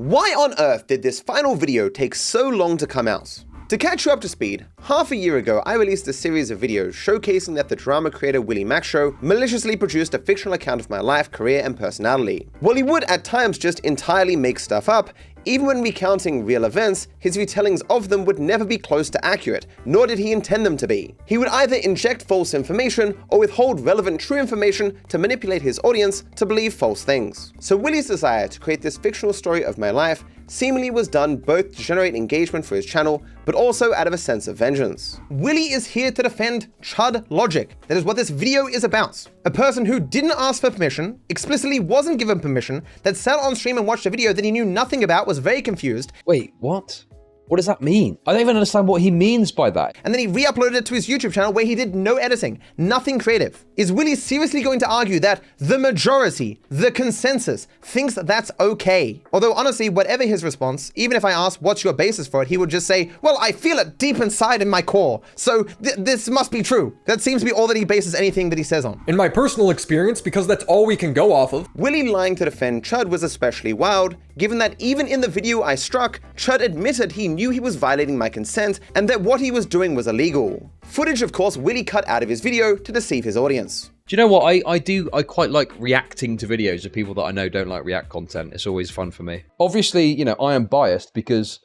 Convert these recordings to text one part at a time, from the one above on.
Why on earth did this final video take so long to come out? To catch you up to speed, half a year ago I released a series of videos showcasing that the drama creator WillyMacShow maliciously produced a fictional account of my life, career, and personality. While he would at times just entirely make stuff up, even when recounting real events, his retellings of them would never be close to accurate, nor did he intend them to be. He would either inject false information or withhold relevant true information to manipulate his audience to believe false things. So Willy's desire to create this fictional story of my life seemingly was done both to generate engagement for his channel, but also out of a sense of vengeance. Willy is here to defend Chud logic. That is what this video is about. A person who didn't ask for permission, explicitly wasn't given permission, that sat on stream and watched a video that he knew nothing about, was very confused. Wait, what? What does that mean? I don't even understand what he means by that. And then he re-uploaded it to his YouTube channel where he did no editing, nothing creative. Is Willy seriously going to argue that the majority, the consensus, thinks that that's okay? Although honestly, whatever his response, even if I asked what's your basis for it, he would just say, well, I feel it deep inside in my core, so this must be true. That seems to be all that he bases anything that he says on. In my personal experience, because that's all we can go off of. Willy lying to defend Chud was especially wild, given that even in the video I struck, Chud admitted he knew he was violating my consent and that what he was doing was illegal. Footage, of course, Willy cut out of his video to deceive his audience. Do you know what? I quite like reacting to videos of people that I know don't like React content. It's always fun for me. Obviously, you know, I am biased because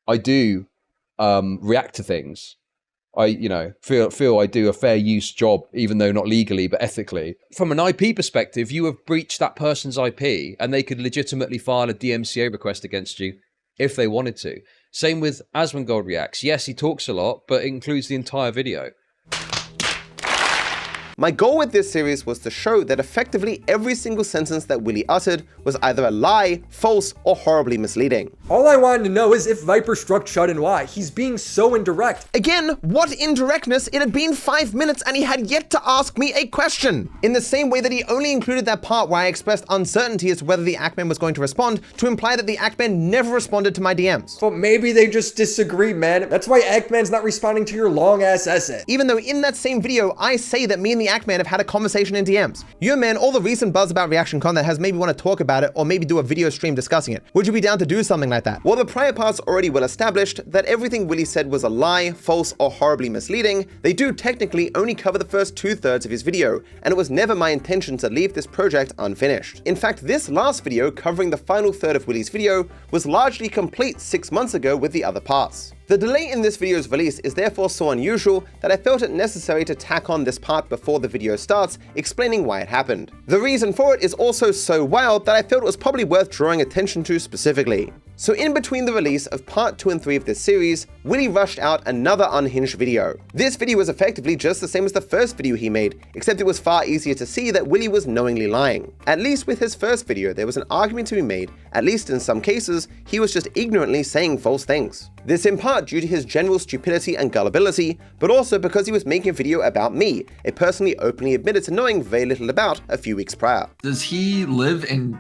I do react to things. I, you know, feel I do a fair use job, even though not legally, but ethically. From an IP perspective, you have breached that person's IP and they could legitimately file a DMCA request against you if they wanted to. Same with Asmongold Reacts. Yes, he talks a lot, but it includes the entire video. My goal with this series was to show that effectively every single sentence that Willy uttered was either a lie, false, or horribly misleading. All I wanted to know is if Viper struck Chud and why. He's being so indirect. Again, what indirectness? It had been 5 minutes and he had yet to ask me a question. In the same way that he only included that part where I expressed uncertainty as to whether the Ackman was going to respond, to imply that the Ackman never responded to my DMs. But maybe they just disagree, man. That's why Ackman's not responding to your long-ass essay. Even though in that same video, I say that me and the Ackman have had a conversation in DMs. You man, all the recent buzz about reaction content has made me want to talk about it or maybe do a video stream discussing it. Would you be down to do something like that? While the prior parts already well established that everything Willy said was a lie, false, or horribly misleading, they do technically only cover the first 2/3 of his video, and it was never my intention to leave this project unfinished. In fact, this last video covering the final third of Willy's video was largely complete 6 months ago with the other parts. The delay in this video's release is therefore so unusual that I felt it necessary to tack on this part before the video starts, explaining why it happened. The reason for it is also so wild that I felt it was probably worth drawing attention to specifically. So in between the release of part 2 and 3 of this series, Willy rushed out another unhinged video. This video was effectively just the same as the first video he made, except it was far easier to see that Willy was knowingly lying. At least with his first video, there was an argument to be made, at least in some cases, he was just ignorantly saying false things. This in part due to his general stupidity and gullibility, but also because he was making a video about me, a person he openly admitted to knowing very little about a few weeks prior. Does he live in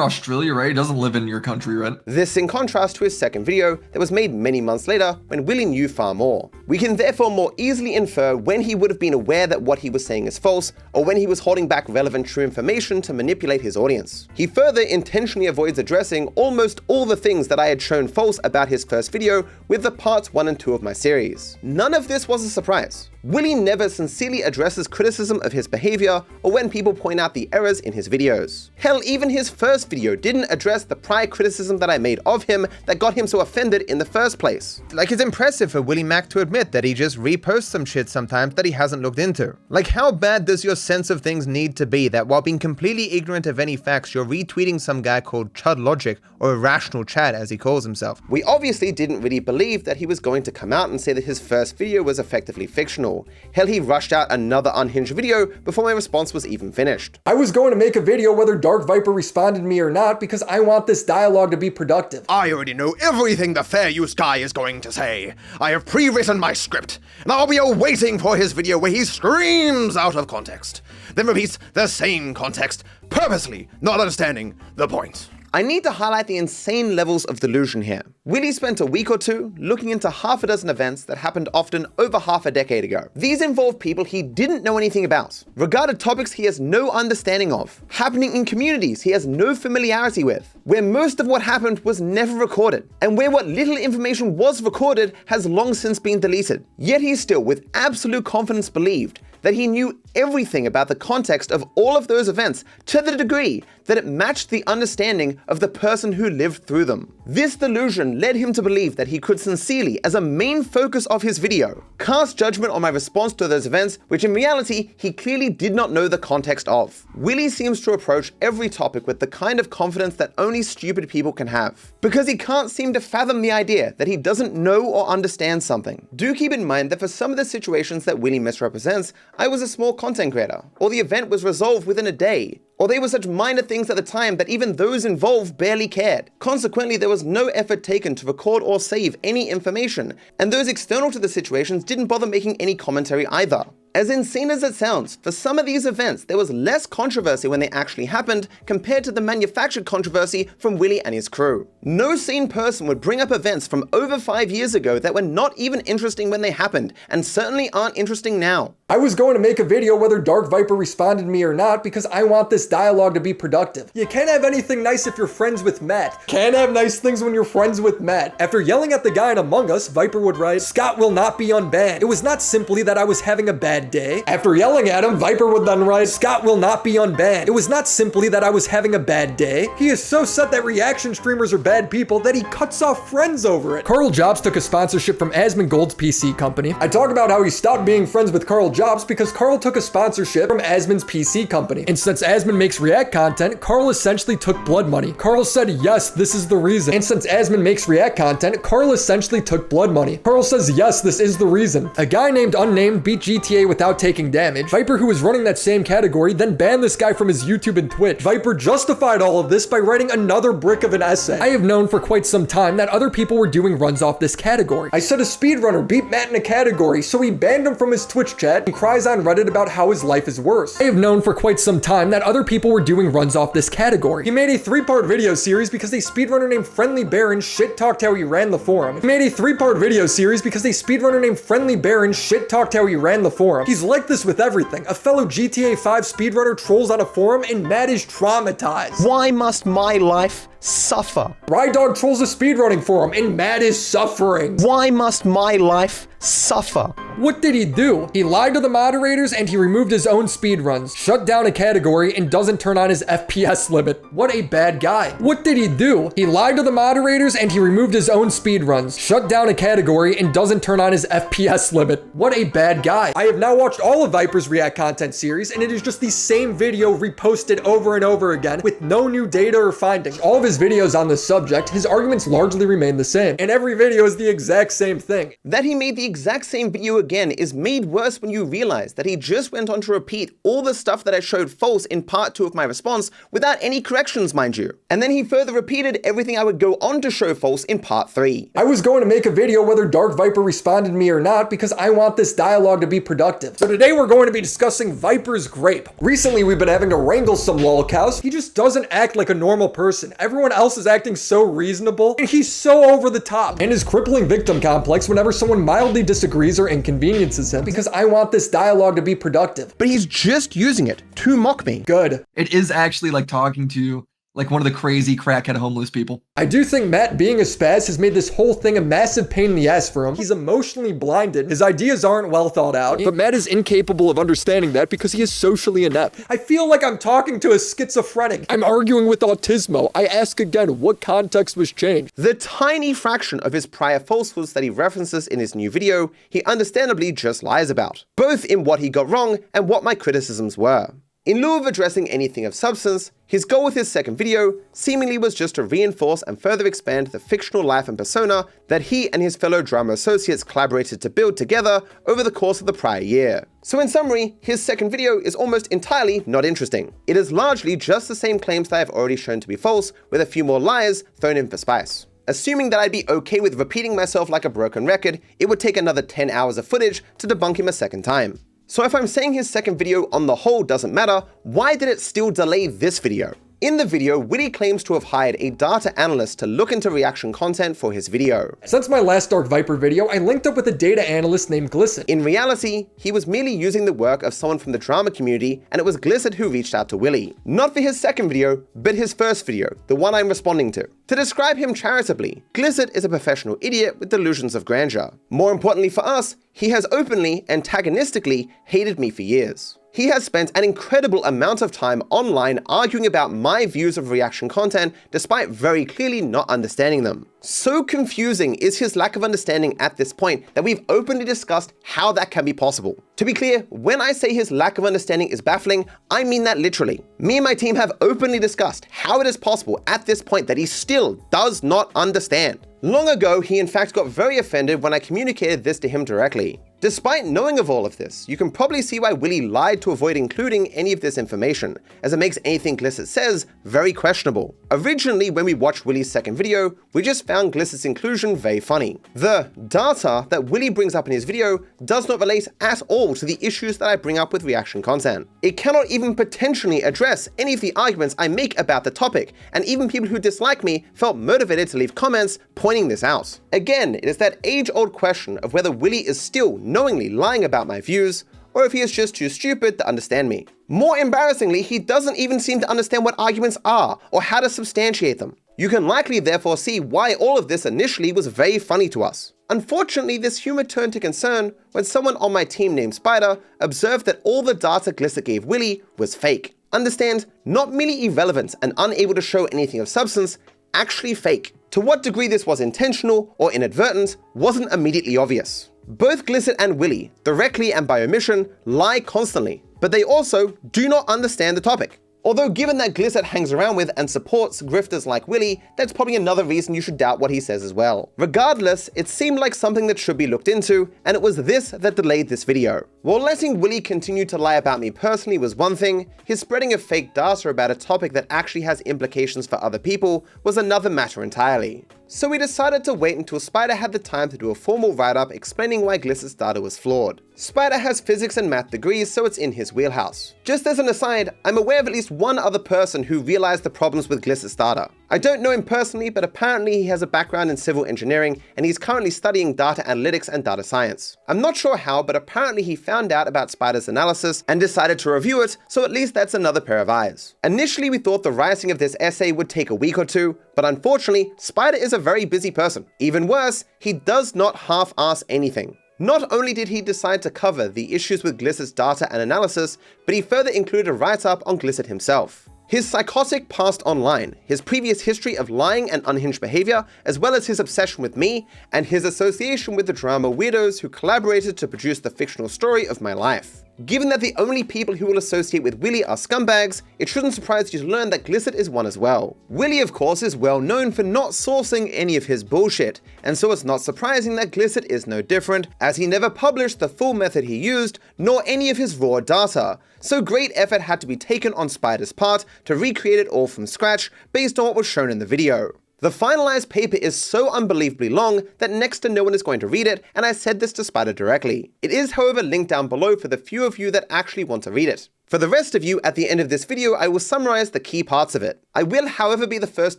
Australia, right? He doesn't live in your country, right? This in contrast to his second video that was made many months later when Willy knew far more. We can therefore more easily infer when he would have been aware that what he was saying is false, or when he was holding back relevant true information to manipulate his audience. He further intentionally avoids addressing almost all the things that I had shown false about his first video with the parts 1 and 2 of my series. None of this was a surprise. Willy never sincerely addresses criticism of his behavior or when people point out the errors in his videos. Hell, even his first video didn't address the prior criticism that I made of him that got him so offended in the first place. Like, it's impressive for Willy Mac to admit that he just reposts some shit sometimes that he hasn't looked into. Like, how bad does your sense of things need to be that while being completely ignorant of any facts, you're retweeting some guy called Chud Logic, or Irrational Chad as he calls himself? We obviously didn't really believe that he was going to come out and say that his first video was effectively fictional. Hell, he rushed out another unhinged video before my response was even finished. I was going to make a video whether Dark Viper responded to me or not because I want this dialogue to be productive. I already know everything the fair use guy is going to say. I have pre-written my script, and I'll be awaiting for his video where he screams out of context, then repeats the same context, purposely not understanding the point. I need to highlight the insane levels of delusion here. Willy spent a week or two looking into half a dozen events that happened often over half a decade ago. These involved people he didn't know anything about, regarded topics he has no understanding of, happening in communities he has no familiarity with, where most of what happened was never recorded, and where what little information was recorded has long since been deleted. Yet he still, with absolute confidence, believed that he knew everything about the context of all of those events to the degree that it matched the understanding of the person who lived through them. This delusion led him to believe that he could sincerely, as a main focus of his video, cast judgment on my response to those events, which in reality he clearly did not know the context of. Willy seems to approach every topic with the kind of confidence that only stupid people can have, because he can't seem to fathom the idea that he doesn't know or understand something. Do keep in mind that for some of the situations that Willy misrepresents, I was a small content creator, or the event was resolved within a day, or they were such minor things at the time that even those involved barely cared. Consequently, there was no effort taken to record or save any information, and those external to the situations didn't bother making any commentary either. As insane as it sounds, for some of these events, there was less controversy when they actually happened compared to the manufactured controversy from Willy and his crew. No sane person would bring up events from over 5 years ago that were not even interesting when they happened, and certainly aren't interesting now. I was going to make a video whether Dark Viper responded to me or not because I want this dialogue to be productive. You can't have anything nice if you're friends with Matt. Can't have nice things when you're friends with Matt. After yelling at the guy in Among Us, Viper would write, "Scott will not be unbanned. It was not simply that I was having a bad day." After yelling at him, Viper would then write, "Scott will not be unbanned. It was not simply that I was having a bad day." He is so set that reaction streamers are bad people that he cuts off friends over it. Karl Jobst took a sponsorship from Asmongold's PC company. I talk about how he stopped being friends with Karl Jobst because Karl took a sponsorship from Asmon's PC company. And since Asmon makes React content, Karl essentially took blood money. Karl said, "Yes, this is the reason." And since Asmon makes React content, Karl essentially took blood money. Karl says, "Yes, this is the reason." A guy named UnNameD beat GTA without taking damage. Viper, who was running that same category, then banned this guy from his YouTube and Twitch. Viper justified all of this by writing another brick of an essay. I have known for quite some time that other people were doing runs off this category. I said a speedrunner beat Matt in a category, so he banned him from his Twitch chat and cries on Reddit about how his life is worse. I have known for quite some time that other people were doing runs off this category. He made a 3-part video series because a speedrunner named Friendly Baron shit-talked how he ran the forum. He made a 3-part video series because a speedrunner named Friendly Baron shit-talked how he ran the forum. He's like this with everything. A fellow GTA 5 speedrunner trolls on a forum and Matt is traumatized. Why must my life suffer? Rydog trolls a speedrunning forum and Matt is suffering. Why must my life suffer? What did he do? He lied to the moderators and he removed his own speedruns, shut down a category, and doesn't turn on his FPS limit. What a bad guy. What did he do? He lied to the moderators and he removed his own speedruns, shut down a category, and doesn't turn on his FPS limit. What a bad guy. I have now watched all of Viper's React content series and it is just the same video reposted over and over again with no new data or findings. All of his videos on this subject, his arguments largely remain the same, and every video is the exact same thing. That he made the exact same video again is made worse when you realize that he just went on to repeat all the stuff that I showed false in part 2 of my response without any corrections, mind you. And then he further repeated everything I would go on to show false in part 3. I was going to make a video whether Dark Viper responded to me or not because I want this dialogue to be productive. So today we're going to be discussing Viper's grape. Recently we've been having to wrangle some lolcows. He just doesn't act like a normal person. Everyone else is acting so reasonable and he's so over the top. And his crippling victim complex whenever someone mildly disagrees or inconveniences him because I want this dialogue to be productive. But he's just using it to mock me. Good. It is actually like talking to like one of the crazy crackhead homeless people. I do think Matt being a spaz has made this whole thing a massive pain in the ass for him. He's emotionally blinded. His ideas aren't well thought out, but Matt is incapable of understanding that because he is socially inept. I feel like I'm talking to a schizophrenic. I'm arguing with Autismo. I ask again, what context was changed? The tiny fraction of his prior falsehoods that he references in his new video, he understandably just lies about, both in what he got wrong and what my criticisms were. In lieu of addressing anything of substance, his goal with his second video seemingly was just to reinforce and further expand the fictional life and persona that he and his fellow drama associates collaborated to build together over the course of the prior year. So in summary, his second video is almost entirely not interesting. It is largely just the same claims that I've already shown to be false, with a few more lies thrown in for spice. Assuming that I'd be okay with repeating myself like a broken record, it would take another 10 hours of footage to debunk him a second time. So if I'm saying his second video on the whole doesn't matter, why did it still delay this video? In the video, Willy claims to have hired a data analyst to look into reaction content for his video. Since my last Dark Viper video, I linked up with a data analyst named Gliccits. In reality, he was merely using the work of someone from the drama community, and it was Gliccits who reached out to Willy. Not for his second video, but his first video, the one I'm responding to. To describe him charitably, Gliccits is a professional idiot with delusions of grandeur. More importantly for us, he has openly, antagonistically, hated me for years. He has spent an incredible amount of time online arguing about my views of reaction content despite very clearly not understanding them. So confusing is his lack of understanding at this point that we've openly discussed how that can be possible. To be clear, when I say his lack of understanding is baffling, I mean that literally. Me and my team have openly discussed how it is possible at this point that he still does not understand. Long ago, he in fact got very offended when I communicated this to him directly. Despite knowing of all of this, you can probably see why Willy lied to avoid including any of this information, as it makes anything Gliccits says very questionable. Originally, when we watched Willy's second video, we just found Gliccits' inclusion very funny. The data that Willy brings up in his video does not relate at all to the issues that I bring up with reaction content. It cannot even potentially address any of the arguments I make about the topic, and even people who dislike me felt motivated to leave comments pointing this out. Again, it is that age-old question of whether Willy is still knowingly lying about my views, or if he is just too stupid to understand me. More embarrassingly, he doesn't even seem to understand what arguments are, or how to substantiate them. You can likely therefore see why all of this initially was very funny to us. Unfortunately, this humor turned to concern when someone on my team named Spider observed that all the data Gliccits gave Willy was fake. Understand, not merely irrelevant and unable to show anything of substance, actually fake. To what degree this was intentional or inadvertent wasn't immediately obvious. Both Gliccits and Willy, directly and by omission, lie constantly, but they also do not understand the topic. Although given that Gliccits hangs around with and supports grifters like Willy, that's probably another reason you should doubt what he says as well. Regardless, it seemed like something that should be looked into, and it was this that delayed this video. While letting Willy continue to lie about me personally was one thing, his spreading of fake data about a topic that actually has implications for other people was another matter entirely. So we decided to wait until Spider had the time to do a formal write-up explaining why Gliccits' data was flawed. Spider has physics and math degrees, so it's in his wheelhouse. Just as an aside, I'm aware of at least one other person who realized the problems with Gliccits' data. I don't know him personally, but apparently he has a background in civil engineering, and he's currently studying data analytics and data science. I'm not sure how, but apparently he found out about Spider's analysis and decided to review it, so at least that's another pair of eyes. Initially, we thought the writing of this essay would take a week or two, but unfortunately, Spider is a very busy person. Even worse, he does not half-ass anything. Not only did he decide to cover the issues with Gliccits' data and analysis, but he further included a write-up on Gliccits himself. His psychotic past online, his previous history of lying and unhinged behavior, as well as his obsession with me, and his association with the drama weirdos who collaborated to produce the fictional story of my life. Given that the only people who will associate with Willy are scumbags, it shouldn't surprise you to learn that Gliccits is one as well. Willy, of course, is well known for not sourcing any of his bullshit, and so it's not surprising that Gliccits is no different, as he never published the full method he used, nor any of his raw data. So great effort had to be taken on Spider's part to recreate it all from scratch based on what was shown in the video. The finalized paper is so unbelievably long that next to no one is going to read it, and I said this to Spider directly. It is, however, linked down below for the few of you that actually want to read it. For the rest of you, at the end of this video, I will summarize the key parts of it. I will, however, be the first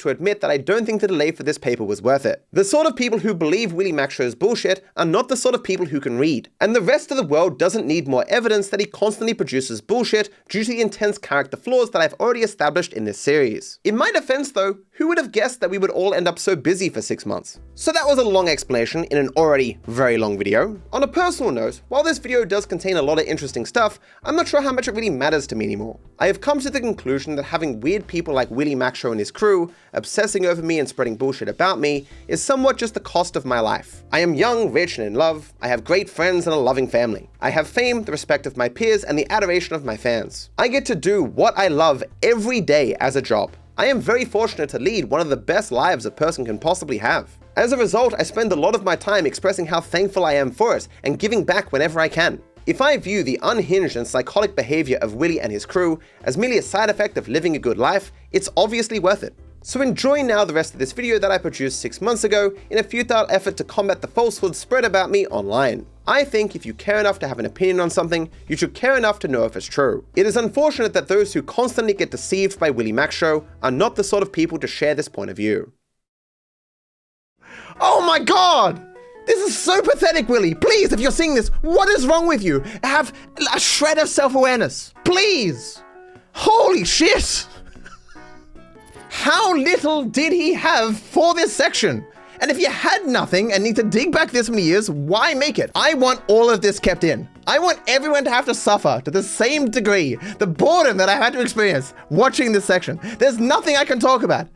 to admit that I don't think the delay for this paper was worth it. The sort of people who believe WillyMacShow's bullshit are not the sort of people who can read. And the rest of the world doesn't need more evidence that he constantly produces bullshit due to the intense character flaws that I've already established in this series. In my defense though, who would have guessed that we would all end up so busy for 6 months? So that was a long explanation in an already very long video. On a personal note, while this video does contain a lot of interesting stuff, I'm not sure how much it really matters to me anymore. I have come to the conclusion that having weird people like WillyMacShow and his crew obsessing over me and spreading bullshit about me is somewhat just the cost of my life. I am young, rich, and in love. I have great friends and a loving family. I have fame, the respect of my peers, and the adoration of my fans. I get to do what I love every day as a job. I am very fortunate to lead one of the best lives a person can possibly have. As a result, I spend a lot of my time expressing how thankful I am for it and giving back whenever I can. If I view the unhinged and psychotic behavior of Willy and his crew as merely a side effect of living a good life, it's obviously worth it. So enjoy now the rest of this video that I produced 6 months ago in a futile effort to combat the falsehoods spread about me online. I think if you care enough to have an opinion on something, you should care enough to know if it's true. It is unfortunate that those who constantly get deceived by WillyMacShow are not the sort of people to share this point of view. Oh my god! This is so pathetic, Willy. Please, if you're seeing this, what is wrong with you? Have a shred of self-awareness. Please! Holy shit! How little did he have for this section? And if you had nothing and need to dig back this many years, why make it? I want all of this kept in. I want everyone to have to suffer to the same degree the boredom that I had to experience watching this section. There's nothing I can talk about.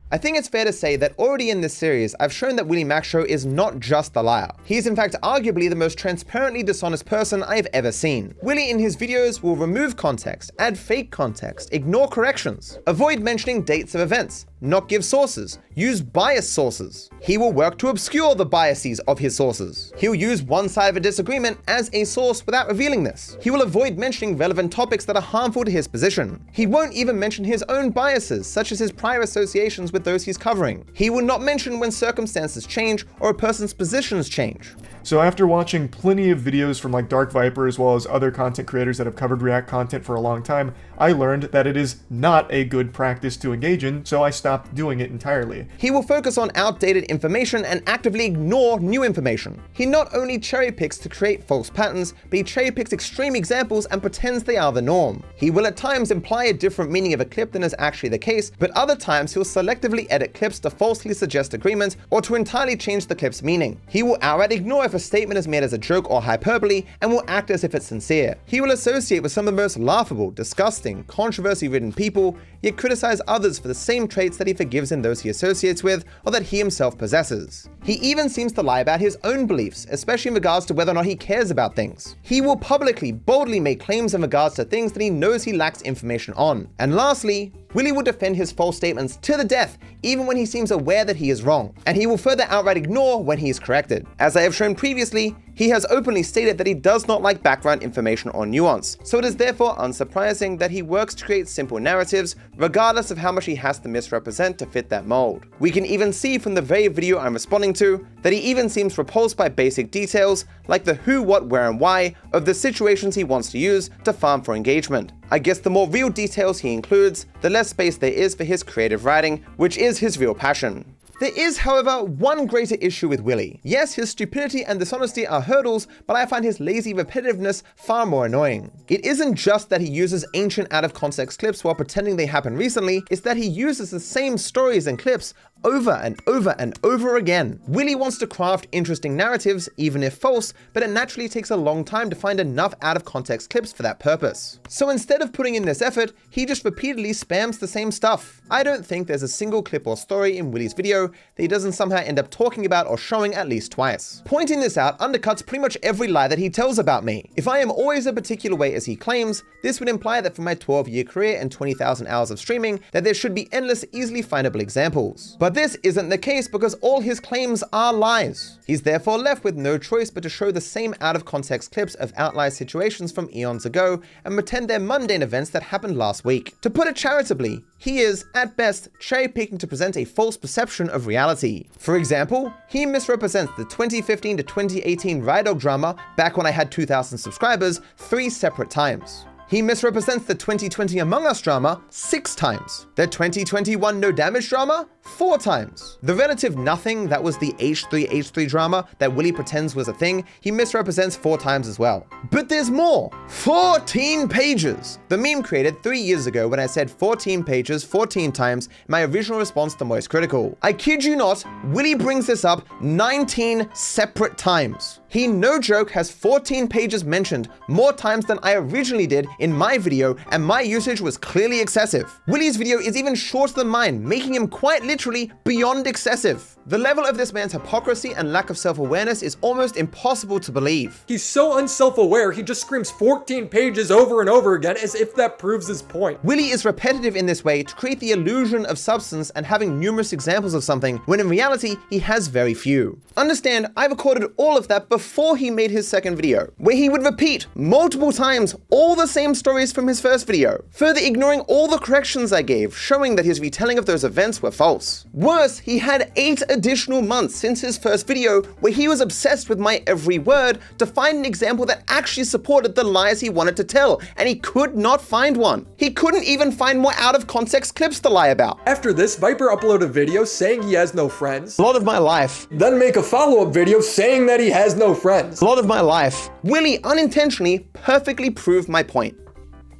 I think it's fair to say that already in this series, I've shown that WillyMacShow is not just a liar. He is in fact arguably the most transparently dishonest person I've ever seen. Willy in his videos will remove context, add fake context, ignore corrections, avoid mentioning dates of events, not give sources, use biased sources. He will work to obscure the biases of his sources. He'll use one side of a disagreement as a source without revealing this. He will avoid mentioning relevant topics that are harmful to his position. He won't even mention his own biases, such as his prior associations with those he's covering. He will not mention when circumstances change or a person's positions change. So after watching plenty of videos from like DarkViper as well as other content creators that have covered React content for a long time, I learned that it is not a good practice to engage in, so I stopped doing it entirely. He will focus on outdated information and actively ignore new information. He not only cherry picks to create false patterns, but he cherry picks extreme examples and pretends they are the norm. He will at times imply a different meaning of a clip than is actually the case, but other times he'll selectively edit clips to falsely suggest agreements or to entirely change the clip's meaning. He will outright ignore if a statement is made as a joke or hyperbole and will act as if it's sincere. He will associate with some of the most laughable, disgusting, controversy-ridden people, yet criticize others for the same traits that he forgives in those he associates with or that he himself possesses. He even seems to lie about his own beliefs, especially in regards to whether or not he cares about things. He will publicly, boldly make claims in regards to things that he knows he lacks information on. And lastly, Willy will defend his false statements to the death, even when he seems aware that he is wrong, and he will further outright ignore when he is corrected. As I have shown previously, he has openly stated that he does not like background information or nuance, so it is therefore unsurprising that he works to create simple narratives, regardless of how much he has to misrepresent to fit that mold. We can even see from the very video I'm responding to, that he even seems repulsed by basic details, like the who, what, where, and why of the situations he wants to use to farm for engagement. I guess the more real details he includes, the less space there is for his creative writing, which is his real passion. There is, however, one greater issue with Willy. Yes, his stupidity and dishonesty are hurdles, but I find his lazy repetitiveness far more annoying. It isn't just that he uses ancient out-of-context clips while pretending they happened recently, it's that he uses the same stories and clips over and over and over again. Willy wants to craft interesting narratives, even if false, but it naturally takes a long time to find enough out-of-context clips for that purpose. So instead of putting in this effort, he just repeatedly spams the same stuff. I don't think there's a single clip or story in Willy's video that he doesn't somehow end up talking about or showing at least twice. Pointing this out undercuts pretty much every lie that he tells about me. If I am always a particular way as he claims, this would imply that for my 12-year career and 20,000 hours of streaming, that there should be endless, easily findable examples. But this isn't the case because all his claims are lies. He's therefore left with no choice but to show the same out-of-context clips of outlier situations from eons ago and pretend they're mundane events that happened last week. To put it charitably, he is, at best, cherry-picking to present a false perception of reality. For example, he misrepresents the 2015 to 2018 Rydog drama, back when I had 2,000 subscribers, 3 separate times. He misrepresents the 2020 Among Us drama 6 times. The 2021 No Damage drama 4 times. The relative nothing that was the H3H3 drama that Willy pretends was a thing, he misrepresents 4 times as well. But there's more! 14 pages! The meme created 3 years ago when I said 14 pages 14 times in my original response to Moist Critical. I kid you not, Willy brings this up 19 separate times. He, no joke, has 14 pages mentioned more times than I originally did in my video, and my usage was clearly excessive. Willy's video is even shorter than mine, making him quite literally beyond excessive. The level of this man's hypocrisy and lack of self-awareness is almost impossible to believe. He's so unself-aware, he just screams 14 pages over and over again as if that proves his point. Willy is repetitive in this way to create the illusion of substance and having numerous examples of something, when in reality, he has very few. Understand, I recorded all of that before he made his second video, where he would repeat multiple times all the same same stories from his first video, further ignoring all the corrections I gave, showing that his retelling of those events were false. Worse, he had 8 additional months since his first video where he was obsessed with my every word to find an example that actually supported the lies he wanted to tell, and he could not find one. He couldn't even find more out of context clips to lie about. After this, Viper uploaded a video saying he has no friends. A lot of my life. Then make a follow-up video saying that he has no friends. A lot of my life. Willy unintentionally perfectly proved my point.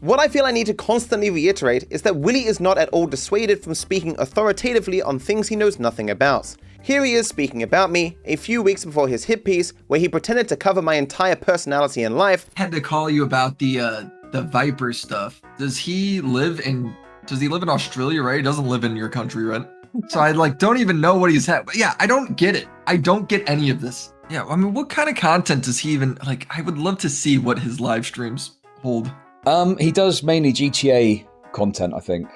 What I feel I need to constantly reiterate is that Willy is not at all dissuaded from speaking authoritatively on things he knows nothing about. Here he is speaking about me a few weeks before his hit piece where he pretended to cover my entire personality and life. Had to call you about the Viper stuff. Does he live in Australia, right? He doesn't live in your country, right? So I don't even know what he's had. But yeah, I don't get it. I don't get any of this. Yeah, I mean, what kind of content does he even, I would love to see what his live streams hold. He does mainly GTA content, I think.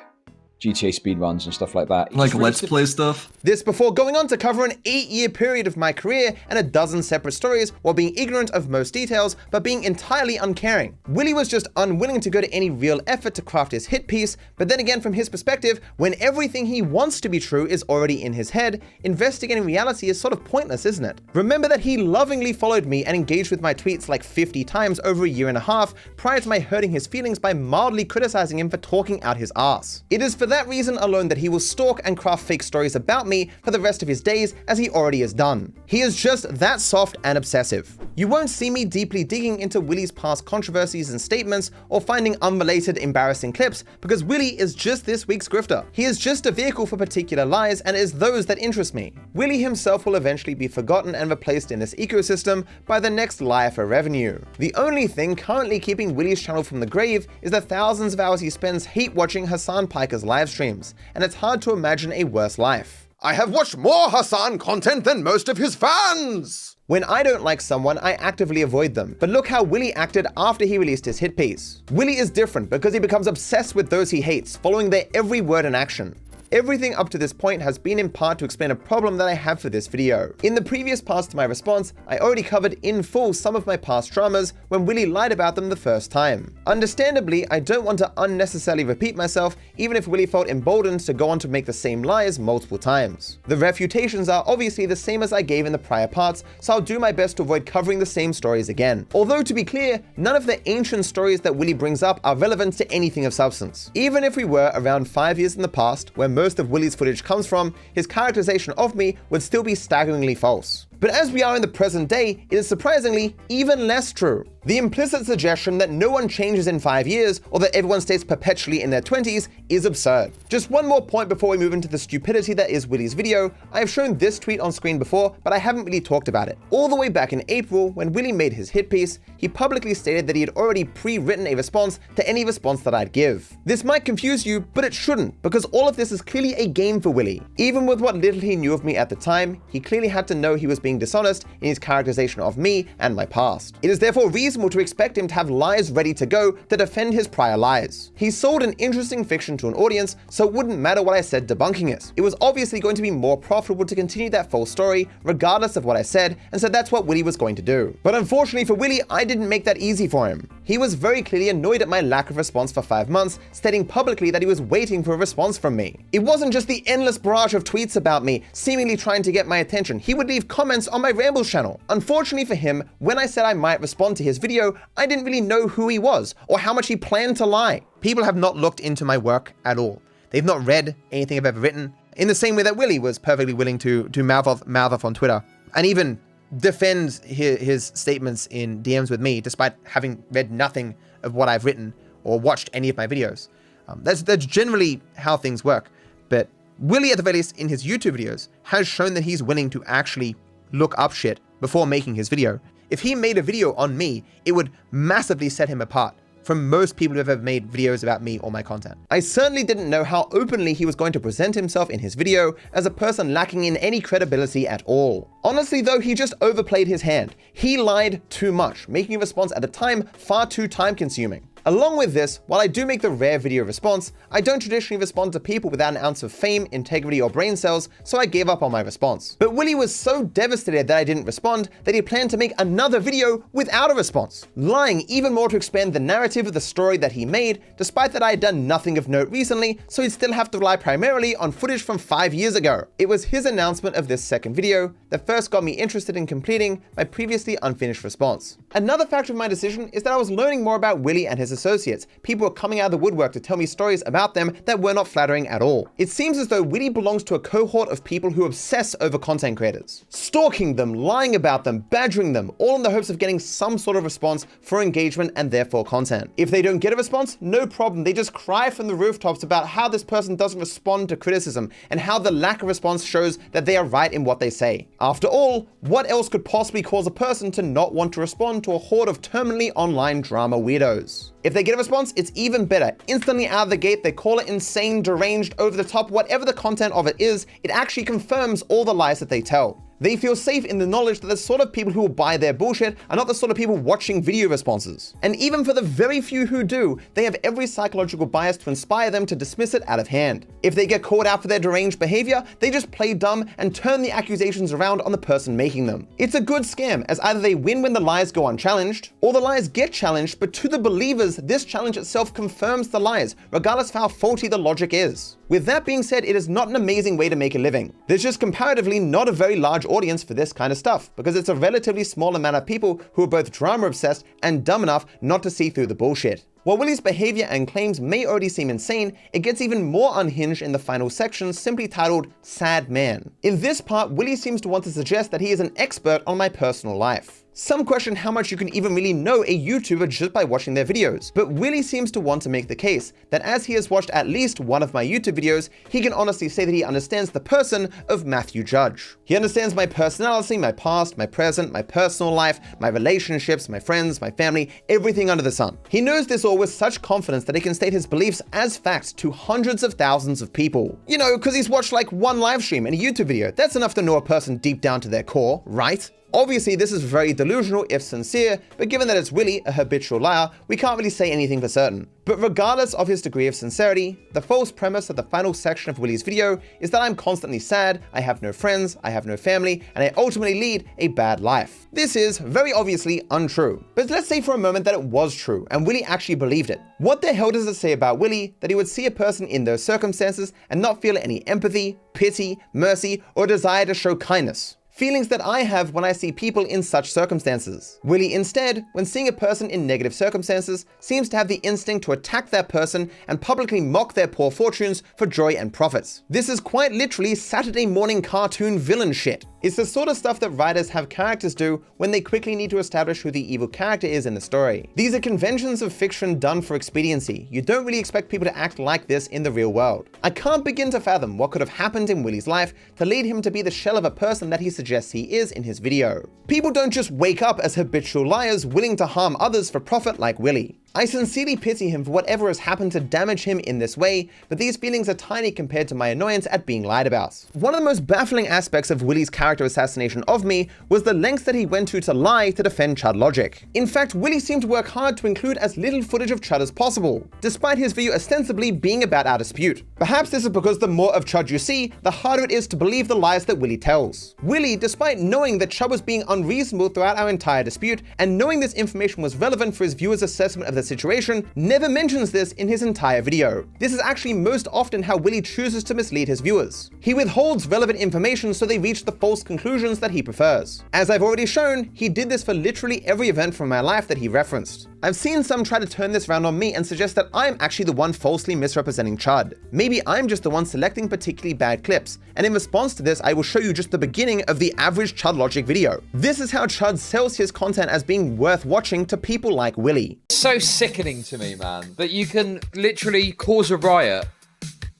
GTA speedruns and stuff like that. Like Let's Play stuff? This before going on to cover an 8-year period of my career and a dozen separate stories while being ignorant of most details, but being entirely uncaring. Willy was just unwilling to go to any real effort to craft his hit piece, but then again from his perspective, when everything he wants to be true is already in his head, investigating reality is sort of pointless, isn't it? Remember that he lovingly followed me and engaged with my tweets like 50 times over a year and a half prior to my hurting his feelings by mildly criticizing him for talking out his ass. It is for that reason alone that he will stalk and craft fake stories about me for the rest of his days, as he already has done. He is just that soft and obsessive. You won't see me deeply digging into Willy's past controversies and statements or finding unrelated embarrassing clips, because Willy is just this week's grifter. He is just a vehicle for particular lies, and it is those that interest me. Willy himself will eventually be forgotten and replaced in this ecosystem by the next liar for revenue. The only thing currently keeping Willy's channel from the grave is the thousands of hours he spends hate watching Hassan Piker's live streams, and it's hard to imagine a worse life. I have watched more Hassan content than most of his fans! When I don't like someone, I actively avoid them. But look how Willy acted after he released his hit piece. Willy is different because he becomes obsessed with those he hates, following their every word and action. Everything up to this point has been in part to explain a problem that I have for this video. In the previous parts to my response, I already covered in full some of my past dramas when Willy lied about them the first time. Understandably, I don't want to unnecessarily repeat myself, even if Willy felt emboldened to go on to make the same lies multiple times. The refutations are obviously the same as I gave in the prior parts, so I'll do my best to avoid covering the same stories again. Although to be clear, none of the ancient stories that Willy brings up are relevant to anything of substance. Even if we were around 5 years in the past, where most of Willy's footage comes from, his characterization of me would still be staggeringly false. But as we are in the present day, it is surprisingly even less true. The implicit suggestion that no one changes in 5 years or that everyone stays perpetually in their 20s is absurd. Just one more point before we move into the stupidity that is Willy's video. I have shown this tweet on screen before, but I haven't really talked about it. All the way back in April, when Willy made his hit piece, he publicly stated that he had already pre-written a response to any response that I'd give. This might confuse you, but it shouldn't, because all of this is clearly a game for Willy. Even with what little he knew of me at the time, he clearly had to know he was being dishonest in his characterization of me and my past. It is therefore reasonable to expect him to have lies ready to go to defend his prior lies. He sold an interesting fiction to an audience, so it wouldn't matter what I said debunking it. It was obviously going to be more profitable to continue that false story, regardless of what I said, and so that's what Willy was going to do. But unfortunately for Willy, I didn't make that easy for him. He was very clearly annoyed at my lack of response for 5 months, stating publicly that he was waiting for a response from me. It wasn't just the endless barrage of tweets about me, seemingly trying to get my attention. He would leave comments on my Rambles channel. Unfortunately for him, when I said I might respond to his video, I didn't really know who he was or how much he planned to lie. People have not looked into my work at all. They've not read anything I've ever written, in the same way that Willy was perfectly willing to mouth off on Twitter, and even defend his statements in DMs with me, despite having read nothing of what I've written or watched any of my videos. That's generally how things work. But Willy, at the very least in his YouTube videos, has shown that he's willing to actually look up shit before making his video. If he made a video on me, it would massively set him apart from most people who have ever made videos about me or my content. I certainly didn't know how openly he was going to present himself in his video as a person lacking in any credibility at all. Honestly though, he just overplayed his hand. He lied too much, making a response at the time far too time consuming. Along with this, while I do make the rare video response, I don't traditionally respond to people without an ounce of fame, integrity, or brain cells, so I gave up on my response. But Willy was so devastated that I didn't respond that he planned to make another video without a response, lying even more to expand the narrative of the story that he made, despite that I had done nothing of note recently, so he'd still have to rely primarily on footage from 5 years ago. It was his announcement of this second video that first got me interested in completing my previously unfinished response. Another factor of my decision is that I was learning more about Willy and his associates. People were coming out of the woodwork to tell me stories about them that were not flattering at all. It seems as though Willy belongs to a cohort of people who obsess over content creators, stalking them, lying about them, badgering them, all in the hopes of getting some sort of response for engagement and therefore content. If they don't get a response, no problem. They just cry from the rooftops about how this person doesn't respond to criticism and how the lack of response shows that they are right in what they say. After all, what else could possibly cause a person to not want to respond to a horde of terminally online drama weirdos? If they get a response, it's even better. Instantly out of the gate, they call it insane, deranged, over the top, whatever the content of it is, it actually confirms all the lies that they tell. They feel safe in the knowledge that the sort of people who will buy their bullshit are not the sort of people watching video responses. And even for the very few who do, they have every psychological bias to inspire them to dismiss it out of hand. If they get called out for their deranged behavior, they just play dumb and turn the accusations around on the person making them. It's a good scam, as either they win when the lies go unchallenged, or the lies get challenged, but to the believers, this challenge itself confirms the lies, regardless of how faulty the logic is. With that being said, it is not an amazing way to make a living. There's just comparatively not a very large audience for this kind of stuff, because it's a relatively small amount of people who are both drama obsessed and dumb enough not to see through the bullshit. While Willy's behavior and claims may already seem insane, it gets even more unhinged in the final section, simply titled Sad Man. In this part, Willy seems to want to suggest that he is an expert on my personal life. Some question how much you can even really know a YouTuber just by watching their videos, but Willy seems to want to make the case that as he has watched at least one of my YouTube videos, he can honestly say that he understands the person of Matthew Judge. He understands my personality, my past, my present, my personal life, my relationships, my friends, my family, everything under the sun. He knows this all with such confidence that he can state his beliefs as facts to hundreds of thousands of people. You know, because he's watched like one live stream and a YouTube video. That's enough to know a person deep down to their core, right? Obviously, this is very delusional if sincere, but given that it's Willy, a habitual liar, we can't really say anything for certain. But regardless of his degree of sincerity, the false premise of the final section of Willy's video is that I'm constantly sad, I have no friends, I have no family, and I ultimately lead a bad life. This is very obviously untrue. But let's say for a moment that it was true, and Willy actually believed it. What the hell does it say about Willy that he would see a person in those circumstances and not feel any empathy, pity, mercy, or desire to show kindness? Feelings that I have when I see people in such circumstances. Willy instead, when seeing a person in negative circumstances, seems to have the instinct to attack that person and publicly mock their poor fortunes for joy and profits. This is quite literally Saturday morning cartoon villain shit. It's the sort of stuff that writers have characters do when they quickly need to establish who the evil character is in the story. These are conventions of fiction done for expediency. You don't really expect people to act like this in the real world. I can't begin to fathom what could have happened in Willy's life to lead him to be the shell of a person that he suggests he is in his video. People don't just wake up as habitual liars willing to harm others for profit like Willy. I sincerely pity him for whatever has happened to damage him in this way, but these feelings are tiny compared to my annoyance at being lied about. One of the most baffling aspects of Willy's character assassination of me was the lengths that he went to lie to defend Chud logic. In fact, Willy seemed to work hard to include as little footage of Chud as possible, despite his video ostensibly being about our dispute. Perhaps this is because the more of Chud you see, the harder it is to believe the lies that Willy tells. Willy, despite knowing that Chud was being unreasonable throughout our entire dispute, and knowing this information was relevant for his viewers' assessment of the situation, never mentions this in his entire video. This is actually most often how Willy chooses to mislead his viewers. He withholds relevant information so they reach the false conclusions that he prefers. As I've already shown, he did this for literally every event from my life that he referenced. I've seen some try to turn this round on me and suggest that I'm actually the one falsely misrepresenting Chud. Maybe I'm just the one selecting particularly bad clips, and in response to this, I will show you just the beginning of the average Chud logic video. This is how Chud sells his content as being worth watching to people like Willy. So sickening to me, man, that you can literally cause a riot,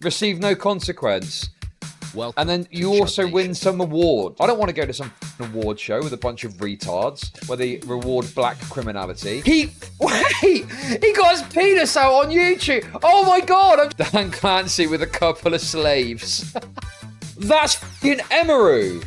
receive no consequence, and then you also win some award. I don't want to go to some award show with a bunch of retards where they reward black criminality. He got his penis out on YouTube. Oh my god, Dan Clancy with a couple of slaves. That's fucking Emaru.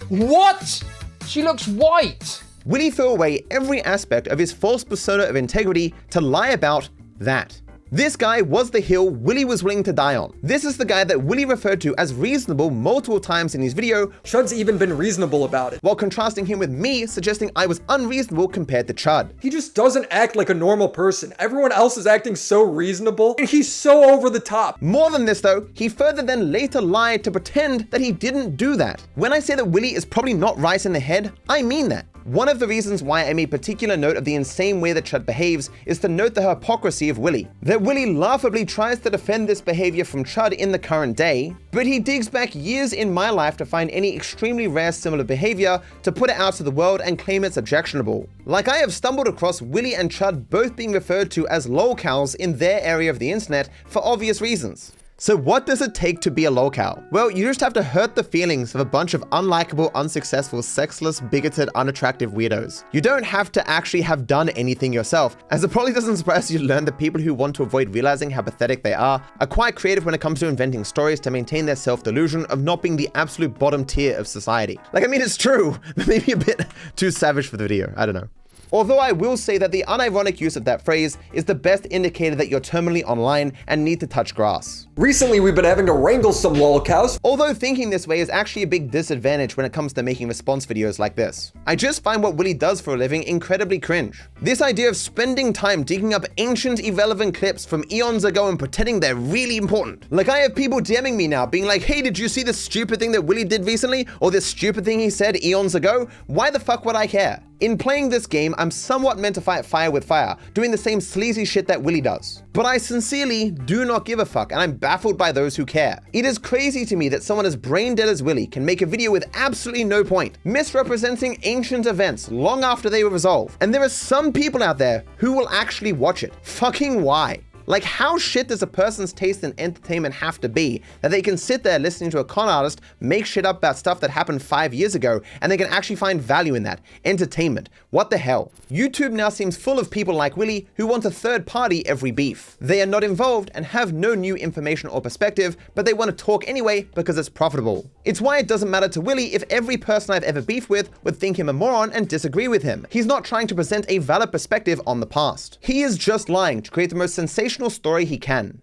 What? She looks white. Willy threw away every aspect of his false persona of integrity to lie about that. This guy was the hill Willy was willing to die on. This is the guy that Willy referred to as reasonable multiple times in his video. Chud's even been reasonable about it, while contrasting him with me, suggesting I was unreasonable compared to Chud. He just doesn't act like a normal person. Everyone else is acting so reasonable, and he's so over the top. More than this though, he further then later lied to pretend that he didn't do that. When I say that Willy is probably not right in the head, I mean that. One of the reasons why I made particular note of the insane way that Chud behaves is to note the hypocrisy of Willy. That Willy laughably tries to defend this behavior from Chud in the current day, but he digs back years in my life to find any extremely rare similar behavior to put it out to the world and claim it's objectionable. Like I have stumbled across Willy and Chud both being referred to as lolcows in their area of the internet for obvious reasons. So what does it take to be a lolcow? Well, you just have to hurt the feelings of a bunch of unlikable, unsuccessful, sexless, bigoted, unattractive weirdos. You don't have to actually have done anything yourself, as it probably doesn't surprise you to learn that people who want to avoid realizing how pathetic they are quite creative when it comes to inventing stories to maintain their self-delusion of not being the absolute bottom tier of society. Like, I mean, it's true, but maybe a bit too savage for the video, I don't know. Although I will say that the unironic use of that phrase is the best indicator that you're terminally online and need to touch grass. Recently, we've been having to wrangle some lolcows. Although thinking this way is actually a big disadvantage when it comes to making response videos like this. I just find what Willy does for a living incredibly cringe. This idea of spending time digging up ancient irrelevant clips from eons ago and pretending they're really important. Like, I have people DMing me now being like, hey, did you see this stupid thing that Willy did recently? Or this stupid thing he said eons ago? Why the fuck would I care? In playing this game, I'm somewhat meant to fight fire with fire, doing the same sleazy shit that Willy does. But I sincerely do not give a fuck, and I'm baffled by those who care. It is crazy to me that someone as brain dead as Willy can make a video with absolutely no point, misrepresenting ancient events long after they were resolved. And there are some people out there who will actually watch it. Fucking why? Like, how shit does a person's taste in entertainment have to be that they can sit there listening to a con artist make shit up about stuff that happened 5 years ago and they can actually find value in that? Entertainment. What the hell? YouTube now seems full of people like Willy who want to third party every beef. They are not involved and have no new information or perspective, but they want to talk anyway because it's profitable. It's why it doesn't matter to Willy if every person I've ever beefed with would think him a moron and disagree with him. He's not trying to present a valid perspective on the past. He is just lying to create the most sensational story he can.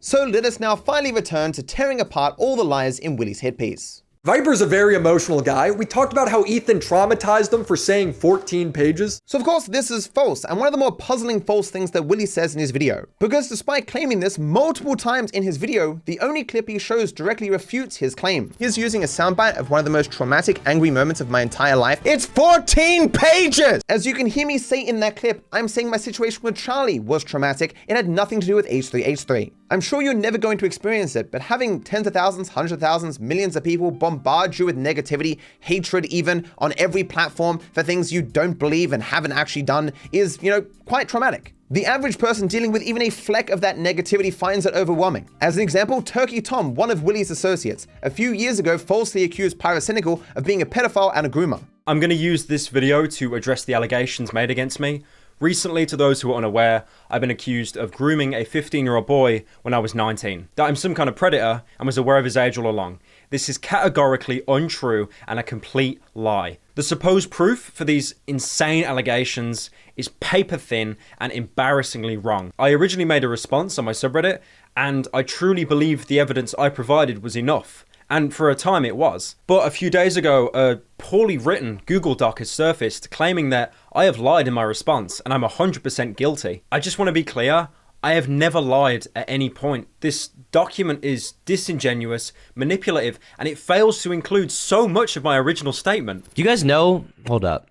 So let us now finally return to tearing apart all the lies in Willy's headpiece. Viper's a very emotional guy. We talked about how Ethan traumatized him for saying 14 pages. So of course this is false, and one of the more puzzling false things that Willy says in his video. Because despite claiming this multiple times in his video, the only clip he shows directly refutes his claim. He's using a soundbite of one of the most traumatic, angry moments of my entire life. It's 14 pages! As you can hear me say in that clip, I'm saying my situation with Charlie was traumatic. It had nothing to do with H3H3. I'm sure you're never going to experience it, but having tens of thousands, hundreds of thousands, millions of people bombard you with negativity, hatred even, on every platform for things you don't believe and haven't actually done is, quite traumatic. The average person dealing with even a fleck of that negativity finds it overwhelming. As an example, TurkeyTom, one of Willy's associates, a few years ago falsely accused Pyrocynical of being a pedophile and a groomer. I'm going to use this video to address the allegations made against me. Recently, to those who are unaware, I've been accused of grooming a 15-year-old boy when I was 19. That I'm some kind of predator and was aware of his age all along. This is categorically untrue and a complete lie. The supposed proof for these insane allegations is paper thin and embarrassingly wrong. I originally made a response on my subreddit, and I truly believed the evidence I provided was enough. And for a time it was. But a few days ago, a poorly written Google Doc has surfaced claiming that I have lied in my response and I'm 100% guilty. I just want to be clear, I have never lied at any point. This document is disingenuous, manipulative, and it fails to include so much of my original statement. Do you guys know, hold up.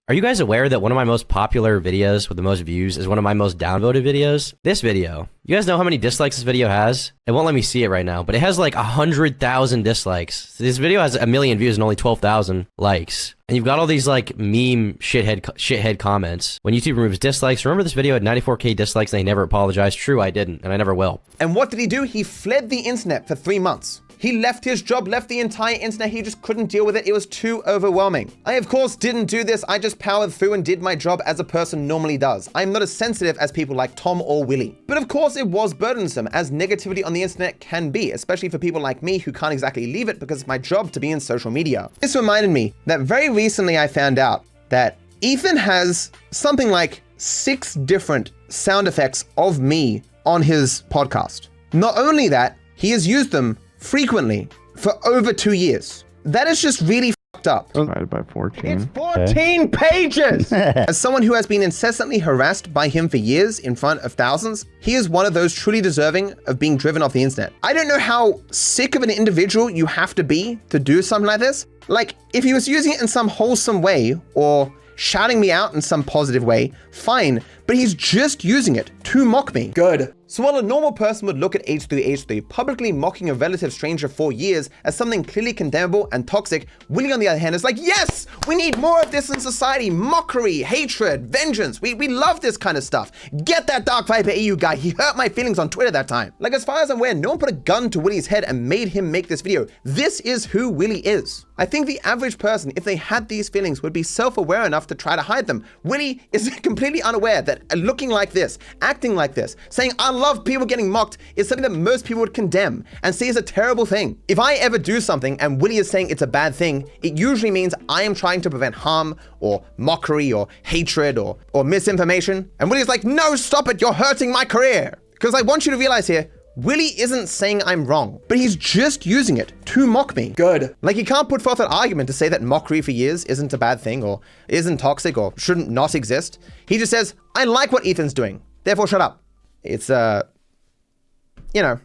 Are you guys aware that one of my most popular videos with the most views is one of my most downvoted videos? This video. You guys know how many dislikes this video has? It won't let me see it right now, but it has like 100,000 dislikes. This video has 1 million views and only 12,000 likes. And you've got all these like meme shithead comments. When YouTube removes dislikes, remember this video had 94k dislikes and they never apologized? True, I didn't, and I never will. And what did he do? He fled the internet for 3 months. He left his job, left the entire internet. He just couldn't deal with it. It was too overwhelming. I, of course, didn't do this. I just powered through and did my job as a person normally does. I'm not as sensitive as people like Tom or Willy. But of course, it was burdensome, as negativity on the internet can be, especially for people like me who can't exactly leave it because it's my job to be in social media. This reminded me that very recently I found out that Ethan has something like 6 different sound effects of me on his podcast. Not only that, he has used them frequently for over 2 years. That is just really fucked up. Divided by 14. It's 14 pages! As someone who has been incessantly harassed by him for years in front of thousands, he is one of those truly deserving of being driven off the internet. I don't know how sick of an individual you have to be to do something like this. Like, if he was using it in some wholesome way or shouting me out in some positive way, fine, but he's just using it to mock me. Good. So while a normal person would look at H3H3 publicly mocking a relative stranger for years as something clearly condemnable and toxic, Willy on the other hand is like, yes, we need more of this in society. Mockery, hatred, vengeance. We love this kind of stuff. Get that DarkViperAU guy. He hurt my feelings on Twitter that time. Like, as far as I'm aware, no one put a gun to Willy's head and made him make this video. This is who Willy is. I think the average person, if they had these feelings, would be self-aware enough to try to hide them. Willy is completely unaware that looking like this, acting like this, saying I love people getting mocked is something that most people would condemn and see as a terrible thing. If I ever do something and Willy is saying it's a bad thing, it usually means I am trying to prevent harm or mockery or hatred or misinformation. And Willy's like, no, stop it, you're hurting my career. Because I want you to realize here, Willy isn't saying I'm wrong, but he's just using it to mock me. Good. Like, he can't put forth an argument to say that mockery for years isn't a bad thing or isn't toxic or shouldn't not exist. He just says, I like what Ethan's doing, therefore shut up. It's, you know.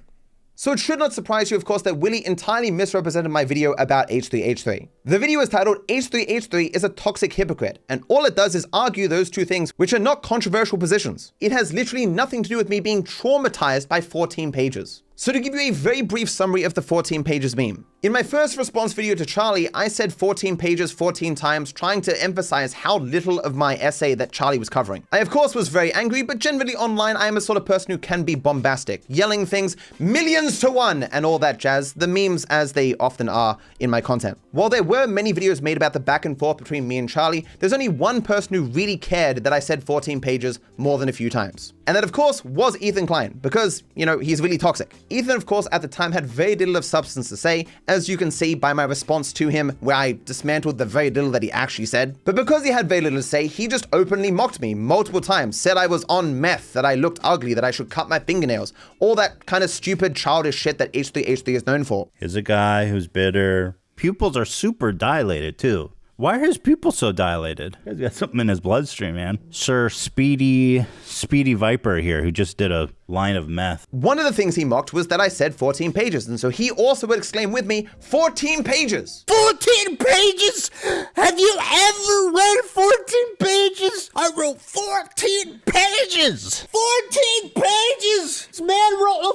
So it should not surprise you, of course, that Willy entirely misrepresented my video about H3H3. The video is titled H3H3 is a toxic hypocrite, and all it does is argue those two things, which are not controversial positions. It has literally nothing to do with me being traumatized by 14 pages. So to give you a very brief summary of the 14 pages meme. In my first response video to Charlie, I said 14 pages 14 times, trying to emphasize how little of my essay that Charlie was covering. I of course was very angry, but generally online I am a sort of person who can be bombastic, yelling things millions to one and all that jazz, the memes as they often are in my content. While there were many videos made about the back and forth between me and Charlie, there's only one person who really cared that I said 14 pages more than a few times. And that of course was Ethan Klein, because, you know, he's really toxic. Ethan of course at the time had very little of substance to say, as you can see by my response to him where I dismantled the very little that he actually said. But because he had very little to say, he just openly mocked me multiple times, said I was on meth, that I looked ugly, that I should cut my fingernails, all that kind of stupid childish shit that H3H3 is known for. Here's a guy who's bitter. Pupils are super dilated too. Why are his pupils so dilated? He's got something in his bloodstream, man. Sir Speedy Viper here, who just did a line of meth. One of the things he mocked was that I said 14 pages, and so he also would exclaim with me, 14 pages! 14 pages? Have you ever read 14 pages? I wrote 14 pages! 14 pages! This man wrote a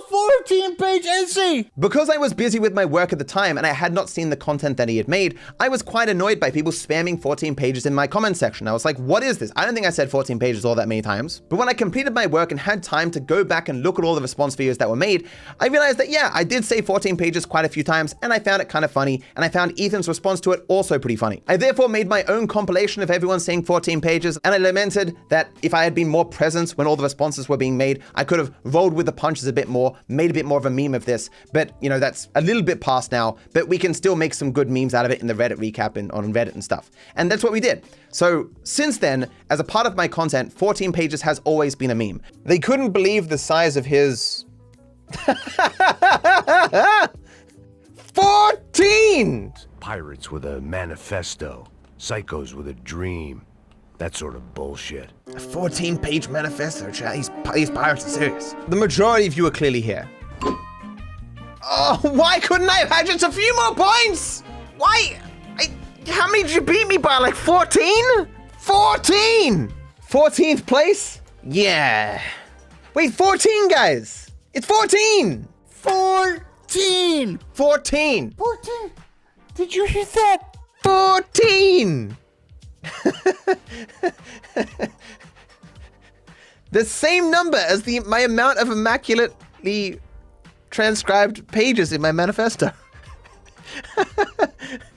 14-page essay! Because I was busy with my work at the time and I had not seen the content that he had made, I was quite annoyed by people spamming 14 pages in my comment section. I was like, what is this? I don't think I said 14 pages all that many times. But when I completed my work and had time to go back and look at all the response videos that were made, I realized that yeah, I did say 14 pages quite a few times and I found it kind of funny, and I found Ethan's response to it also pretty funny. I therefore made my own compilation of everyone saying 14 pages, and I lamented that if I had been more present when all the responses were being made, I could have rolled with the punches a bit more, made a bit more of a meme of this, but you know, that's a little bit past now, but we can still make some good memes out of it in the Reddit recap and on Reddit and stuff. And that's what we did. So since then, as a part of my content, 14 pages has always been a meme. They couldn't believe the size of his 14! Pirates with a manifesto, psychos with a dream, that sort of bullshit. A 14-page manifesto, chat. These pirates are serious. The majority of you are clearly here. Oh, why couldn't I have had just a few more points? Why? How many did you beat me by? Like 14? 14! 14th place? Yeah. Wait, 14, guys. It's 14. 14! 14. 14! Did you hear that? 14! The same number as my amount of immaculately transcribed pages in my manifesto.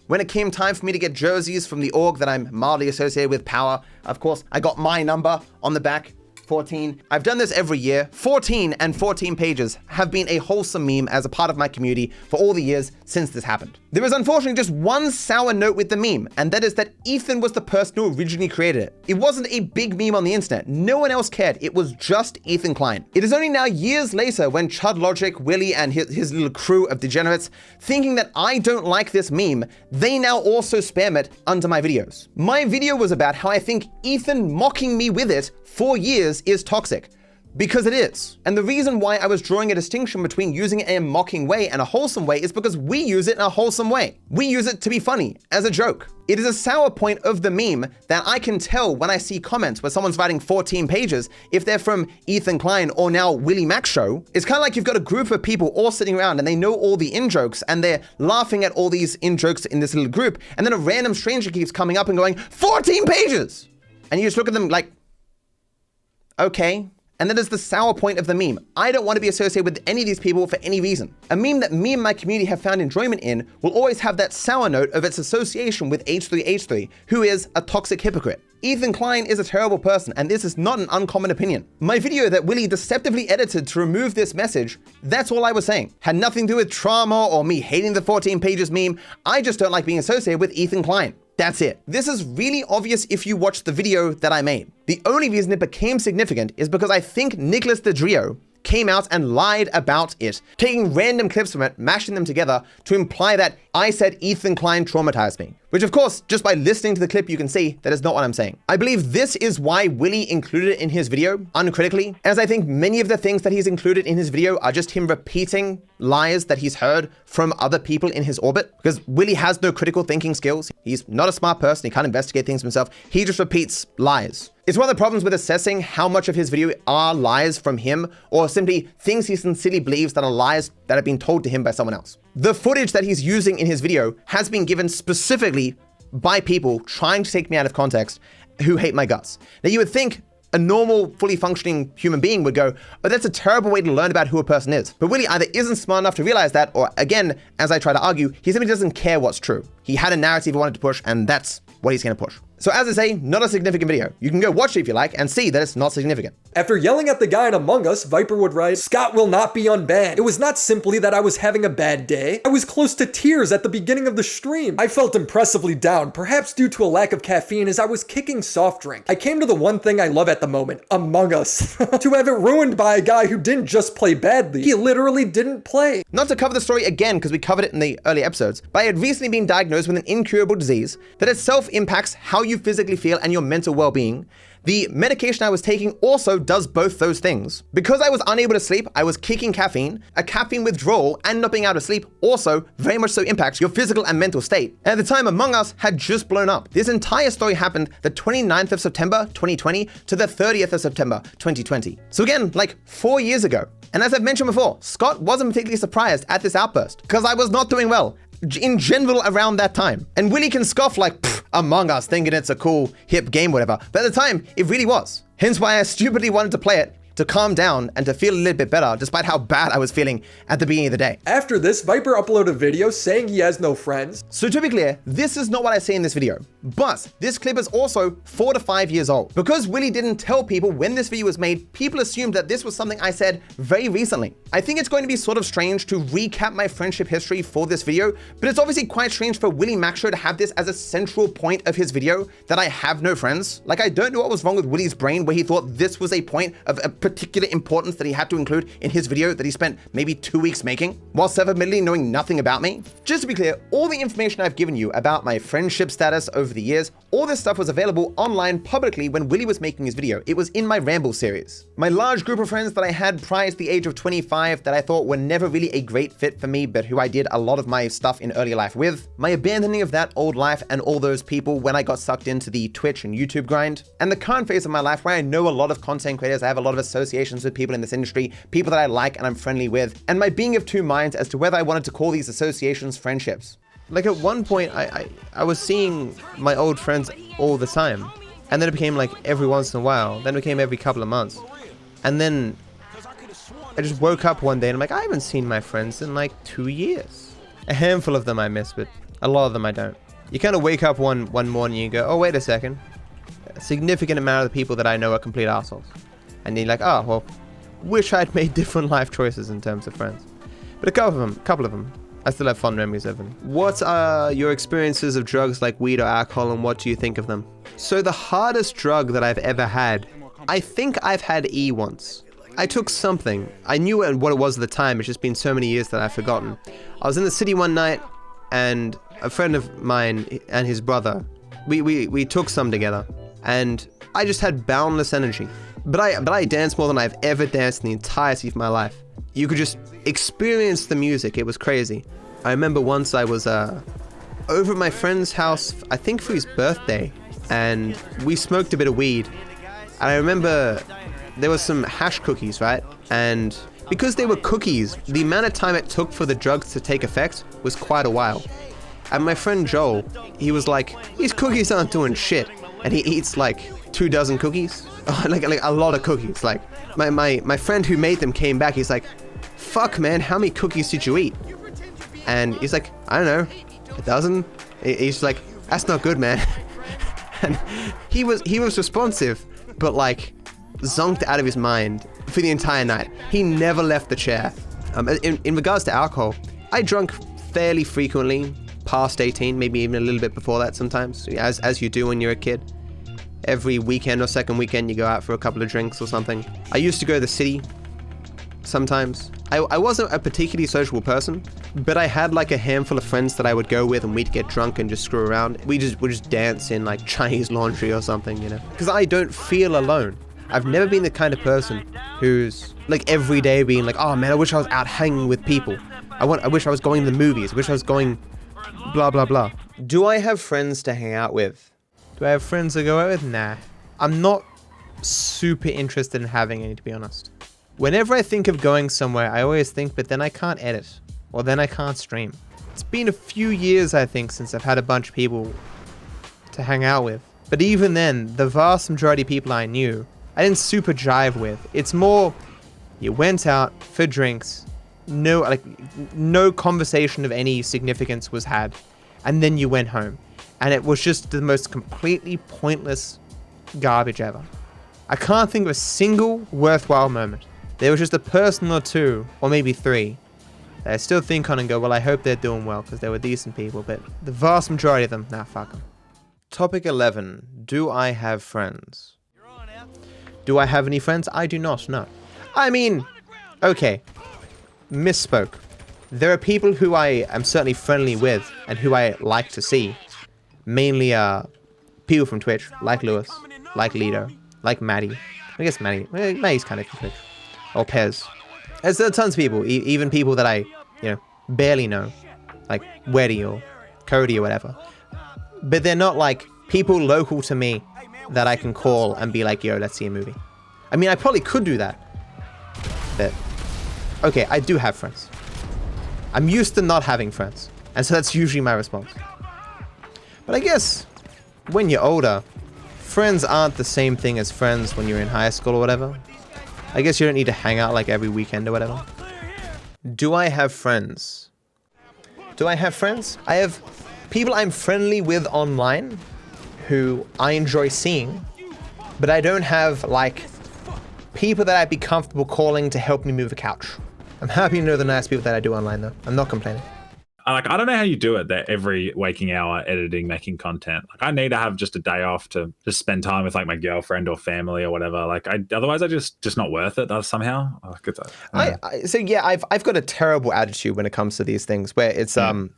When it came time for me to get jerseys from the org that I'm mildly associated with, Power, of course, I got my number on the back. 14. I've done this every year. 14 and 14 pages have been a wholesome meme as a part of my community for all the years since this happened. There is unfortunately just one sour note with the meme, and that is that Ethan was the person who originally created it. It wasn't a big meme on the internet. No one else cared. It was just Ethan Klein. It is only now years later when Chud, Logic, Willy, and his little crew of degenerates, thinking that I don't like this meme, they now also spam it under my videos. My video was about how I think Ethan mocking me with it for years is toxic. Because it is. And the reason why I was drawing a distinction between using it in a mocking way and a wholesome way is because we use it in a wholesome way. We use it to be funny, as a joke. It is a sour point of the meme that I can tell when I see comments where someone's writing 14 pages, if they're from Ethan Klein or now WillyMacShow. It's kind of like you've got a group of people all sitting around and they know all the in-jokes and they're laughing at all these in-jokes in this little group, and then a random stranger keeps coming up and going, 14 pages! And you just look at them like, okay. And that is the sour point of the meme. I don't want to be associated with any of these people for any reason. A meme that me and my community have found enjoyment in will always have that sour note of its association with H3H3, who is a toxic hypocrite. Ethan Klein is a terrible person, and this is not an uncommon opinion. My video that Willy deceptively edited to remove this message, that's all I was saying. Had nothing to do with trauma or me hating the 14 pages meme. I just don't like being associated with Ethan Klein. That's it. This is really obvious if you watch the video that I made. The only reason it became significant is because I think Nicholas the Deorio came out and lied about it, taking random clips from it, mashing them together to imply that I said Ethan Klein traumatized me. Which of course, just by listening to the clip, you can see that is not what I'm saying. I believe this is why Willy included it in his video, uncritically, as I think many of the things that he's included in his video are just him repeating lies that he's heard from other people in his orbit, because Willy has no critical thinking skills. He's not a smart person. He can't investigate things himself. He just repeats lies. It's one of the problems with assessing how much of his video are lies from him or simply things he sincerely believes that are lies that have been told to him by someone else. The footage that he's using in his video has been given specifically by people trying to take me out of context who hate my guts. Now you would think a normal, fully functioning human being would go, oh, that's a terrible way to learn about who a person is. But Willy either isn't smart enough to realize that, or again, as I try to argue, he simply doesn't care what's true. He had a narrative he wanted to push, and that's what he's gonna push. So as I say, not a significant video. You can go watch it if you like and see that it's not significant. After yelling at the guy in Among Us, Viper would write, Scott will not be unbanned. It was not simply that I was having a bad day. I was close to tears at the beginning of the stream. I felt impressively down, perhaps due to a lack of caffeine as I was kicking soft drink. I came to the one thing I love at the moment, Among Us. To have it ruined by a guy who didn't just play badly, he literally didn't play. Not to cover the story again, because we covered it in the early episodes, but I had recently been diagnosed with an incurable disease that itself impacts how you physically feel and your mental well-being. The medication I was taking also does both those things. Because I was unable to sleep, I was kicking caffeine. A caffeine withdrawal and not being able to sleep also very much so impacts your physical and mental state. And at the time, Among Us had just blown up. This entire story happened the 29th of September, 2020 to the 30th of September, 2020. So again, like 4 years ago. And as I've mentioned before, Scott wasn't particularly surprised at this outburst because I was not doing well in general around that time. And Willy can scoff like, Among Us, thinking it's a cool, hip game, whatever. But at the time, it really was. Hence why I stupidly wanted to play it, to calm down and to feel a little bit better, despite how bad I was feeling at the beginning of the day. After this, Viper uploaded a video saying he has no friends. So to be clear, this is not what I say in this video, but this clip is also 4 to 5 years old. Because Willy didn't tell people when this video was made, people assumed that this was something I said very recently. I think it's going to be sort of strange to recap my friendship history for this video, but it's obviously quite strange for WillyMacShow to have this as a central point of his video, that I have no friends. Like, I don't know what was wrong with Willy's brain where he thought this was a point of a particular importance that he had to include in his video that he spent maybe 2 weeks making, while self-admittedly knowing nothing about me. Just to be clear, all the information I've given you about my friendship status over the years, all this stuff was available online publicly when Willy was making his video. It was in my Ramble series. My large group of friends that I had prior to the age of 25 that I thought were never really a great fit for me, but who I did a lot of my stuff in early life with. My abandoning of that old life and all those people when I got sucked into the Twitch and YouTube grind. And the current phase of my life where I know a lot of content creators, I have a lot of associations with people in this industry, people that I like and I'm friendly with, and my being of two minds as to whether I wanted to call these associations friendships. Like at one point, I was seeing my old friends all the time, and then it became like every once in a while, then it became every couple of months. And then I just woke up one day and I'm like, I haven't seen my friends in like 2 years. A handful of them I miss, but a lot of them I don't. You kind of wake up one morning and you go, oh, wait a second. A significant amount of the people that I know are complete assholes. And you're like, oh, well, wish I'd made different life choices in terms of friends. But a couple of them, I still have fond memories of them. What are your experiences of drugs like weed or alcohol, and what do you think of them? So the hardest drug that I've ever had, I think I've had E once. I took something. I knew what it was at the time. It's just been so many years that I've forgotten. I was in the city one night, and a friend of mine and his brother, we took some together, and I just had boundless energy. But I danced more than I've ever danced in the entirety of my life. You could just experience the music. It was crazy. I remember once I was over at my friend's house, I think for his birthday, and we smoked a bit of weed. And I remember there was some hash cookies, right? And because they were cookies, the amount of time it took for the drugs to take effect was quite a while. And my friend Joel, he was like, these cookies aren't doing shit. And he eats like 2 dozen cookies, like a lot of cookies. Like my friend who made them came back. He's like, fuck man, how many cookies did you eat? And he's like, I don't know, 12. He's like, that's not good, man. And he was responsive, but like zonked out of his mind for the entire night. He never left the chair. In regards to alcohol, I drunk fairly frequently, past 18, maybe even a little bit before that sometimes, as you do when you're a kid. Every weekend or second weekend you go out for a couple of drinks or something. I used to go to the city sometimes. I wasn't a particularly sociable person, but I had like a handful of friends that I would go with, and we'd get drunk and just screw around. We would just dance in like Chinese laundry or something, you know? Because I don't feel alone. I've never been the kind of person who's like every day being like, oh man, I wish I was out hanging with people. I wish I was going to the movies. I wish I was going blah, blah, blah. Do I have friends to hang out with? Do I have friends to go out with? Nah. I'm not super interested in having any, to be honest. Whenever I think of going somewhere, I always think, but then I can't edit. Or then I can't stream. It's been a few years, I think, since I've had a bunch of people to hang out with. But even then, the vast majority of people I knew, I didn't super jive with. It's more, you went out for drinks, no conversation of any significance was had, and then you went home. And it was just the most completely pointless garbage ever. I can't think of a single worthwhile moment. There was just a person or two, or maybe 3, that I still think on and go, well, I hope they're doing well, because they were decent people, but the vast majority of them, nah, fuck them. Topic 11. Do I have friends? Do I have any friends? I do not, no. I mean, okay, misspoke. There are people who I am certainly friendly with, and who I like to see. Mainly people from Twitch, like Lewis, like Lido, like Maddie. I guess Maddie's kind of from Twitch. Or Pez. There's tons of people, even people that I, barely know. Like Weddy or Cody or whatever. But they're not like people local to me that I can call and be like, yo, let's see a movie. I mean, I probably could do that. But, okay, I do have friends. I'm used to not having friends. And so that's usually my response. But I guess when you're older, friends aren't the same thing as friends when you're in high school or whatever. I guess you don't need to hang out like every weekend or whatever. Do I have friends? Do I have friends? I have people I'm friendly with online who I enjoy seeing, but I don't have like people that I'd be comfortable calling to help me move a couch. I'm happy to know the nice people that I do online though. I'm not complaining. I don't know how you do it, that every waking hour editing, making content. Like, I need to have just a day off to just spend time with like my girlfriend or family or whatever. Like, otherwise I just not worth it somehow. I've got a terrible attitude when it comes to these things where it's there's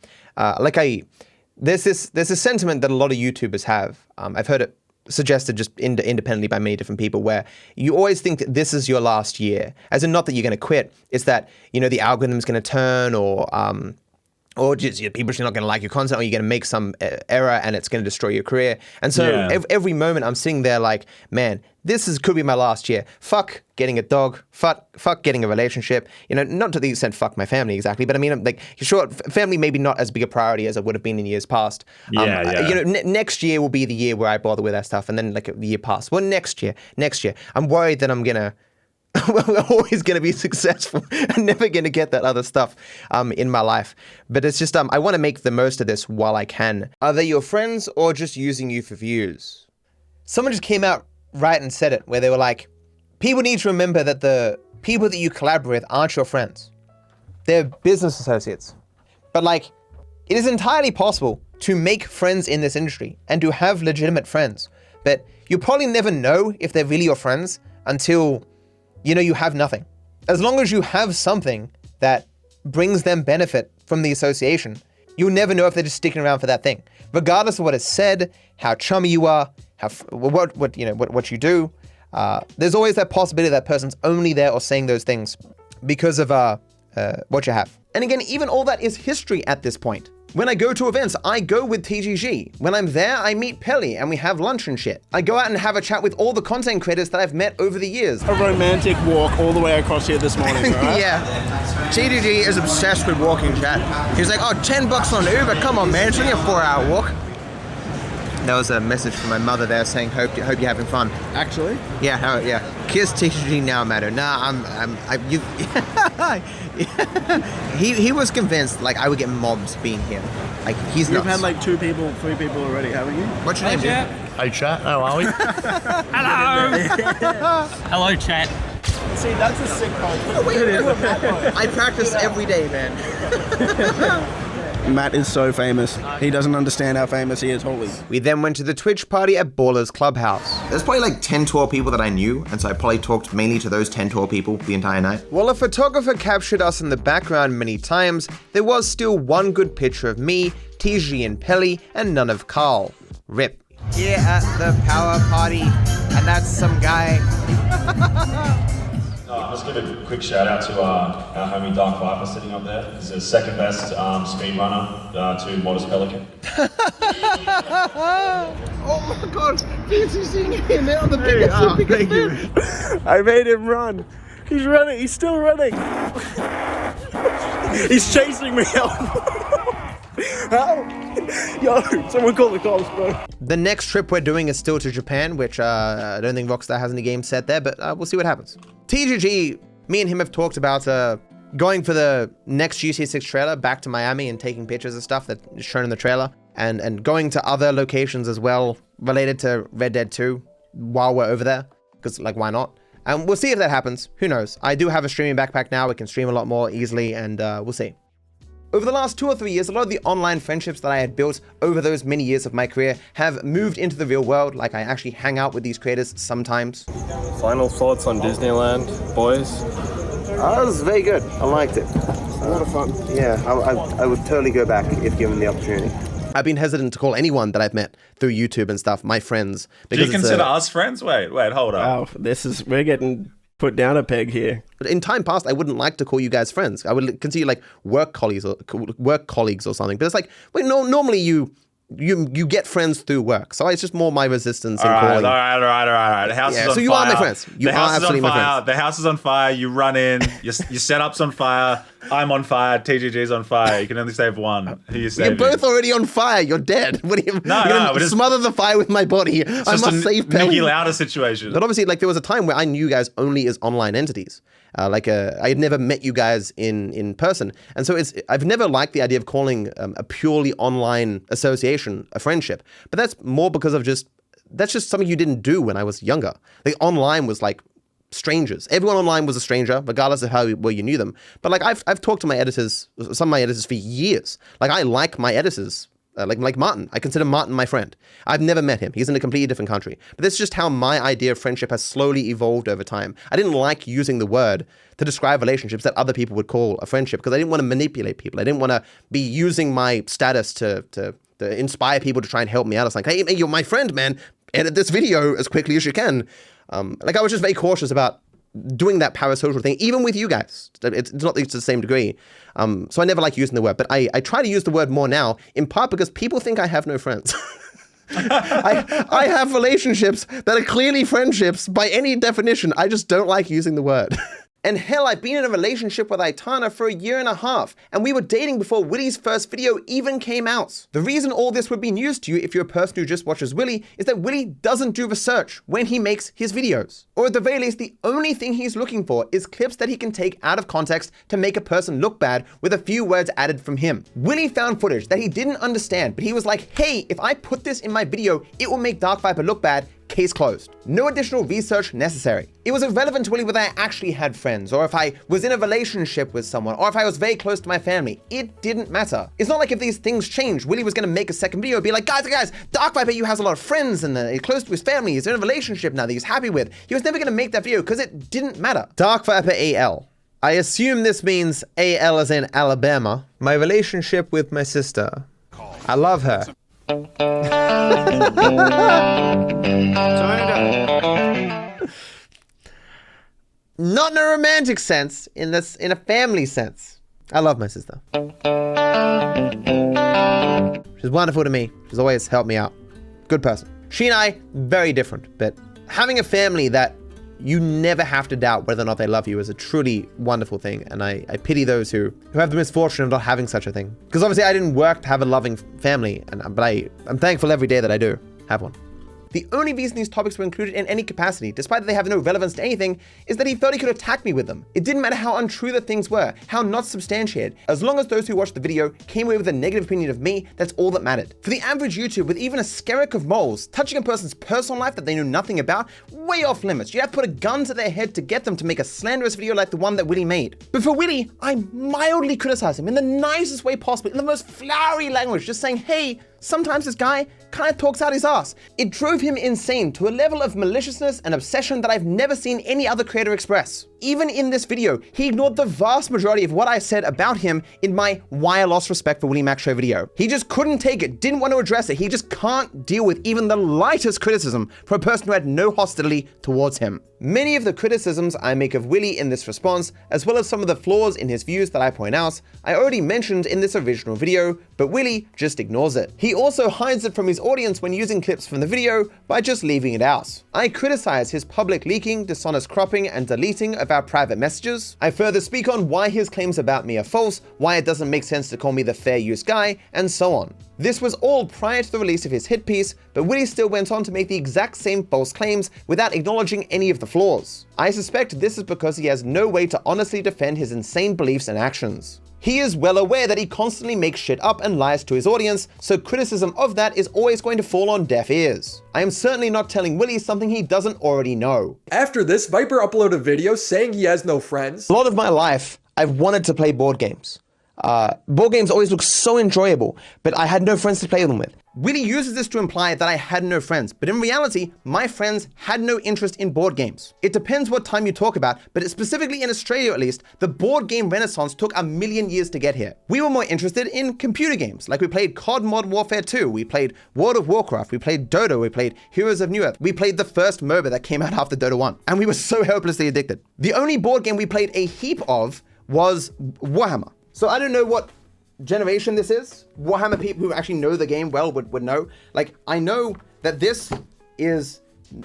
this sentiment that a lot of YouTubers have. I've heard it suggested just independently by many different people, where you always think that this is your last year, as in not that you're going to quit. It's that the algorithm's going to turn, or just people are not going to like your content, or you're going to make some error and it's going to destroy your career. And so every moment I'm sitting there like, man, could be my last year. Fuck getting a dog. Fuck getting a relationship. Not to the extent fuck my family exactly, but I mean, like, sure, family maybe not as big a priority as it would have been in years past. Next year will be the year where I bother with that stuff, and then like the year past. Well, next year, I'm worried that I'm gonna. We're always going to be successful and never going to get that other stuff in my life. But it's just, I want to make the most of this while I can. Are they your friends or just using you for views? Someone just came out right and said it, where they were like, People need to remember that the people that you collaborate with aren't your friends. They're business associates. But like, it is entirely possible to make friends in this industry and to have legitimate friends. But you'll probably never know if they're really your friends until, you know, you have nothing. As long as you have something that brings them benefit from the association, you'll never know if they're just sticking around for that thing. Regardless of what is said, how chummy you are, what you do, there's always that possibility that person's only there or saying those things because of what you have. And again, even all that is history at this point. When I go to events, I go with TGG. When I'm there, I meet Pelly and we have lunch and shit. I go out and have a chat with all the content creators that I've met over the years. A romantic walk all the way across here this morning, right? Yeah. TGG is obsessed with walking, chat. He's like, oh, $10 on Uber, come on, man, it's only a 4-hour walk. That was a message from my mother there saying, hope you're having fun. Actually? Yeah, yeah. Kiss TGG now, matter. Nah, he was convinced like I would get mobs being here. Like he's You've nuts. had like 2 people, 3 people already, haven't you? What's your name, dude? Hey chat, how are we? Hello! Hello, chat. See, that's a sick post. I practice every day, man. Matt is so famous. He doesn't understand how famous he is, holy. We then went to the Twitch party at Baller's Clubhouse. There's probably like 10, 12 people that I knew, and so I probably talked mainly to those 10, 12 people the entire night. While a photographer captured us in the background many times, there was still one good picture of me, TG and Pelly, and none of Karl. RIP. Here at the power party, and that's some guy. Let's give a quick shout out to our homie DarkViper sitting up there. He's the second best speed runner to Modest Pelican. Oh my god, fancy seeing him there on the biggest fan. I made him run. He's running, he's still running. He's chasing me out. How? Yo, someone call the cops, bro. The next trip we're doing is still to Japan, which I don't think Rockstar has any games set there, but we'll see what happens. TGG, me and him have talked about going for the next GTA 6 trailer back to Miami and taking pictures of stuff that is shown in the trailer, and going to other locations as well related to Red Dead 2 while we're over there, because like why not? And we'll see if that happens. Who knows? I do have a streaming backpack now. We can stream a lot more easily, and we'll see. Over the last 2 or 3 years, a lot of the online friendships that I had built over those many years of my career have moved into the real world. Like, I actually hang out with these creators sometimes. Final thoughts on Disneyland, boys? It was very good. I liked it. A lot of fun. Yeah, I would totally go back if given the opportunity. I've been hesitant to call anyone that I've met through YouTube and stuff my friends. Do you consider us friends? Wait, hold up. Wow, we're getting put down a peg here. But in time past, I wouldn't like to call you guys friends. I would consider you like work colleagues or something. But it's like, wait, no, normally you get friends through work. So it's just more my resistance in calling. All right. The house is on fire. So you are my friends. You are absolutely my friends. The house is on fire. You run in. Your setup's on fire. I'm on fire. TGG's on fire. You can only save one. Who you saving? You're both already on fire. You're dead. What do you? No. Smother the fire with my body. I must save Pelly. Nicky Lauda situation. But obviously, like there was a time where I knew you guys only as online entities. I had never met you guys in person, and so I've never liked the idea of calling a purely online association a friendship. But that's more because of that's just something you didn't do when I was younger. Like online was like strangers. Everyone online was a stranger, regardless of how well you knew them. But like I've talked to my editors, some of my editors for years. Like I like my editors. Like Martin. I consider Martin my friend. I've never met him. He's in a completely different country. But that's just how my idea of friendship has slowly evolved over time. I didn't like using the word to describe relationships that other people would call a friendship because I didn't want to manipulate people. I didn't want to be using my status to inspire people to try and help me out. It's like, hey, you're my friend, man. Edit this video as quickly as you can. I was just very cautious about doing that parasocial thing, even with you guys. It's not to the same degree. So I never like using the word, but I try to use the word more now, in part because people think I have no friends. I have relationships that are clearly friendships by any definition. I just don't like using the word. And hell, I've been in a relationship with Aitana for 1.5 years, and we were dating before Willy's first video even came out. The reason all this would be news to you if you're a person who just watches Willy is that Willy doesn't do research when he makes his videos. Or at the very least, the only thing he's looking for is clips that he can take out of context to make a person look bad with a few words added from him. Willy found footage that he didn't understand, but he was like, hey, if I put this in my video, it will make DarkViper look bad. Case closed. No additional research necessary. It was irrelevant to Willy whether I actually had friends, or if I was in a relationship with someone, or if I was very close to my family. It didn't matter. It's not like if these things changed, Willy was going to make a second video and be like, guys, DarkViperAU has a lot of friends and he's close to his family, he's in a relationship now that he's happy with. He was never going to make that video because it didn't matter. DarkViperAU. I assume this means AL as in Alabama. My relationship with my sister. I love her. Not in a romantic sense, in a family sense. I love my sister. She's wonderful to me. She's always helped me out. Good person. She and I, very different, but having a family that you never have to doubt whether or not they love you is a truly wonderful thing, and I pity those who have the misfortune of not having such a thing. Because obviously I didn't work to have a loving family, but I'm thankful every day that I do have one. The only reason these topics were included in any capacity, despite that they have no relevance to anything, is that he thought he could attack me with them. It didn't matter how untrue the things were, how not substantiated. As long as those who watched the video came away with a negative opinion of me, that's all that mattered. For the average YouTuber with even a skerrick of morals, touching a person's personal life that they knew nothing about, way off limits. You have to put a gun to their head to get them to make a slanderous video like the one that Willy made. But for Willy, I mildly criticized him in the nicest way possible, in the most flowery language, just saying, hey, sometimes this guy kind of talks out his ass. It drove him insane to a level of maliciousness and obsession that I've never seen any other creator express. Even in this video, he ignored the vast majority of what I said about him in my Why I Lost Respect for WillyMacShow video. He just couldn't take it, didn't want to address it. He just can't deal with even the lightest criticism from a person who had no hostility towards him. Many of the criticisms I make of Willy in this response, as well as some of the flaws in his views that I point out, I already mentioned in this original video, but Willy just ignores it. He also hides it from his audience when using clips from the video by just leaving it out. I criticize his public leaking, dishonest cropping, and deleting of our private messages. I further speak on why his claims about me are false, why it doesn't make sense to call me the fair use guy, and so on. This was all prior to the release of his hit piece, but Willy still went on to make the exact same false claims without acknowledging any of the flaws. I suspect this is because he has no way to honestly defend his insane beliefs and actions. He is well aware that he constantly makes shit up and lies to his audience, so criticism of that is always going to fall on deaf ears. I am certainly not telling Willy something he doesn't already know. After this, Viper uploaded a video saying he has no friends. A lot of my life, I've wanted to play board games. Board games always look so enjoyable, but I had no friends to play them with. Willy uses this to imply that I had no friends, but in reality, my friends had no interest in board games. It depends what time you talk about, but specifically in Australia at least, the board game renaissance took a million years to get here. We were more interested in computer games, like we played COD Modern Warfare 2, we played World of Warcraft, we played Dota, we played Heroes of New Earth, we played the first MOBA that came out after Dota 1, and we were so helplessly addicted. The only board game we played a heap of was Warhammer. So I don't know what generation this is. Warhammer people who actually know the game well would know. Like, I know that this is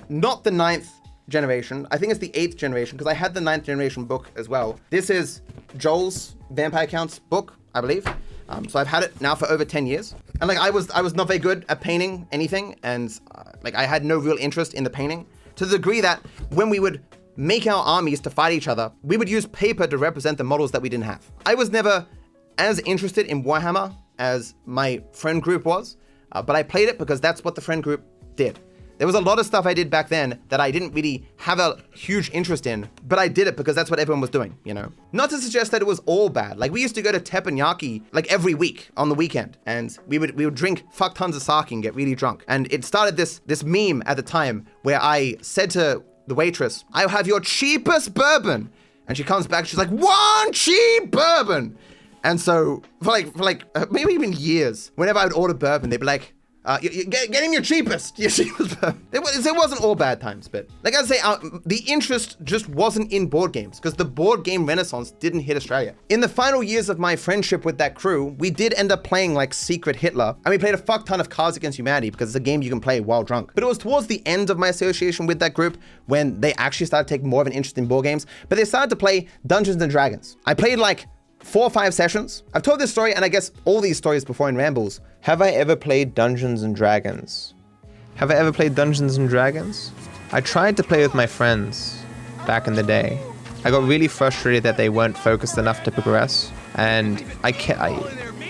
not the 9th generation. I think it's the 8th generation because I had the 9th generation book as well. This is Joel's Vampire Counts book, I believe. So I've had it now for over 10 years. And like, I was not very good at painting anything. And like, I had no real interest in the painting to the degree that when we would make our armies to fight each other, we would use paper to represent the models that we didn't have. I was never as interested in Warhammer as my friend group was, but I played it because that's what the friend group did. There was a lot of stuff I did back then that I didn't really have a huge interest in, but I did it because that's what everyone was doing, you know? Not to suggest that it was all bad. Like, we used to go to teppanyaki like every week on the weekend, and we would drink fuck tons of sake and get really drunk. And it started this meme at the time where I said to the waitress, "I'll have your cheapest bourbon." And she comes back, she's like, "1 cheap bourbon." And so for like maybe even years, whenever I would order bourbon, they'd be like, get him your cheapest bourbon. It wasn't all bad times, but like I say, the interest just wasn't in board games because the board game renaissance didn't hit Australia. In the final years of my friendship with that crew, we did end up playing like Secret Hitler, and we played a fuck ton of Cards Against Humanity because it's a game you can play while drunk. But it was towards the end of my association with that group when they actually started taking more of an interest in board games, but they started to play Dungeons and Dragons. I played like 4 or 5 sessions. I've told this story, and I guess all these stories before in Rambles. Have I ever played Dungeons and Dragons? Have I ever played Dungeons and Dragons? I tried to play with my friends back in the day. I got really frustrated that they weren't focused enough to progress, and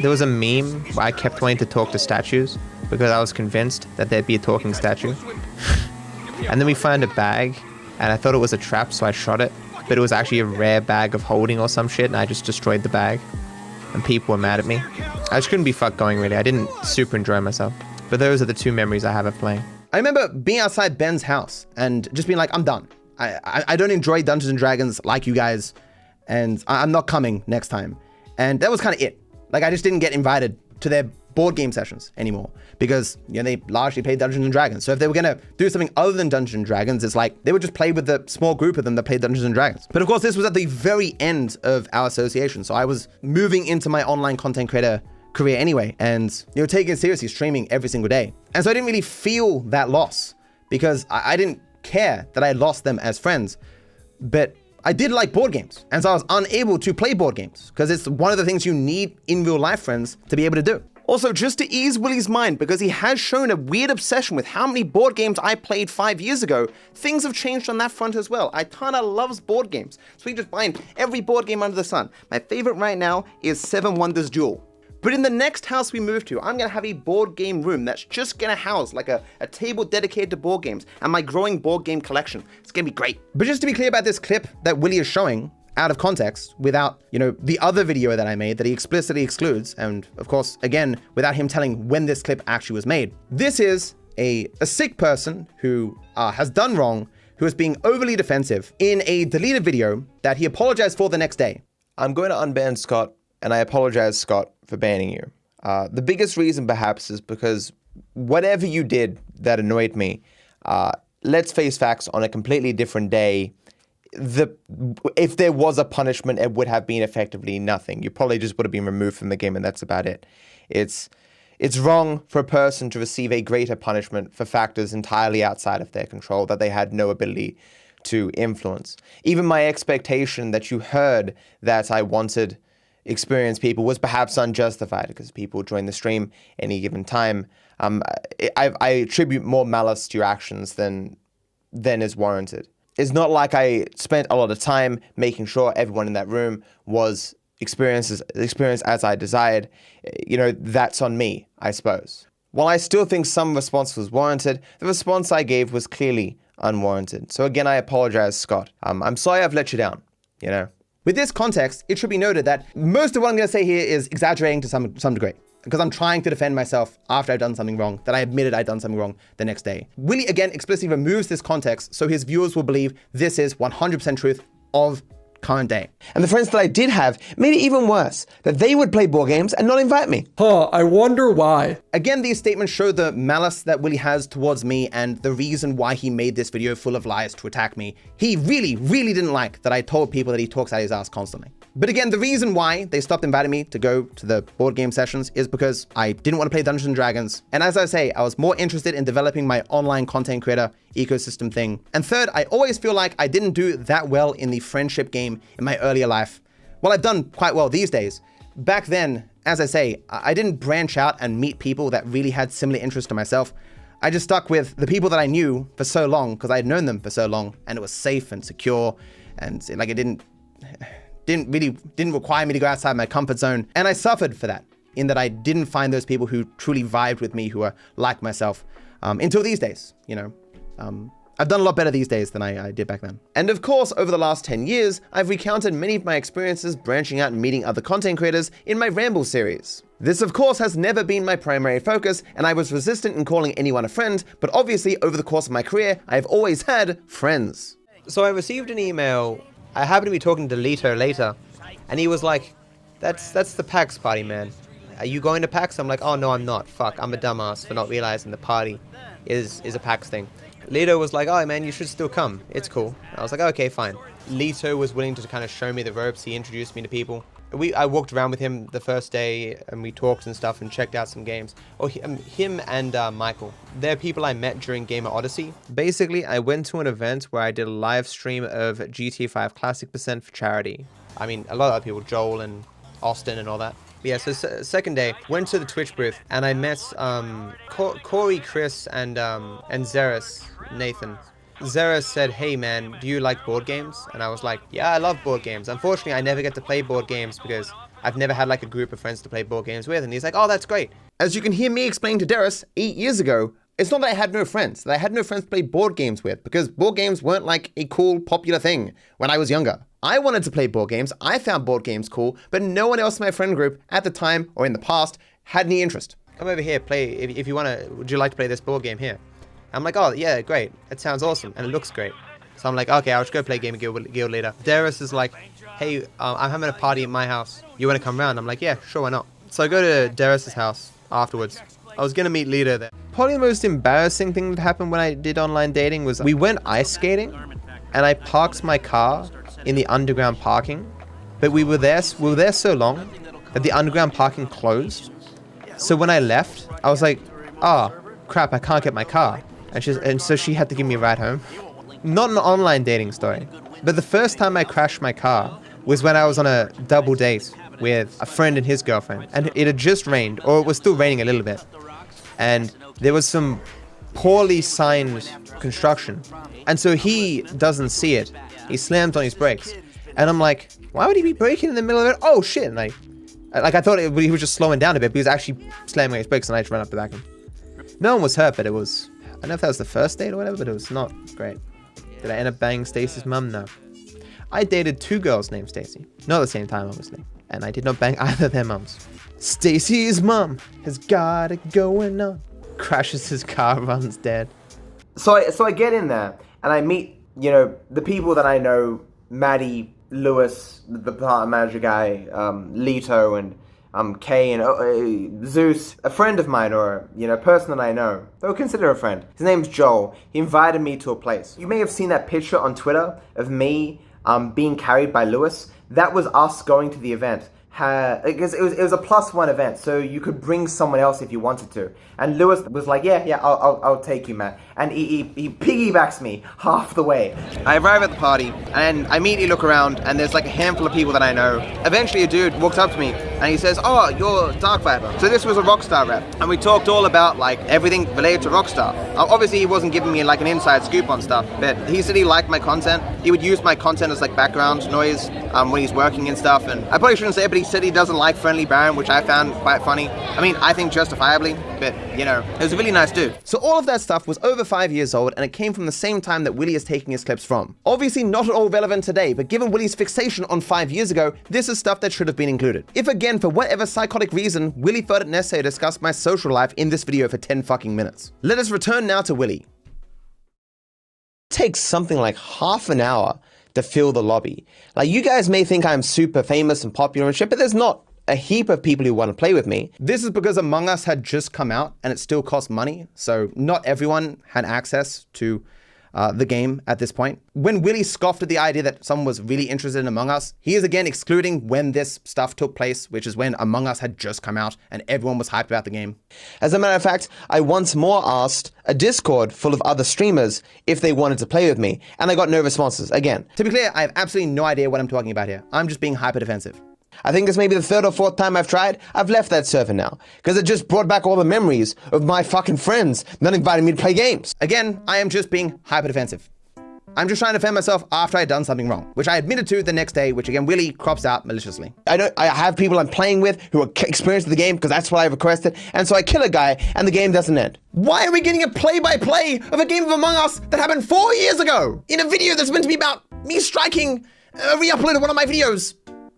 there was a meme where I kept wanting to talk to statues because I was convinced that there'd be a talking statue. And then we found a bag, and I thought it was a trap, so I shot it. But it was actually a rare bag of holding or some shit, and I just destroyed the bag. And people were mad at me. I just couldn't be fucked going, really. I didn't super enjoy myself. But those are the two memories I have of playing. I remember being outside Ben's house and just being like, I'm done. I don't enjoy Dungeons and Dragons like you guys, and I'm not coming next time. And that was kind of it. Like, I just didn't get invited to their board game sessions anymore because, you know, they largely played Dungeons and Dragons. So if they were gonna do something other than Dungeons and Dragons, it's like they would just play with the small group of them that played Dungeons and Dragons. But of course, this was at the very end of our association. So I was moving into my online content creator career anyway, and, you know, taking it seriously, streaming every single day. And so I didn't really feel that loss because I didn't care that I lost them as friends, but I did like board games. And so I was unable to play board games because it's one of the things you need in real life friends to be able to do. Also, just to ease Willy's mind, because he has shown a weird obsession with how many board games I played 5 years ago, things have changed on that front as well. Itana loves board games, so we just buying every board game under the sun. My favorite right now is Seven Wonders Duel. But in the next house we move to, I'm gonna have a board game room that's just gonna house like a table dedicated to board games and my growing board game collection. It's gonna be great. But just to be clear about this clip that Willy is showing, out of context, without, you know, the other video that I made that he explicitly excludes, and of course, again, without him telling when this clip actually was made. This is a sick person who has done wrong, who is being overly defensive in a deleted video that he apologized for the next day. I'm going to unban Scott, and I apologize, Scott, for banning you. The biggest reason perhaps is because whatever you did that annoyed me, let's face facts, on a completely different day, if there was a punishment, it would have been effectively nothing. You probably just would have been removed from the game, and that's about it. It's wrong for a person to receive a greater punishment for factors entirely outside of their control that they had no ability to influence. Even my expectation that you heard that I wanted experienced people was perhaps unjustified because people join the stream any given time. I attribute more malice to your actions than is warranted. It's not like I spent a lot of time making sure everyone in that room was experienced as I desired. You know, that's on me, I suppose. While I still think some response was warranted, the response I gave was clearly unwarranted. So again, I apologize, Scott. I'm sorry I've let you down, you know. With this context, it should be noted that most of what I'm going to say here is exaggerating to some degree, because I'm trying to defend myself after I've done something wrong, that I admitted I'd done something wrong the next day. Willy, again, explicitly removes this context so his viewers will believe this is 100% truth of current day. And the friends that I did have made it even worse, that they would play board games and not invite me. I wonder why. Again, these statements show the malice that Willy has towards me and the reason why he made this video full of lies to attack me. He really, really didn't like that I told people that he talks out his ass constantly. But again, the reason why they stopped inviting me to go to the board game sessions is because I didn't want to play Dungeons and Dragons. And as I say, I was more interested in developing my online content creator ecosystem thing. And third, I always feel like I didn't do that well in the friendship game in my earlier life. Well, I've done quite well these days. Back then, as I say, I didn't branch out and meet people that really had similar interests to myself. I just stuck with the people that I knew for so long because I had known them for so long and it was safe and secure and like it didn't require me to go outside my comfort zone. And I suffered for that, in that I didn't find those people who truly vibed with me, who are like myself, until these days, you know. I've done a lot better these days than I did back then. And of course, over the last 10 years, I've recounted many of my experiences branching out and meeting other content creators in my Ramble series. This, of course, has never been my primary focus, and I was resistant in calling anyone a friend, but obviously, over the course of my career, I've always had friends. So I received an email. I happened to be talking to Lito later, and he was like, that's the PAX party, man. Are you going to PAX? I'm like, oh no, I'm not. Fuck, I'm a dumbass for not realizing the party is a PAX thing. Lito was like, oh man, you should still come. It's cool. I was like, okay, fine. Lito was willing to kind of show me the ropes. He introduced me to people. I walked around with him the first day and we talked and stuff and checked out some games. Oh, him and Michael. They're people I met during Gamer Odyssey. Basically, I went to an event where I did a live stream of GTA 5 Classic % for charity. I mean, a lot of other people, Joel and Austin and all that. But yeah, so second day, went to the Twitch booth and I met Corey, Chris, and Zeris, Nathan. Zeris said, hey man, do you like board games? And I was like, yeah, I love board games. Unfortunately, I never get to play board games because I've never had like a group of friends to play board games with. And he's like, oh, that's great. As you can hear me explain to Deris, 8 years ago, It's not that I had no friends, that I had no friends to play board games with, because board games weren't like a cool, popular thing when I was younger. I wanted to play board games, I found board games cool, but no one else in my friend group at the time or in the past had any interest. Come over here, play, if you wanna, would you like to play this board game here? I'm like, oh yeah, great, it sounds awesome, and it looks great. So I'm like, okay, I'll just go play Game of Guild later. Darius is like, hey, I'm having a party at my house. You wanna come around? I'm like, yeah, sure, why not? So I go to Darius's house afterwards. I was gonna meet Lita there. Probably the most embarrassing thing that happened when I did online dating was we went ice skating and I parked my car in the underground parking, but we were there so long that the underground parking closed. So when I left, I was like, oh crap, I can't get my car. And so she had to give me a ride home. Not an online dating story, but the first time I crashed my car was when I was on a double date with a friend and his girlfriend, and it had just rained, or it was still raining a little bit. And there was some poorly signed construction. And so he doesn't see it. He slams on his brakes. And I'm like, why would he be braking in the middle of it? Oh shit. And I thought he was just slowing down a bit, but he was actually slamming on his brakes, and I just ran up the back of him. No one was hurt, but it was, I don't know if that was the first date or whatever, but it was not great. Did I end up banging Stacy's mum? No. I dated 2 girls named Stacy. Not at the same time, obviously. And I did not bang either of their mums. Stacy's mum has got it going on. Crashes his car, runs dead. So I get in there and I meet, you know, the people that I know, Maddie, Lewis, the partner manager guy, Leto, and Kay, and Zeus, a friend of mine, or, you know, a person that I know, I would consider a friend. His name's Joel. He invited me to a place. You may have seen that picture on Twitter of me being carried by Lewis. That was us going to the event. Because it was a +1 event, so you could bring someone else if you wanted to. And Lewis was like, yeah, I'll take you, Matt. And he piggybacks me half the way. I arrive at the party, and I immediately look around, and there's like a handful of people that I know. Eventually, a dude walks up to me, and he says, oh, you're DarkViper. So this was a Rockstar rep, and we talked all about like everything related to Rockstar. Obviously, he wasn't giving me like an inside scoop on stuff, but he said he liked my content. He would use my content as like background noise when he's working and stuff. And I probably shouldn't say it, but he said he doesn't like Friendly Baron, which I found quite funny. I mean, I think justifiably, but you know, it was a really nice dude. So all of that stuff was over 5 years old, and it came from the same time that Willy is taking his clips from. Obviously not at all relevant today, but given Willy's fixation on 5 years ago, this is stuff that should have been included. If again, for whatever psychotic reason, Willy felt it necessary to discuss my social life in this video for 10 fucking minutes. Let us return now to Willy. It takes something like half an hour to fill the lobby. Like, you guys may think I'm super famous and popular and shit, but there's not a heap of people who want to play with me. This is because Among Us had just come out and it still cost money, so not everyone had access to the game at this point. When Willy scoffed at the idea that someone was really interested in Among Us, he is again excluding when this stuff took place, which is when Among Us had just come out and everyone was hyped about the game. As a matter of fact, I once more asked a Discord full of other streamers if they wanted to play with me, and I got no responses. Again, to be clear, I have absolutely no idea what I'm talking about here. I'm just being hyper defensive. I think this may be the 3rd or 4th time I've tried. I've left that server now, because it just brought back all the memories of my fucking friends not inviting me to play games. Again, I am just being hyper defensive. I'm just trying to defend myself after I'd done something wrong, which I admitted to the next day, which again, Willy crops out maliciously. I have people I'm playing with who are experienced with the game because that's what I requested, and so I kill a guy and the game doesn't end. Why are we getting a play-by-play of a game of Among Us that happened 4 years ago in a video that's meant to be about me striking a re-upload of one of my videos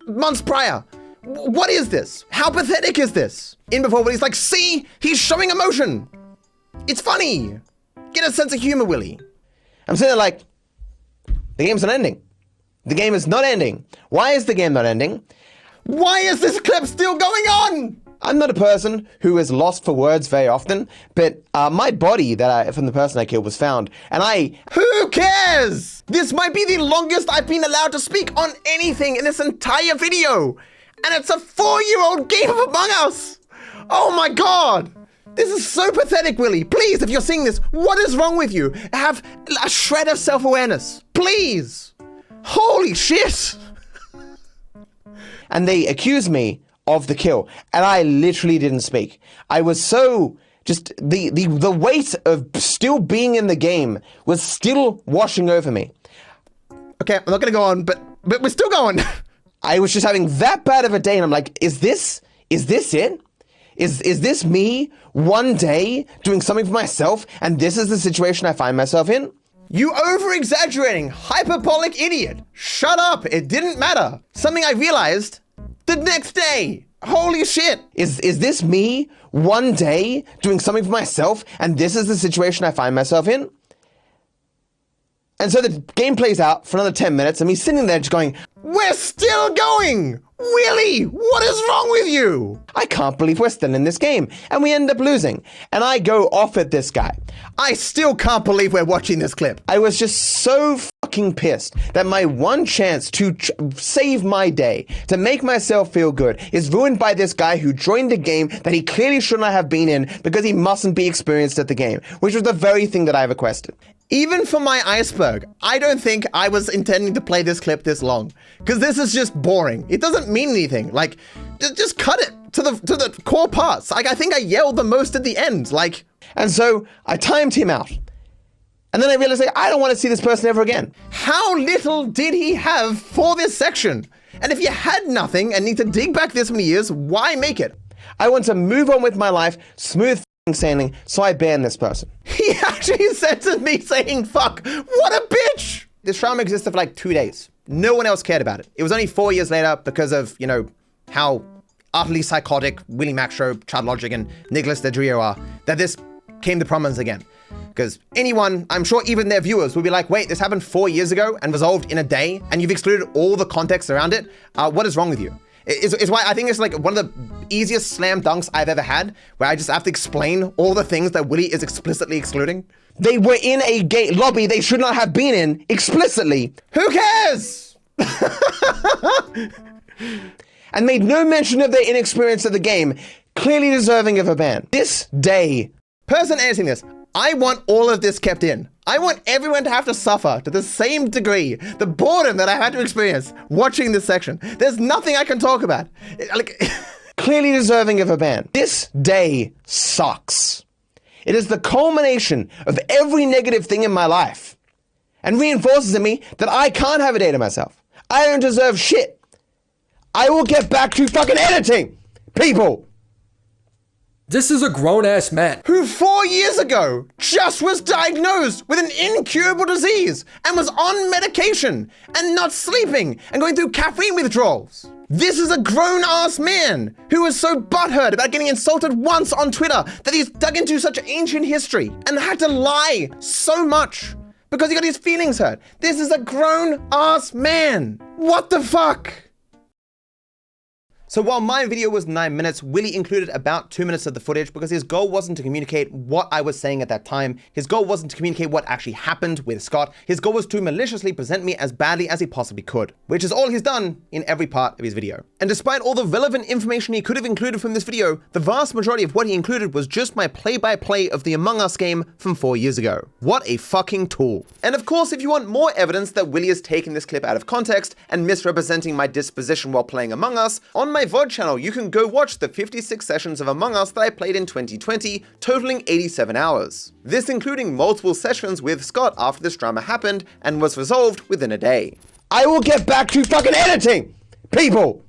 months prior? What is this? How pathetic is this? In before Willy's like, see, he's showing emotion. It's funny. Get a sense of humor, Willy. I'm sitting there like, the game's not ending. The game is not ending. Why is the game not ending? Why is this clip still going on? I'm not a person who is lost for words very often, but my body from the person I killed was found, and who cares? This might be the longest I've been allowed to speak on anything in this entire video, and it's a 4-year-old game of Among Us. Oh my God. This is so pathetic, Willy. Please, if you're seeing this, what is wrong with you? Have a shred of self-awareness, please. Holy shit. And they accused me of the kill, and I literally didn't speak. I was so just the weight of still being in the game was still washing over me. Okay, I'm not gonna go on, but we're still going. I was just having that bad of a day, and I'm like, is this it? Is this me one day doing something for myself and this is the situation I find myself in? You over-exaggerating, hyperbolic idiot. Shut up, it didn't matter. Something I realized the next day. Holy shit. Is this me one day doing something for myself and this is the situation I find myself in? And so the game plays out for another 10 minutes and me sitting there just going, we're still going! Willy, what is wrong with you? I can't believe we're still in this game. And we end up losing. And I go off at this guy. I still can't believe we're watching this clip. I was just so fucking pissed that my one chance to save my day, to make myself feel good, is ruined by this guy who joined a game that he clearly should not have been in because he mustn't be experienced at the game, which was the very thing that I requested. Even for my iceberg, I don't think I was intending to play this clip this long, because this is just boring. It doesn't mean anything. Like, just cut it to the core parts. Like, I think I yelled the most at the end. Like, and so I timed him out. And then I realized, like, I don't want to see this person ever again. How little did he have for this section? And if you had nothing and need to dig back this many years, why make it? I want to move on with my life, smooth sailing, so I banned this person. He actually censored me saying fuck. What a bitch! This drama existed for like 2 days. No one else cared about it. It was only 4 years later because of, you know, how utterly psychotic WillyMacShow, Chud Logic, and Nicholas Deorio are, that this came to prominence again. Because anyone, I'm sure even their viewers will be like, wait, this happened 4 years ago and resolved in a day, and you've excluded all the context around it? What is wrong with you? It's why I think it's like one of the easiest slam dunks I've ever had, where I just have to explain all the things that Willy is explicitly excluding. They were in a gay lobby they should not have been in, explicitly. Who cares? And made no mention of their inexperience of the game, clearly deserving of a ban. This day, person editing this, I want all of this kept in. I want everyone to have to suffer to the same degree the boredom that I had to experience watching this section. There's nothing I can talk about. Like, clearly deserving of a ban. This day sucks. It is the culmination of every negative thing in my life and reinforces in me that I can't have a day to myself. I don't deserve shit. I will get back to fucking editing, people. This is a grown-ass man who 4 years ago just was diagnosed with an incurable disease and was on medication and not sleeping and going through caffeine withdrawals. This is a grown-ass man who was so butthurt about getting insulted once on Twitter that he's dug into such ancient history and had to lie so much because he got his feelings hurt. This is a grown-ass man. What the fuck? So while my video was 9 minutes, Willy included about 2 minutes of the footage because his goal wasn't to communicate what I was saying at that time. His goal wasn't to communicate what actually happened with Scott. His goal was to maliciously present me as badly as he possibly could, which is all he's done in every part of his video. And despite all the relevant information he could have included from this video, the vast majority of what he included was just my play-by-play of the Among Us game from 4 years ago. What a fucking tool. And of course, if you want more evidence that Willy has taken this clip out of context and misrepresenting my disposition while playing Among Us, on my VOD channel, you can go watch the 56 sessions of Among Us that I played in 2020, totaling 87 hours. This including multiple sessions with Scott after this drama happened and was resolved within a day. I will get back to fucking editing, people!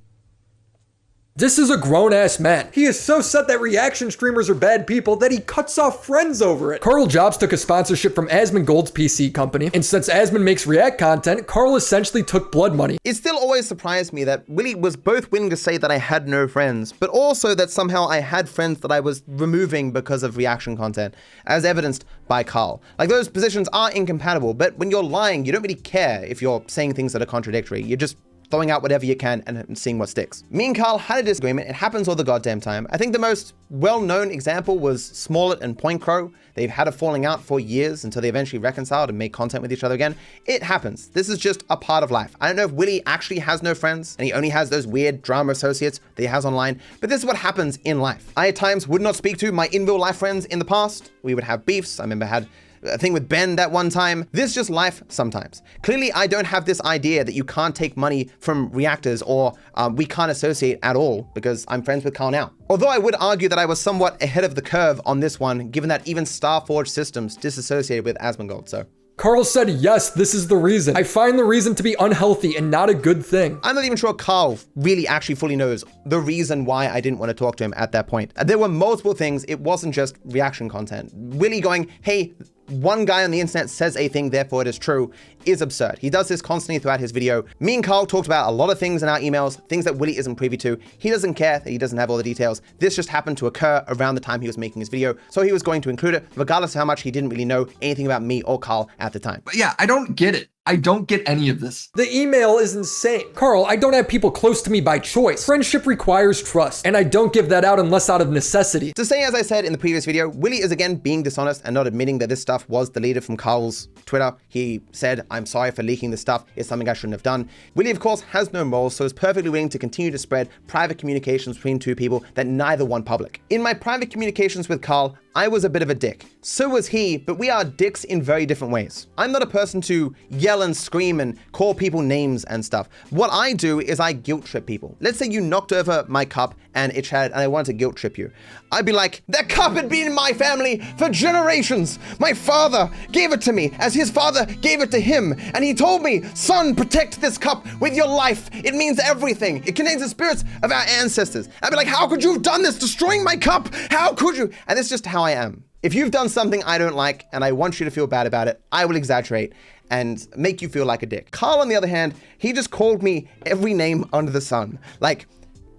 This is a grown-ass man. He is so set that reaction streamers are bad people that he cuts off friends over it. Karl Jobst took a sponsorship from Asmongold's PC company, and since Asmon makes React content, Karl essentially took blood money. It still always surprised me that Willy was both willing to say that I had no friends, but also that somehow I had friends that I was removing because of reaction content, as evidenced by Karl. Like, those positions are incompatible, but when you're lying, you don't really care if you're saying things that are contradictory. You're just throwing out whatever you can and seeing what sticks. Me and Karl had a disagreement. It happens all the goddamn time. I think the most well-known example was Smollett and Point Crow. They've had a falling out for years until they eventually reconciled and made content with each other again. It happens. This is just a part of life. I don't know if Willy actually has no friends and he only has those weird drama associates that he has online, but this is what happens in life. I at times would not speak to my in real life friends in the past. We would have beefs. I remember I had a thing with Ben that one time. This is just life sometimes. Clearly, I don't have this idea that you can't take money from reactors or we can't associate at all because I'm friends with Karl now. Although I would argue that I was somewhat ahead of the curve on this one, given that even Starforge Systems disassociated with Asmongold, so. Karl said, yes, this is the reason. I find the reason to be unhealthy and not a good thing. I'm not even sure Karl really actually fully knows the reason why I didn't want to talk to him at that point. There were multiple things. It wasn't just reaction content. Willy going, hey, one guy on the internet says a thing, therefore it is true, is absurd. He does this constantly throughout his video. Me and Karl talked about a lot of things in our emails, things that Willy isn't privy to. He doesn't care that he doesn't have all the details. This just happened to occur around the time he was making his video, so he was going to include it, regardless of how much he didn't really know anything about me or Karl at the time. But yeah, I don't get it. I don't get any of this. The email is insane. Karl, I don't have people close to me by choice. Friendship requires trust, and I don't give that out unless out of necessity. To say, as I said in the previous video, Willy is again being dishonest and not admitting that this stuff was deleted from Karl's Twitter. He said, I'm sorry for leaking this stuff. It's something I shouldn't have done. Willy, of course, has no morals, so is perfectly willing to continue to spread private communications between two people that neither want public. In my private communications with Karl, I was a bit of a dick. So was he, but we are dicks in very different ways. I'm not a person to yell and scream and call people names and stuff. What I do is I guilt trip people. Let's say you knocked over my cup and it had, and I wanted to guilt trip you. I'd be like, that cup had been in my family for generations. My father gave it to me as his father gave it to him. And he told me, son, protect this cup with your life. It means everything. It contains the spirits of our ancestors. I'd be like, how could you have done this, destroying my cup? How could you? And it's just how I am. If you've done something I don't like and I want you to feel bad about it, I will exaggerate and make you feel like a dick. Karl, on the other hand, he just called me every name under the sun. Like,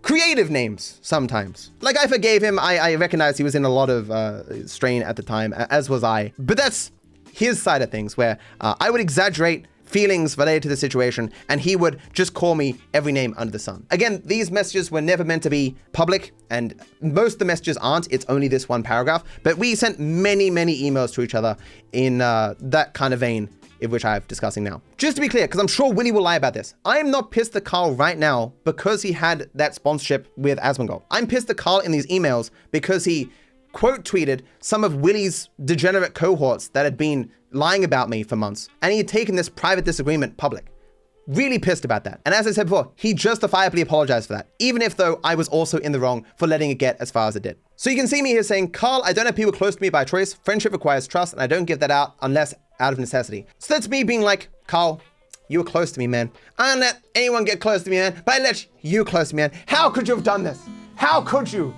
creative names sometimes. Like, I forgave him. I recognized he was in a lot of strain at the time, as was I. But that's his side of things, where I would exaggerate feelings related to the situation, and he would just call me every name under the sun. Again, these messages were never meant to be public, and most of the messages aren't. It's only this one paragraph, but we sent many, many emails to each other in that kind of vein, in which I'm discussing now. Just to be clear, because I'm sure Willy will lie about this, I am not pissed at Karl right now because he had that sponsorship with Asmongold. I'm pissed at Karl in these emails because he quote tweeted some of Willy's degenerate cohorts that had been lying about me for months, and he had taken this private disagreement public. Really pissed about that. And as I said before, he justifiably apologized for that, even if though I was also in the wrong for letting it get as far as it did. So you can see me here saying, Karl, I don't have people close to me by choice. Friendship requires trust, and I don't give that out unless out of necessity. So that's me being like, Karl, you were close to me, man. I don't let anyone get close to me, man, but I let you close to me, man. How could you have done this? How could you?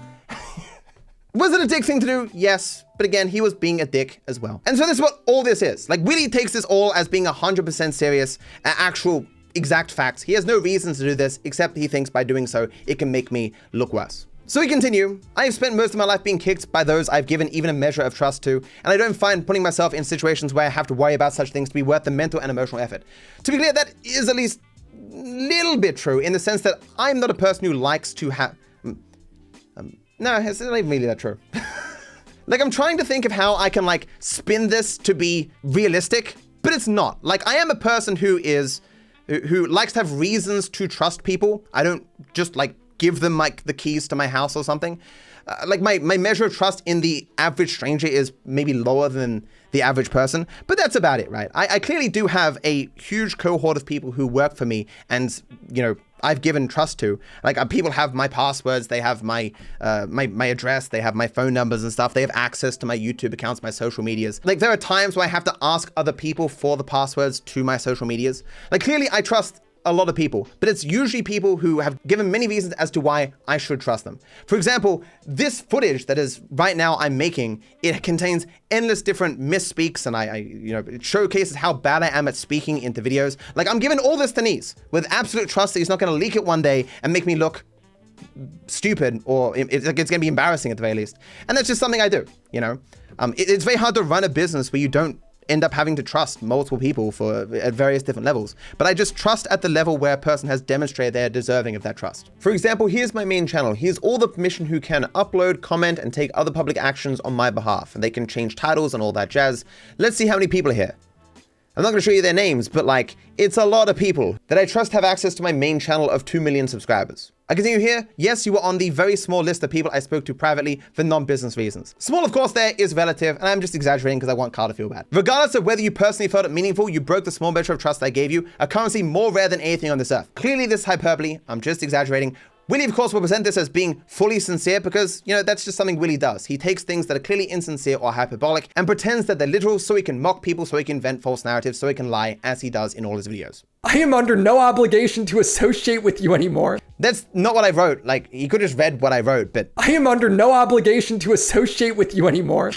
Was it a dick thing to do? Yes. But again, he was being a dick as well. And so this is what all this is. Like, Willy takes this all as being 100% serious, actual exact facts. He has no reason to do this, except he thinks by doing so, it can make me look worse. So we continue. I have spent most of my life being kicked by those I've given even a measure of trust to, and I don't find putting myself in situations where I have to worry about such things to be worth the mental and emotional effort. To be clear, that is at least a little bit true in the sense that I'm not a person who likes to have... No, it's not even really that true. Like, I'm trying to think of how I can, like, spin this to be realistic, but it's not. Like, I am a person who likes to have reasons to trust people. I don't just, like, give them, like, the keys to my house or something. Like, my measure of trust in the average stranger is maybe lower than the average person, but that's about it, right? I clearly do have a huge cohort of people who work for me and, you know, I've given trust to. Like, people have my passwords, they have my my address, they have my phone numbers and stuff. They have access to my YouTube accounts, my social medias. Like, there are times where I have to ask other people for the passwords to my social medias. Like, clearly I trust a lot of people, but it's usually people who have given many reasons as to why I should trust them. For example, this footage that is right now I'm making, it contains endless different misspeaks, and it showcases how bad I am at speaking into videos. Like, I'm giving all this to Nice with absolute trust that he's not going to leak it one day and make me look stupid, or it's going to be embarrassing at the very least. And that's just something I do, you know? It's very hard to run a business where you don't end up having to trust multiple people at various different levels. But I just trust at the level where a person has demonstrated they're deserving of that trust. For example, here's my main channel. Here's all the permission who can upload, comment, and take other public actions on my behalf. And they can change titles and all that jazz. Let's see how many people are here. I'm not going to show you their names, but like, it's a lot of people that I trust have access to my main channel of 2 million subscribers. I continue here. Yes, you were on the very small list of people I spoke to privately for non-business reasons. Small, of course, there is relative, and I'm just exaggerating because I want Karl to feel bad. Regardless of whether you personally felt it meaningful, you broke the small measure of trust I gave you, a currency more rare than anything on this earth. Clearly, this is hyperbole. I'm just exaggerating. Willy, of course, will present this as being fully sincere because, you know, that's just something Willy does. He takes things that are clearly insincere or hyperbolic and pretends that they're literal so he can mock people, so he can invent false narratives, so he can lie, as he does in all his videos. I am under no obligation to associate with you anymore. That's not what I wrote. Like, he could just read what I wrote, but... I am under no obligation to associate with you anymore.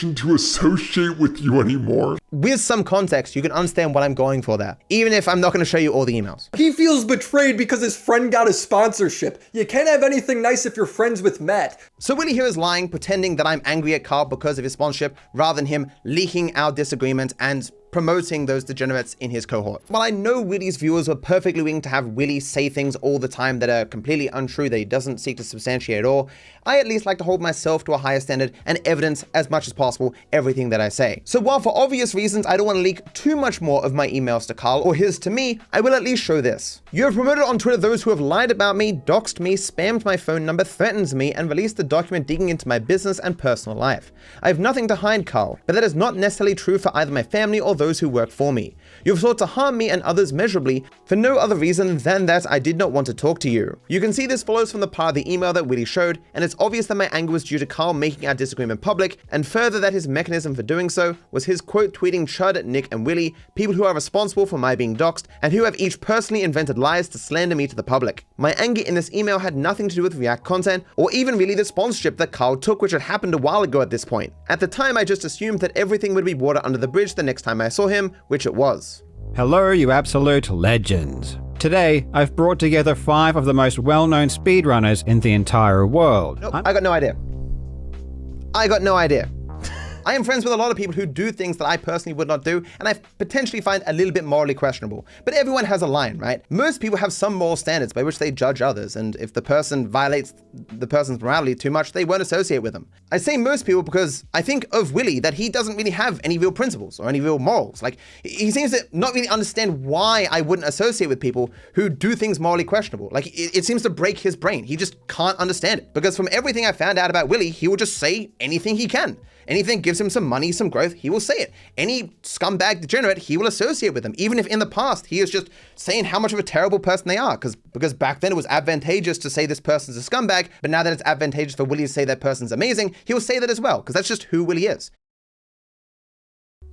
With some context, you can understand what I'm going for there, even if I'm not going to show you all the emails. He feels betrayed because his friend got a sponsorship. You can't have anything nice if you're friends with Matt. So Willy here is lying, pretending that I'm angry at Karl because of his sponsorship, rather than him leaking our disagreement and promoting those degenerates in his cohort. While I know Willy's viewers were perfectly willing to have Willy say things all the time that are completely untrue, that he doesn't seek to substantiate at all, I at least like to hold myself to a higher standard and evidence as much as possible everything that I say. So while for obvious reasons I don't want to leak too much more of my emails to Karl or his to me, I will at least show this. You have promoted on Twitter those who have lied about me, doxed me, spammed my phone number, threatened me, and released a document digging into my business and personal life. I have nothing to hide, Karl, but that is not necessarily true for either my family or those who work for me. You have sought to harm me and others measurably for no other reason than that I did not want to talk to you. You can see this follows from the part of the email that Willy showed, and it's obvious that my anger was due to Karl making our disagreement public, and further that his mechanism for doing so was his quote tweeting Chud, Nick, and Willy, people who are responsible for my being doxed, and who have each personally invented lies to slander me to the public. My anger in this email had nothing to do with React content, or even really the sponsorship that Karl took, which had happened a while ago at this point. At the time, I just assumed that everything would be water under the bridge the next time I saw him, which it was. Hello, you absolute legends. Today, I've brought together 5 of the most well-known speedrunners in the entire world. Nope, I got no idea. I am friends with a lot of people who do things that I personally would not do, and I potentially find a little bit morally questionable. But everyone has a line, right? Most people have some moral standards by which they judge others, and if the person violates the person's morality too much, they won't associate with them. I say most people because I think of Willy that he doesn't really have any real principles or any real morals. Like, he seems to not really understand why I wouldn't associate with people who do things morally questionable. Like, it seems to break his brain. He just can't understand it. Because from everything I found out about Willy, he will just say anything he can. Anything gives him some money, some growth, he will say it. Any scumbag degenerate, he will associate with them, even if in the past he is just saying how much of a terrible person they are, because back then it was advantageous to say this person's a scumbag, but now that it's advantageous for Willy to say that person's amazing, he will say that as well, because that's just who Willy is.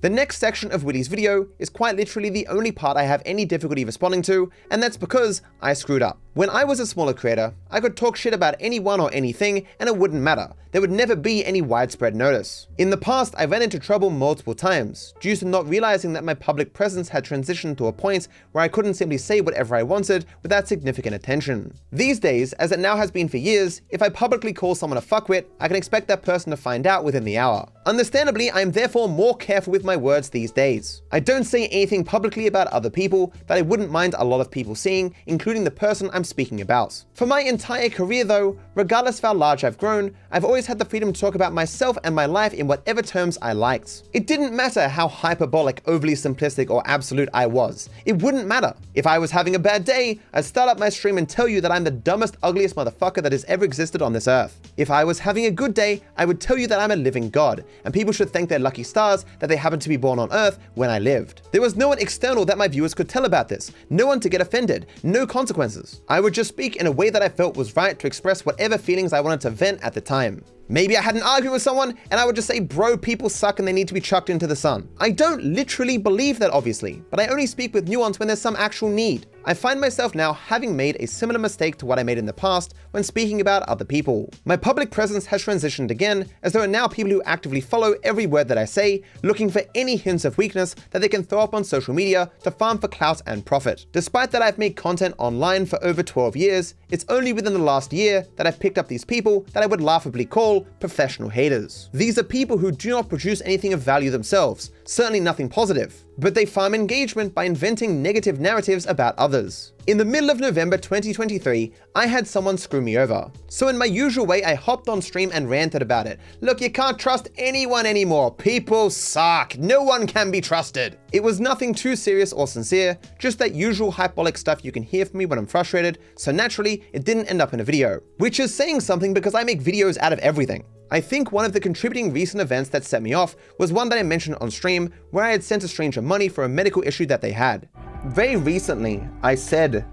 The next section of Willy's video is quite literally the only part I have any difficulty responding to, and that's because I screwed up. When I was a smaller creator, I could talk shit about anyone or anything and it wouldn't matter. There would never be any widespread notice. In the past, I ran into trouble multiple times, due to not realizing that my public presence had transitioned to a point where I couldn't simply say whatever I wanted without significant attention. These days, as it now has been for years, if I publicly call someone a fuckwit, I can expect that person to find out within the hour. Understandably, I am therefore more careful with my words these days. I don't say anything publicly about other people that I wouldn't mind a lot of people seeing, including the person I'm speaking about. For my entire career though, regardless of how large I've grown, I've always had the freedom to talk about myself and my life in whatever terms I liked. It didn't matter how hyperbolic, overly simplistic, or absolute I was. It wouldn't matter. If I was having a bad day, I'd start up my stream and tell you that I'm the dumbest, ugliest motherfucker that has ever existed on this earth. If I was having a good day, I would tell you that I'm a living god, and people should thank their lucky stars that they happened to be born on Earth when I lived. There was no one external that my viewers could tell about this, no one to get offended, no consequences. I would just speak in a way that I felt was right to express whatever feelings I wanted to vent at the time. Maybe I had an argument with someone and I would just say, bro, people suck and they need to be chucked into the sun. I don't literally believe that, obviously, but I only speak with nuance when there's some actual need. I find myself now having made a similar mistake to what I made in the past when speaking about other people. My public presence has transitioned again, as there are now people who actively follow every word that I say, looking for any hints of weakness that they can throw up on social media to farm for clout and profit. Despite that I've made content online for over 12 years, it's only within the last year that I've picked up these people that I would laughably call professional haters. These are people who do not produce anything of value themselves, certainly nothing positive, but they farm engagement by inventing negative narratives about others. In the middle of November 2023, I had someone screw me over. So in my usual way, I hopped on stream and ranted about it. Look, you can't trust anyone anymore. People suck. No one can be trusted. It was nothing too serious or sincere, just that usual hyperbolic stuff you can hear from me when I'm frustrated, so naturally, it didn't end up in a video. Which is saying something because I make videos out of everything. I think one of the contributing recent events that set me off was one that I mentioned on stream, where I had sent a stranger money for a medical issue that they had. Very recently, I said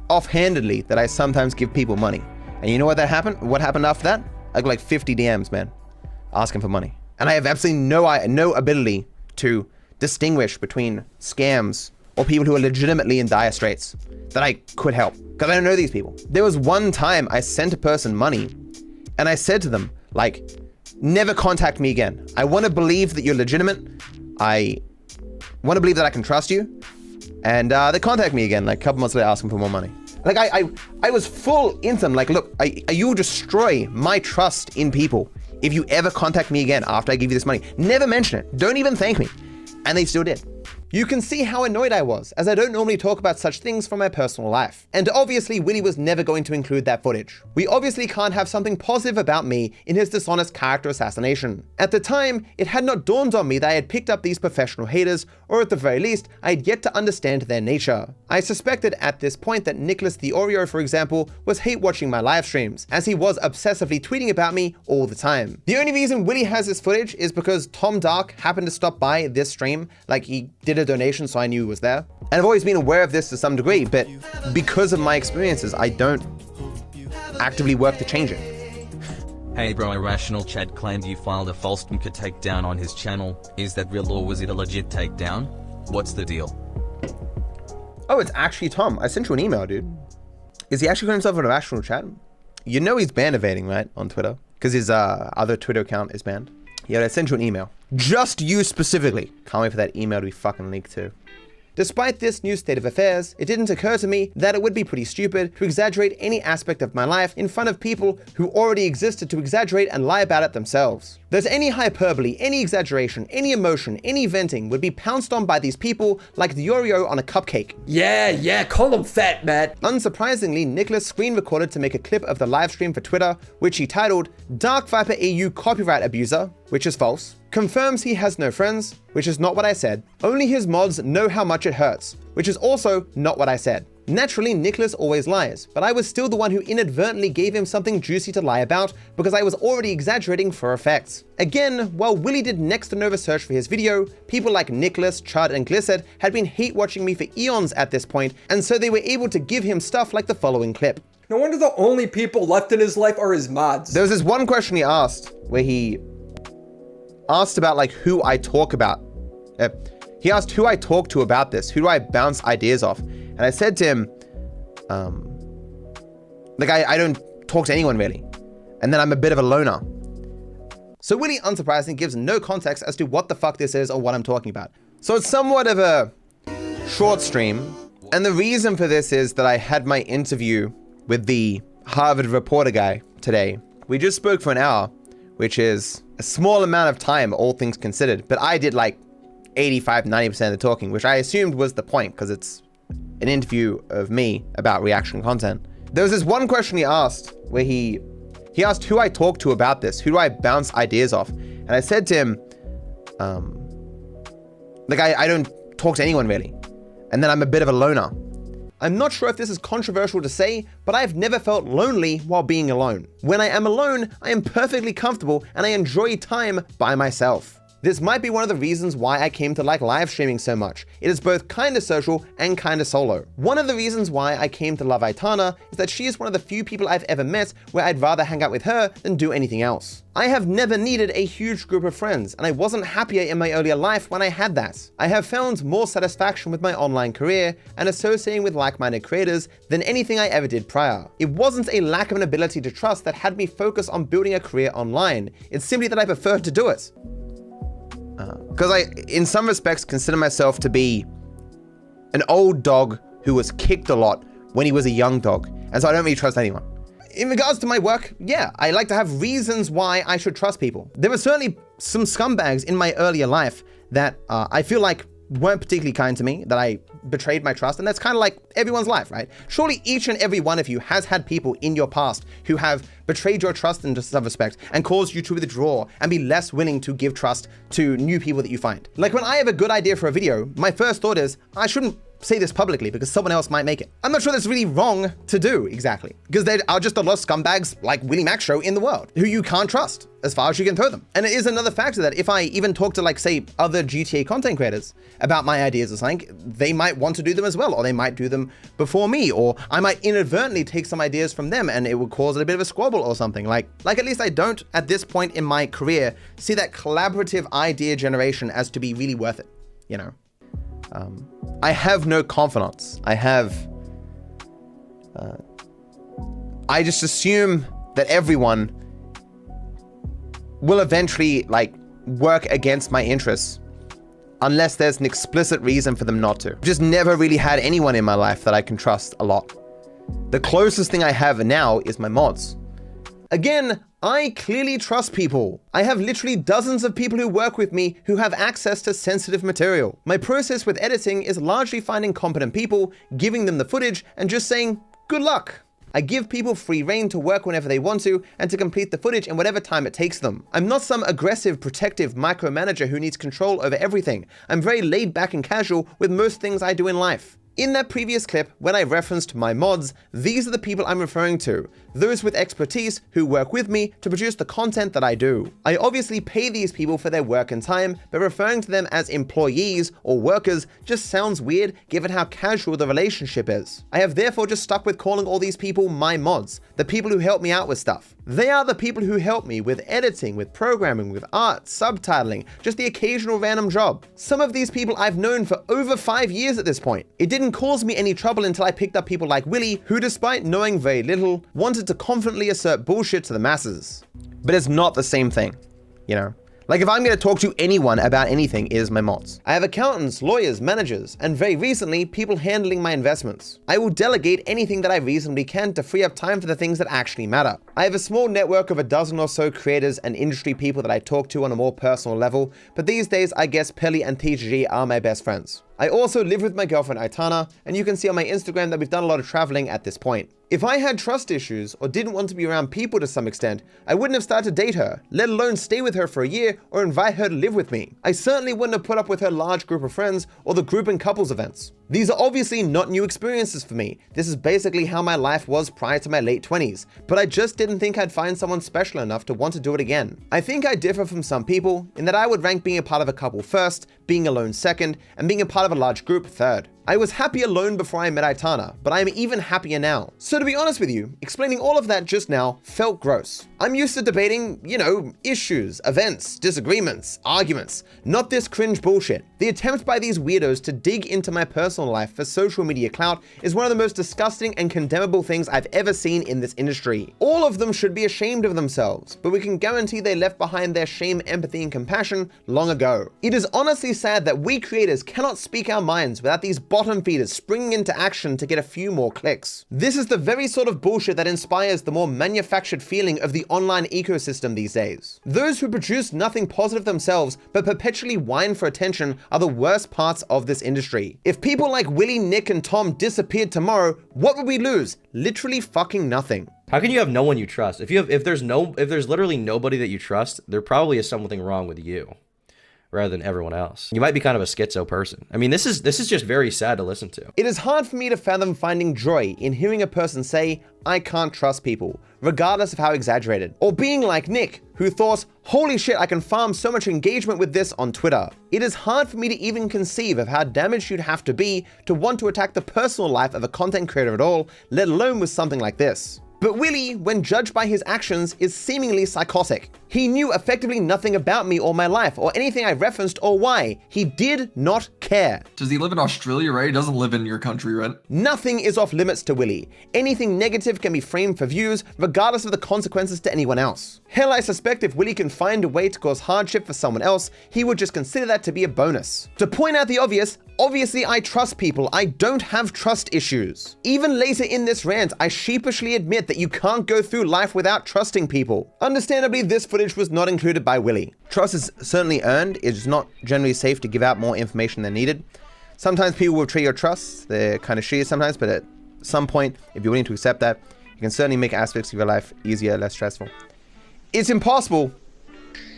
offhandedly that I sometimes give people money. And you know what happened? What happened after that? I got like 50 DMs, man, asking for money. And I have absolutely no ability to distinguish between scams or people who are legitimately in dire straits that I could help, because I don't know these people. There was one time I sent a person money and I said to them, like, never contact me again. I want to believe that you're legitimate. I want to believe that I can trust you. And they contact me again, like a couple months later, asking for more money. Like I was full into them. Like, look, you will destroy my trust in people if you ever contact me again after I give you this money. Never mention it. Don't even thank me. And they still did. You can see how annoyed I was, as I don't normally talk about such things from my personal life. And obviously, Willy was never going to include that footage. We obviously can't have something positive about me in his dishonest character assassination. At the time, it had not dawned on me that I had picked up these professional haters, or at the very least, I had yet to understand their nature. I suspected at this point that Nicholas Deorio, for example, was hate watching my live streams, as he was obsessively tweeting about me all the time. The only reason Willy has this footage is because Tom Dark happened to stop by this stream, like he did a donation, so I knew he was there. And I've always been aware of this to some degree, but because of my experiences, I don't actively work to change it. Hey bro, Irrational Chad claimed you filed a false takedown on his channel. Is that real or was it a legit takedown? What's the deal? Oh, it's actually Tom. I sent you an email, dude. Is he actually calling himself an Irrational Chad? You know he's banned evading, right, on Twitter? Because his other Twitter account is banned. Yeah, I sent you an email. Just you specifically. Can't wait for that email to be fucking leaked too. Despite this new state of affairs, it didn't occur to me that it would be pretty stupid to exaggerate any aspect of my life in front of people who already existed to exaggerate and lie about it themselves. There's any hyperbole, any exaggeration, any emotion, any venting would be pounced on by these people like Deorio on a cupcake. Yeah, call him fat, Matt. Unsurprisingly, Nicholas screen recorded to make a clip of the live stream for Twitter, which he titled DarkViperAU Copyright Abuser, which is false. Confirms he has no friends, which is not what I said. Only his mods know how much it hurts, which is also not what I said. Naturally, Nicholas always lies, but I was still the one who inadvertently gave him something juicy to lie about because I was already exaggerating for effects. Again, while Willy did next to no research for his video, people like Nicholas, Chud, and Gliccits had been hate watching me for eons at this point, and so they were able to give him stuff like the following clip. No wonder the only people left in his life are his mods. There was this one question he asked where he asked about like who I talk about. He asked who I talk to about this. Who do I bounce ideas off? And I said to him, like I don't talk to anyone really. And then I'm a bit of a loner. So Willy, unsurprisingly, gives no context as to what the fuck this is or what I'm talking about. So it's somewhat of a short stream. And the reason for this is that I had my interview with the Harvard reporter guy today. We just spoke for an hour, which is a small amount of time, all things considered, but I did like 85-90% of the talking, which I assumed was the point because it's an interview of me about reaction content. There was this one question he asked where he asked who I talk to about this. Who do I bounce ideas off? And I said to him, like I don't talk to anyone really. And then I'm a bit of a loner. I'm not sure if this is controversial to say, but I've never felt lonely while being alone. When I am alone, I am perfectly comfortable and I enjoy time by myself. This might be one of the reasons why I came to like live streaming so much. It is both kinda social and kinda solo. One of the reasons why I came to love Aitana is that she is one of the few people I've ever met where I'd rather hang out with her than do anything else. I have never needed a huge group of friends, and I wasn't happier in my earlier life when I had that. I have found more satisfaction with my online career and associating with like-minded creators than anything I ever did prior. It wasn't a lack of an ability to trust that had me focus on building a career online. It's simply that I preferred to do it. Because I, in some respects, consider myself to be an old dog who was kicked a lot when he was a young dog, and so I don't really trust anyone. In regards to my work, yeah, I like to have reasons why I should trust people. There were certainly some scumbags in my earlier life that I feel like weren't particularly kind to me, that I betrayed my trust, and that's kind of like everyone's life, right? Surely each and every one of you has had people in your past who have betrayed your trust in some respect and caused you to withdraw and be less willing to give trust to new people that you find. Like when I have a good idea for a video, my first thought is, I shouldn't say this publicly because someone else might make it. I'm not sure that's really wrong to do exactly, because there are just a lot of scumbags like WillyMacShow in the world who you can't trust as far as you can throw them. And it is another factor that if I even talk to, like, say, other GTA content creators about my ideas or something, they might want to do them as well, or they might do them before me, or I might inadvertently take some ideas from them and it would cause a bit of a squabble or something. Like at least I don't, at this point in my career, see that collaborative idea generation as to be really worth it, you know? I have no confidence. I just assume that everyone will eventually, like, work against my interests unless there's an explicit reason for them not to. Just never really had anyone in my life that I can trust a lot. The closest thing I have now is my mods. Again, I clearly trust people. I have literally dozens of people who work with me who have access to sensitive material. My process with editing is largely finding competent people, giving them the footage, and just saying, good luck. I give people free reign to work whenever they want to and to complete the footage in whatever time it takes them. I'm not some aggressive, protective micromanager who needs control over everything. I'm very laid back and casual with most things I do in life. In that previous clip, when I referenced my mods, these are the people I'm referring to. Those with expertise who work with me to produce the content that I do. I obviously pay these people for their work and time, but referring to them as employees or workers just sounds weird given how casual the relationship is. I have therefore just stuck with calling all these people my mods, the people who help me out with stuff. They are the people who help me with editing, with programming, with art, subtitling, just the occasional random job. Some of these people I've known for over 5 years at this point. It didn't cause me any trouble until I picked up people like Willy, who despite knowing very little, wanted to confidently assert bullshit to the masses. But it's not the same thing, you know? Like if I'm going to talk to anyone about anything, it is my mods. I have accountants, lawyers, managers, and very recently, people handling my investments. I will delegate anything that I reasonably can to free up time for the things that actually matter. I have a small network of a dozen or so creators and industry people that I talk to on a more personal level, but these days I guess Pelly and TGG are my best friends. I also live with my girlfriend Aitana, and you can see on my Instagram that we've done a lot of traveling at this point. If I had trust issues or didn't want to be around people to some extent, I wouldn't have started to date her, let alone stay with her for a year or invite her to live with me. I certainly wouldn't have put up with her large group of friends or the group and couples events. These are obviously not new experiences for me. This is basically how my life was prior to my late 20s, but I just didn't think I'd find someone special enough to want to do it again. I think I differ from some people in that I would rank being a part of a couple first, being alone second, and being a part of a large group third. I was happy alone before I met Aitana, but I am even happier now. So to be honest with you, explaining all of that just now felt gross. I'm used to debating, you know, issues, events, disagreements, arguments, not this cringe bullshit. The attempt by these weirdos to dig into my personal life for social media clout is one of the most disgusting and condemnable things I've ever seen in this industry. All of them should be ashamed of themselves, but we can guarantee they left behind their shame, empathy, and compassion long ago. It is honestly sad that we creators cannot speak our minds without these bottom feeders springing into action to get a few more clicks. This is the very sort of bullshit that inspires the more manufactured feeling of the online ecosystem these days. Those who produce nothing positive themselves but perpetually whine for attention are the worst parts of this industry. If people like Willy, Nick, and Tom disappeared tomorrow, what would we lose? Literally fucking nothing. How can you have no one you trust? If there's literally nobody that you trust, there probably is something wrong with you, rather than everyone else. You might be kind of a schizo person. I mean, this is just very sad to listen to. It is hard for me to fathom finding joy in hearing a person say, I can't trust people, regardless of how exaggerated. Or being like Nick, who thought, holy shit, I can farm so much engagement with this on Twitter. It is hard for me to even conceive of how damaged you'd have to be to want to attack the personal life of a content creator at all, let alone with something like this. But Willy, when judged by his actions, is seemingly psychotic. He knew effectively nothing about me or my life or anything I referenced or why. He did not care. Does he live in Australia, right? He doesn't live in your country, right? Nothing is off limits to Willy. Anything negative can be framed for views, regardless of the consequences to anyone else. Hell, I suspect if Willy can find a way to cause hardship for someone else, he would just consider that to be a bonus. To point out the obvious, obviously I trust people. I don't have trust issues. Even later in this rant, I sheepishly admit that you can't go through life without trusting people. Understandably, this footage was not included by Willy. Trust is certainly earned. It's not generally safe to give out more information than needed. Sometimes people will betray your trust. They're kind of shitty sometimes, but at some point, if you're willing to accept that, it can certainly make aspects of your life easier, less stressful. It's impossible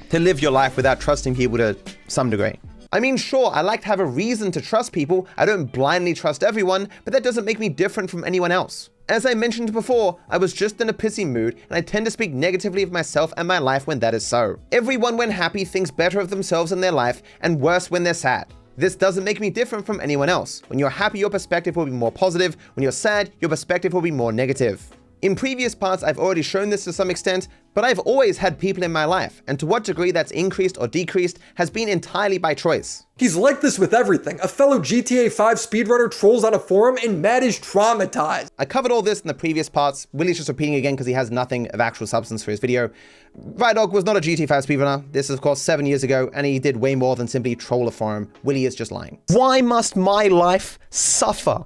to live your life without trusting people to some degree. I mean, sure, I like to have a reason to trust people. I don't blindly trust everyone, but that doesn't make me different from anyone else. As I mentioned before, I was just in a pissy mood, and I tend to speak negatively of myself and my life when that is so. Everyone, when happy, thinks better of themselves and their life, and worse when they're sad. This doesn't make me different from anyone else. When you're happy, your perspective will be more positive. When you're sad, your perspective will be more negative. In previous parts, I've already shown this to some extent, but I've always had people in my life, and to what degree that's increased or decreased has been entirely by choice. He's like this with everything. A fellow GTA 5 speedrunner trolls on a forum and Matt is traumatized. I covered all this in the previous parts. Willy's just repeating again because he has nothing of actual substance for his video. Rydog was not a GTA 5 speedrunner. This is of course 7 years ago, and he did way more than simply troll a forum. Willy is just lying. Why must my life suffer?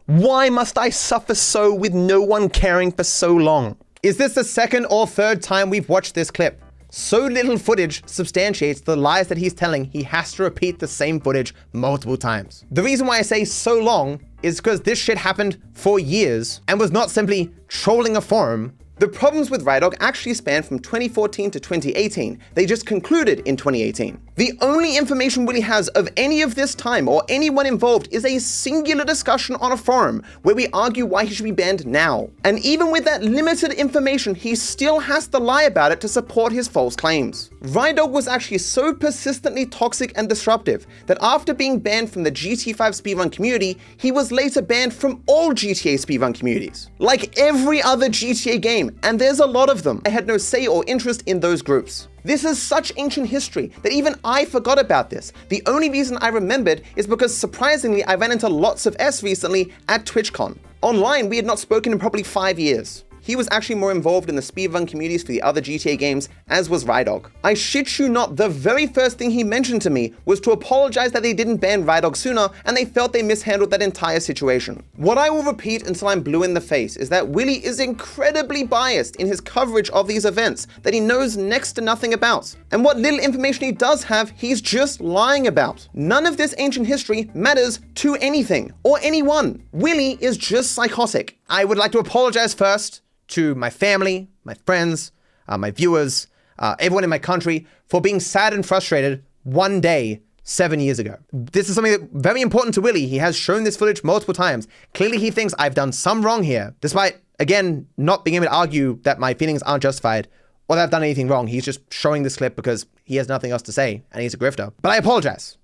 Why must I suffer so with no one caring for so long? Is this the second or third time we've watched this clip? So little footage substantiates the lies that he's telling, he has to repeat the same footage multiple times. The reason why I say so long is because this shit happened for years and was not simply trolling a forum. The problems with Rydog actually span from 2014 to 2018. They just concluded in 2018. The only information Willy has of any of this time or anyone involved is a singular discussion on a forum where we argue why he should be banned now. And even with that limited information, he still has to lie about it to support his false claims. Rydog was actually so persistently toxic and disruptive that after being banned from the GTA 5 speedrun community, he was later banned from all GTA speedrun communities. Like every other GTA game, and there's a lot of them. I had no say or interest in those groups. This is such ancient history that even I forgot about this. The only reason I remembered is because surprisingly I ran into lots of S recently at TwitchCon. Online, we had not spoken in probably 5 years. He was actually more involved in the speedrun communities for the other GTA games, as was Rydog. I shit you not, the very first thing he mentioned to me was to apologize that they didn't ban Rydog sooner and they felt they mishandled that entire situation. What I will repeat until I'm blue in the face is that Willy is incredibly biased in his coverage of these events that he knows next to nothing about. And what little information he does have, he's just lying about. None of this ancient history matters to anything or anyone. Willy is just psychotic. I would like to apologize first to my family, my friends, my viewers, everyone in my country for being sad and frustrated one day 7 years ago. This is something that very important to Willy. He has shown this footage multiple times. Clearly he thinks I've done some wrong here, despite, again, not being able to argue that my feelings aren't justified or that I've done anything wrong. He's just showing this clip because he has nothing else to say and he's a grifter. But I apologize,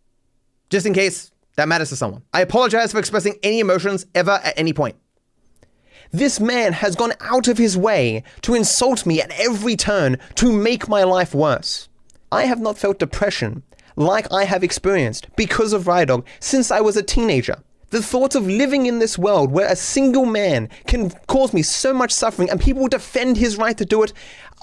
just in case that matters to someone. I apologize for expressing any emotions ever at any point. This man has gone out of his way to insult me at every turn to make my life worse. I have not felt depression like I have experienced because of Rydog since I was a teenager. The thought of living in this world where a single man can cause me so much suffering and people defend his right to do it,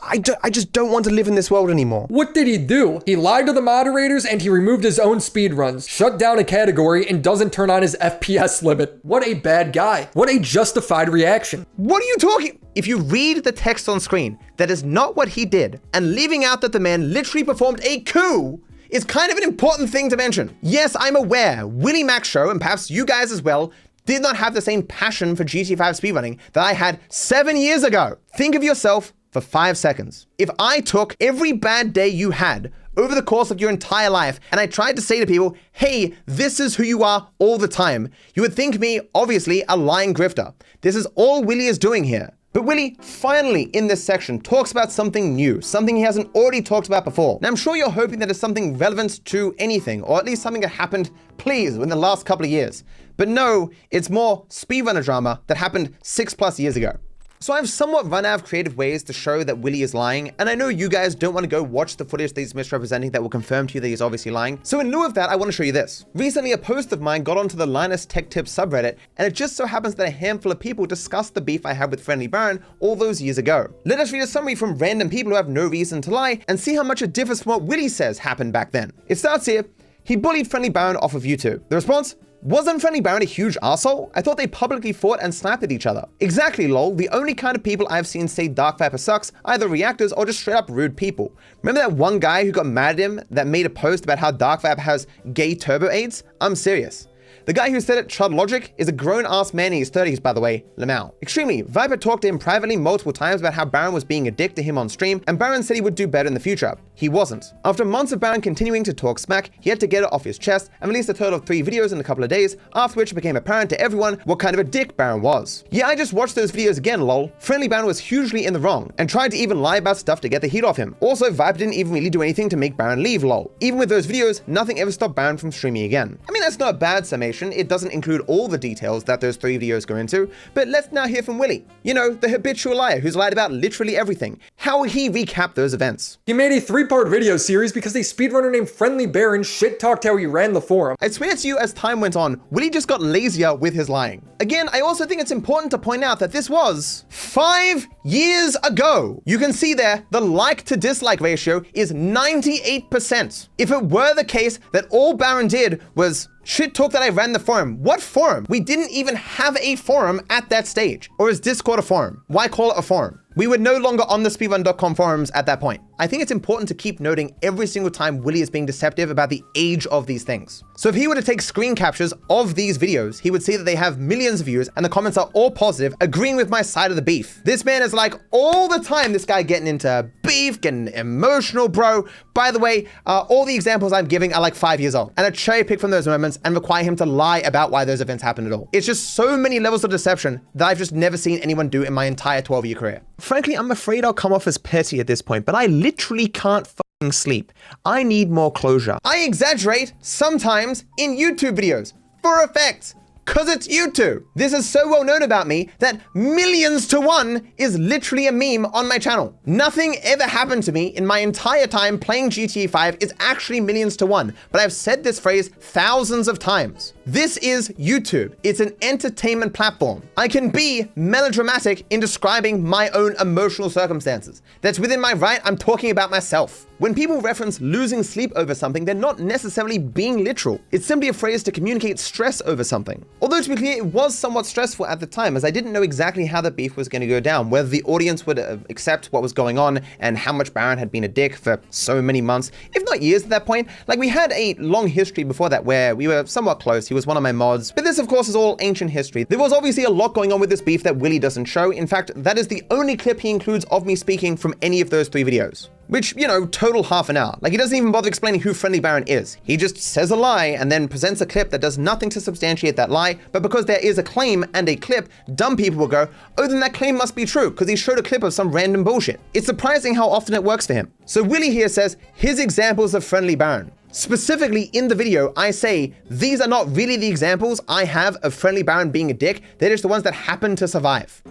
I just don't want to live in this world anymore. What did he do? He lied to the moderators and he removed his own speedruns, shut down a category, and doesn't turn on his FPS limit. What a bad guy. What a justified reaction. What are you talking? If you read the text on screen, that is not what he did, and leaving out that the man literally performed a coup is kind of an important thing to mention. Yes, I'm aware WillyMacShow, and perhaps you guys as well, did not have the same passion for GTA 5 speedrunning that I had 7 years ago. Think of yourself for 5 seconds. If I took every bad day you had over the course of your entire life and I tried to say to people, hey, this is who you are all the time, you would think me, obviously, a lying grifter. This is all Willy is doing here. But Willy, finally, in this section, talks about something new, something he hasn't already talked about before. Now, I'm sure you're hoping that it's something relevant to anything, or at least something that happened, please, in the last couple of years. But no, it's more speedrunner drama that happened 6+ years ago. So I've somewhat run out of creative ways to show that Willy is lying, and I know you guys don't want to go watch the footage that he's misrepresenting that will confirm to you that he's obviously lying. So in lieu of that, I want to show you this. Recently, a post of mine got onto the LinusTechTips subreddit, and it just so happens that a handful of people discussed the beef I had with Friendly Baron all those years ago. Let us read a summary from random people who have no reason to lie, and see how much it differs from what Willy says happened back then. It starts here. He bullied Friendly Baron off of YouTube. The response? Wasn't Friendly Baron a huge arsehole? I thought they publicly fought and snapped at each other. Exactly, lol. The only kind of people I've seen say DarkViper sucks, either reactors or just straight up rude people. Remember that one guy who got mad at him that made a post about how DarkViper has gay turbo aids? I'm serious. The guy who said it, Chud Logic, is a grown-ass man in his 30s, by the way, Lamau. Extremely, Viper talked to him privately multiple times about how Baron was being a dick to him on stream, and Baron said he would do better in the future. He wasn't. After months of Baron continuing to talk smack, he had to get it off his chest and released a total of 3 videos in a couple of days, after which it became apparent to everyone what kind of a dick Baron was. Yeah, I just watched those videos again, lol. Friendly Baron was hugely in the wrong, and tried to even lie about stuff to get the heat off him. Also, Viper didn't even really do anything to make Baron leave, lol. Even with those videos, nothing ever stopped Baron from streaming again. I mean, that's not a bad summation. It doesn't include all the details that those 3 videos go into, but let's now hear from Willy. You know, the habitual liar who's lied about literally everything. How will he recap those events? He made a 3-part video series because a speedrunner named Friendly Baron shit-talked how he ran the forum. I swear to you, as time went on, Willy just got lazier with his lying. Again, I also think it's important to point out that this was 5 years ago. You can see there, the like to dislike ratio is 98%. If it were the case that all Baron did was shit talk that I ran the forum. What forum? We didn't even have a forum at that stage. Or is Discord a forum? Why call it a forum? We were no longer on the speedrun.com forums at that point. I think it's important to keep noting every single time Willy is being deceptive about the age of these things. So if he were to take screen captures of these videos, he would see that they have millions of views and the comments are all positive, agreeing with my side of the beef. This man is like all the time, this guy getting into beef, getting emotional, bro. By the way, all the examples I'm giving are like 5 years old, and I cherry pick from those moments and require him to lie about why those events happened at all. It's just so many levels of deception that I've just never seen anyone do in my entire 12-year career. Frankly, I'm afraid I'll come off as petty at this point, but I literally can't fucking sleep. I need more closure. I exaggerate sometimes in YouTube videos for effect. Cause it's YouTube. This is so well known about me that millions to one is literally a meme on my channel. Nothing ever happened to me in my entire time playing GTA 5 is actually millions to one, but I've said this phrase thousands of times. This is YouTube. It's an entertainment platform. I can be melodramatic in describing my own emotional circumstances. That's within my right. I'm talking about myself. When people reference losing sleep over something, they're not necessarily being literal. It's simply a phrase to communicate stress over something. Although to be clear, it was somewhat stressful at the time, as I didn't know exactly how the beef was going to go down, whether the audience would accept what was going on and how much Baron had been a dick for so many months, if not years at that point. Like, we had a long history before that where we were somewhat close. He was one of my mods, but this of course is all ancient history. There was obviously a lot going on with this beef that Willy doesn't show. In fact, that is the only clip he includes of me speaking from any of those 3 videos. Which, you know, total half an hour. Like, he doesn't even bother explaining who Friendly Baron is. He just says a lie and then presents a clip that does nothing to substantiate that lie, but because there is a claim and a clip, dumb people will go, oh, then that claim must be true, because he showed a clip of some random bullshit. It's surprising how often it works for him. So Willy here says, his examples of Friendly Baron. Specifically in the video, I say, these are not really the examples I have of Friendly Baron being a dick, they're just the ones that happen to survive.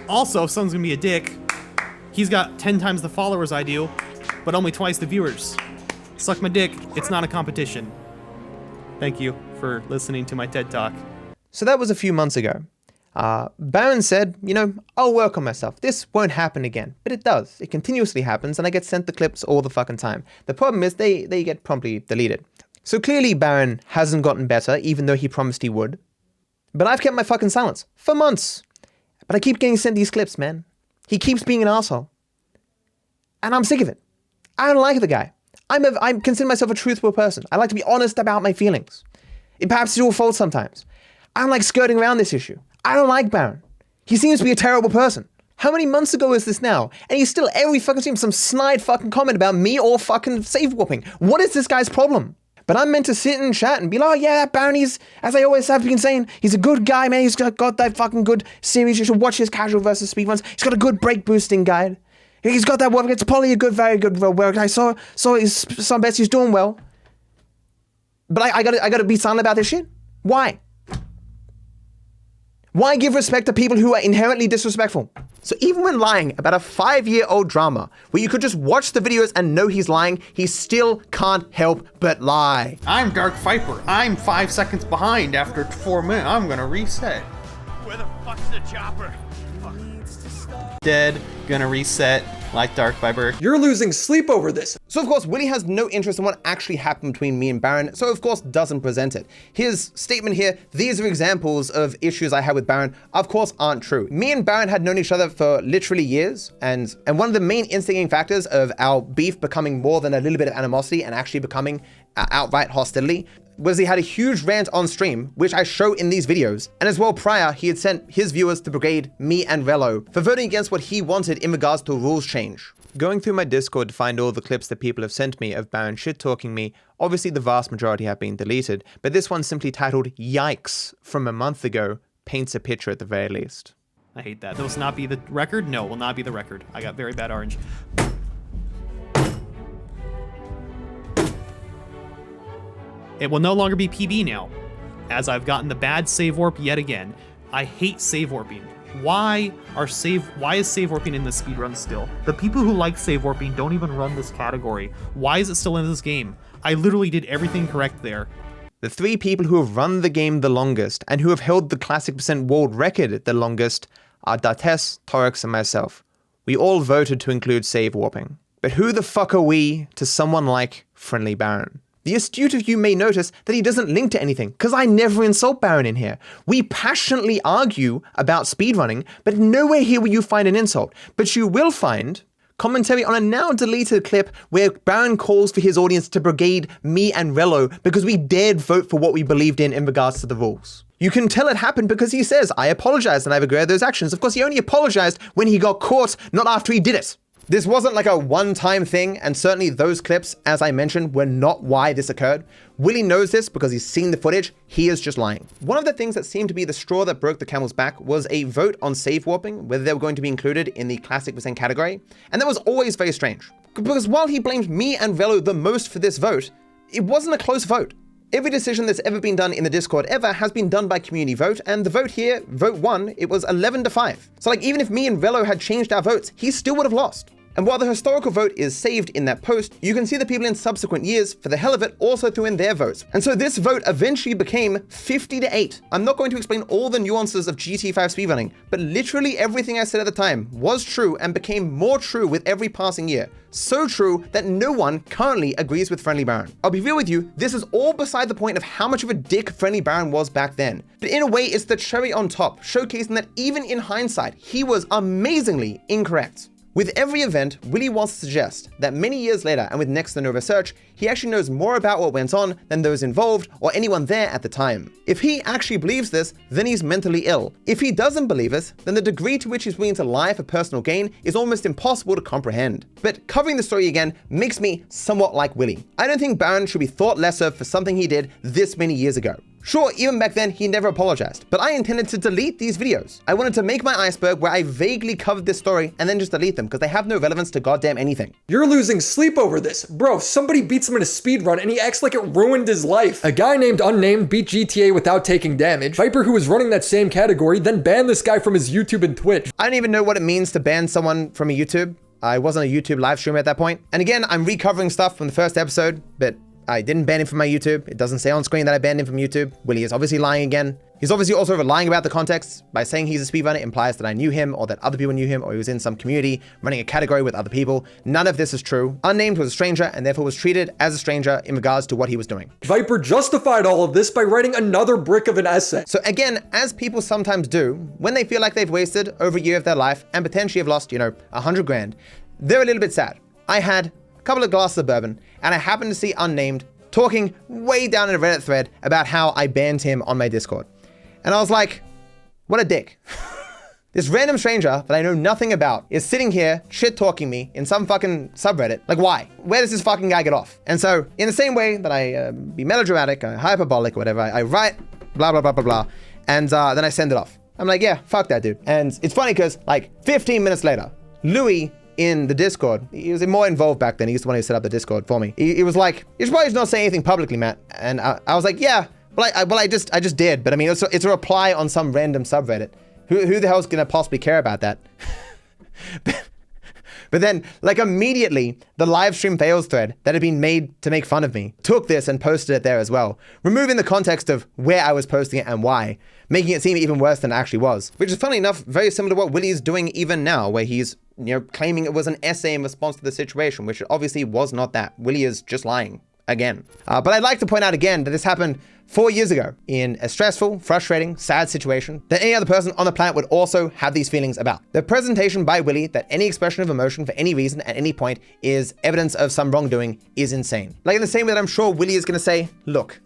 Also, if someone's gonna be a dick, he's got 10 times the followers I do, but only twice the viewers. Suck my dick, it's not a competition. Thank you for listening to my TED Talk. So that was a few months ago. Baron said, you know, I'll work on myself. This won't happen again. But it does. It continuously happens, and I get sent the clips all the fucking time. The problem is they get promptly deleted. So clearly Baron hasn't gotten better, even though he promised he would. But I've kept my fucking silence for months. But I keep getting sent these clips, man. He keeps being an asshole. And I'm sick of it. I don't like the guy. I consider myself a truthful person. I like to be honest about my feelings. Perhaps it's your fault sometimes. I don't like skirting around this issue. I don't like Baron. He seems to be a terrible person. How many months ago is this now? And he's still every fucking stream some snide fucking comment about me or fucking save warping. What is this guy's problem? But I'm meant to sit and chat and be like, oh yeah, that Baron, he's, as I always have been saying, he's a good guy, man. He's got that fucking good series. You should watch his casual versus speedruns. He's got a good break boosting guide. He's got that work. It's probably a good, very good work. I saw some bets he's doing well. But I gotta be silent about this shit? Why? Why give respect to people who are inherently disrespectful? So even when lying about a 5-year-old drama, where you could just watch the videos and know he's lying, he still can't help but lie. I'm Dark Viper. I'm 5 seconds behind after 4 minutes. I'm gonna reset. Where the fuck's the chopper? Dead, gonna reset, like Dark Viper. You're losing sleep over this. So of course, Willy has no interest in what actually happened between me and Baron, so of course doesn't present it. His statement here, these are examples of issues I had with Baron, of course aren't true. Me and Baron had known each other for literally years, and one of the main instigating factors of our beef becoming more than a little bit of animosity and actually becoming outright hostility was he had a huge rant on stream, which I show in these videos. And as well prior, he had sent his viewers to brigade me and Rello for voting against what he wanted in regards to a rules change. Going through my Discord to find all the clips that people have sent me of Baron shit-talking me, obviously the vast majority have been deleted, but this one simply titled Yikes from a month ago paints a picture at the very least. I hate that. Those not be the record? No, will not be the record. I got very bad orange. It will no longer be PB now, as I've gotten the bad save warp yet again. I hate save warping. Why is save warping in this speedrun still? The people who like save warping don't even run this category. Why is it still in this game? I literally did everything correct there. The 3 people who have run the game the longest and who have held the classic percent world record the longest are Dates, Torx, and myself. We all voted to include save warping. But who the fuck are we to someone like Friendly Baron? The astute of you may notice that he doesn't link to anything, because I never insult Baron in here. We passionately argue about speedrunning, but nowhere here will you find an insult. But you will find commentary on a now deleted clip where Baron calls for his audience to brigade me and Rello because we dared vote for what we believed in regards to the rules. You can tell it happened because he says, I apologized and I regret those actions. Of course, he only apologized when he got caught, not after he did it. This wasn't like a one-time thing, and certainly those clips, as I mentioned, were not why this occurred. Willy knows this because he's seen the footage. He is just lying. One of the things that seemed to be the straw that broke the camel's back was a vote on save warping, whether they were going to be included in the classic percent category, and that was always very strange. Because while he blamed me and Rello the most for this vote, it wasn't a close vote. Every decision that's ever been done in the Discord ever has been done by community vote, and the vote here, vote 1, it was 11-5. So like even if me and Rello had changed our votes, he still would have lost. And while the historical vote is saved in that post, you can see the people in subsequent years, for the hell of it, also threw in their votes. And so this vote eventually became 50-8. I'm not going to explain all the nuances of GTA 5 speedrunning, but literally everything I said at the time was true and became more true with every passing year. So true that no one currently agrees with Friendly Baron. I'll be real with you, this is all beside the point of how much of a dick Friendly Baron was back then. But in a way, it's the cherry on top, showcasing that even in hindsight, he was amazingly incorrect. With every event, Willy wants to suggest that many years later, and with next to no research, he actually knows more about what went on than those involved or anyone there at the time. If he actually believes this, then he's mentally ill. If he doesn't believe it, then the degree to which he's willing to lie for personal gain is almost impossible to comprehend. But covering the story again makes me somewhat like Willy. I don't think Baron should be thought less of for something he did this many years ago. Sure, even back then, he never apologized, but I intended to delete these videos. I wanted to make my iceberg where I vaguely covered this story and then just delete them because they have no relevance to goddamn anything. You're losing sleep over this. Bro, somebody beats him in a speedrun and he acts like it ruined his life. A guy named UnNameD beat GTA without taking damage. Viper, who was running that same category, then banned this guy from his YouTube and Twitch. I don't even know what it means to ban someone from a YouTube. I wasn't a YouTube live streamer at that point. And again, I'm recovering stuff from the first episode, but I didn't ban him from my YouTube. It doesn't say on screen that I banned him from YouTube. Willy is obviously lying again. He's obviously also lying about the context. By saying he's a speedrunner implies that I knew him or that other people knew him or he was in some community running a category with other people. None of this is true. UnNameD was a stranger and therefore was treated as a stranger in regards to what he was doing. Viper justified all of this by writing another brick of an essay. So again, as people sometimes do, when they feel like they've wasted over a year of their life and potentially have lost, 100 grand, they're a little bit sad. I had a couple of glasses of bourbon and I happened to see UnNameD talking way down in a Reddit thread about how I banned him on my Discord. And I was like, what a dick. This random stranger that I know nothing about is sitting here shit-talking me in some fucking subreddit. Like, why? Where does this fucking guy get off? And so, in the same way that I be melodramatic, hyperbolic, or whatever, I write blah, blah, blah, blah, blah, and then I send it off. I'm like, yeah, fuck that dude. And it's funny because, 15 minutes later, Louis in the Discord, he was more involved back then. He's the one who set up the Discord for me. He was like, you should probably not say anything publicly, Matt. And I was like, yeah, I just did. But I mean, it's a reply on some random subreddit. Who the hell's gonna possibly care about that? But then, immediately, the live stream fails thread that had been made to make fun of me took this and posted it there as well, removing the context of where I was posting it and why, making it seem even worse than it actually was. Which is, funny enough, very similar to what Willy is doing even now, where he's claiming it was an essay in response to the situation, which it obviously was not that. Willy is just lying again. But I'd like to point out again that this happened 4 years ago in a stressful, frustrating, sad situation that any other person on the planet would also have these feelings about. The presentation by Willy that any expression of emotion for any reason at any point is evidence of some wrongdoing is insane. In the same way that I'm sure Willy is going to say, look,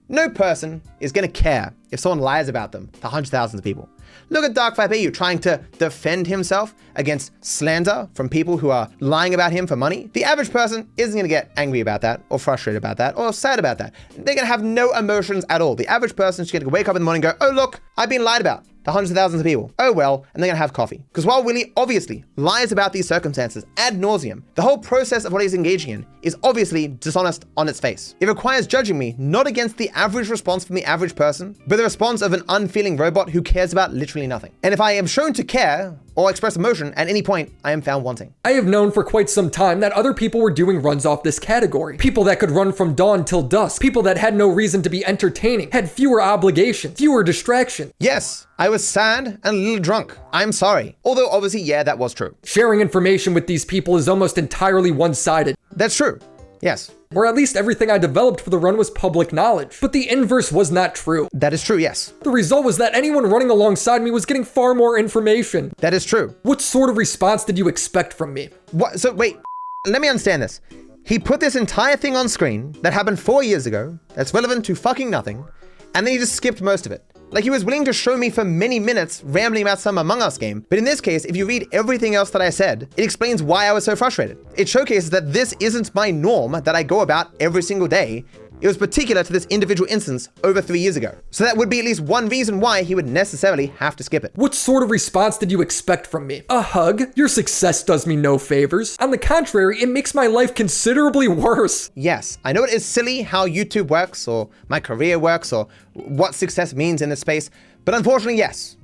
No person is going to care if someone lies about them to hundreds of thousands of people. Look at DarkViperAU trying to defend himself against slander from people who are lying about him for money. The average person isn't going to get angry about that or frustrated about that or sad about that. They're going to have no emotions at all. The average person is going to wake up in the morning and go, oh, look, I've been lied about to hundreds of thousands of people. Oh, well, and they're going to have coffee. Because while Willy obviously lies about these circumstances ad nauseum, the whole process of what he's engaging in is obviously dishonest on its face. It requires judging me not against the average response from the average person, but the response of an unfeeling robot who cares about literally nothing. And if I am shown to care or express emotion at any point, I am found wanting. I have known for quite some time that other people were doing runs off this category. People that could run from dawn till dusk. People that had no reason to be entertaining, had fewer obligations, fewer distractions. Yes, I was sad and a little drunk. I'm sorry. Although obviously, yeah, that was true. Sharing information with these people is almost entirely one-sided. That's true. Yes. Or at least everything I developed for the run was public knowledge. But the inverse was not true. That is true, yes. The result was that anyone running alongside me was getting far more information. That is true. What sort of response did you expect from me? What? So wait, let me understand this. He put this entire thing on screen that happened 4 years ago, that's relevant to fucking nothing, and then he just skipped most of it. Like he was willing to show me for many minutes rambling about some Among Us game. But in this case, if you read everything else that I said, it explains why I was so frustrated. It showcases that this isn't my norm that I go about every single day. It was particular to this individual instance over 3 years ago. So that would be at least one reason why he would necessarily have to skip it. What sort of response did you expect from me? A hug? Your success does me no favors. On the contrary, it makes my life considerably worse. Yes, I know it is silly how YouTube works or my career works or what success means in this space, but unfortunately, yes,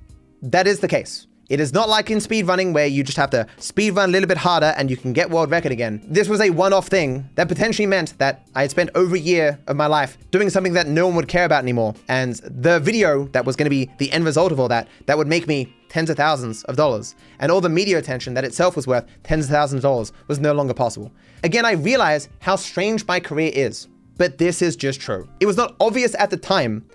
that is the case. It is not like in speedrunning where you just have to speedrun a little bit harder and you can get world record again. This was a one-off thing that potentially meant that I had spent over a year of my life doing something that no one would care about anymore. And the video that was going to be the end result of all that, that would make me tens of thousands of dollars, and all the media attention that itself was worth tens of thousands of dollars was no longer possible. Again, I realize how strange my career is, but this is just true. It was not obvious at the time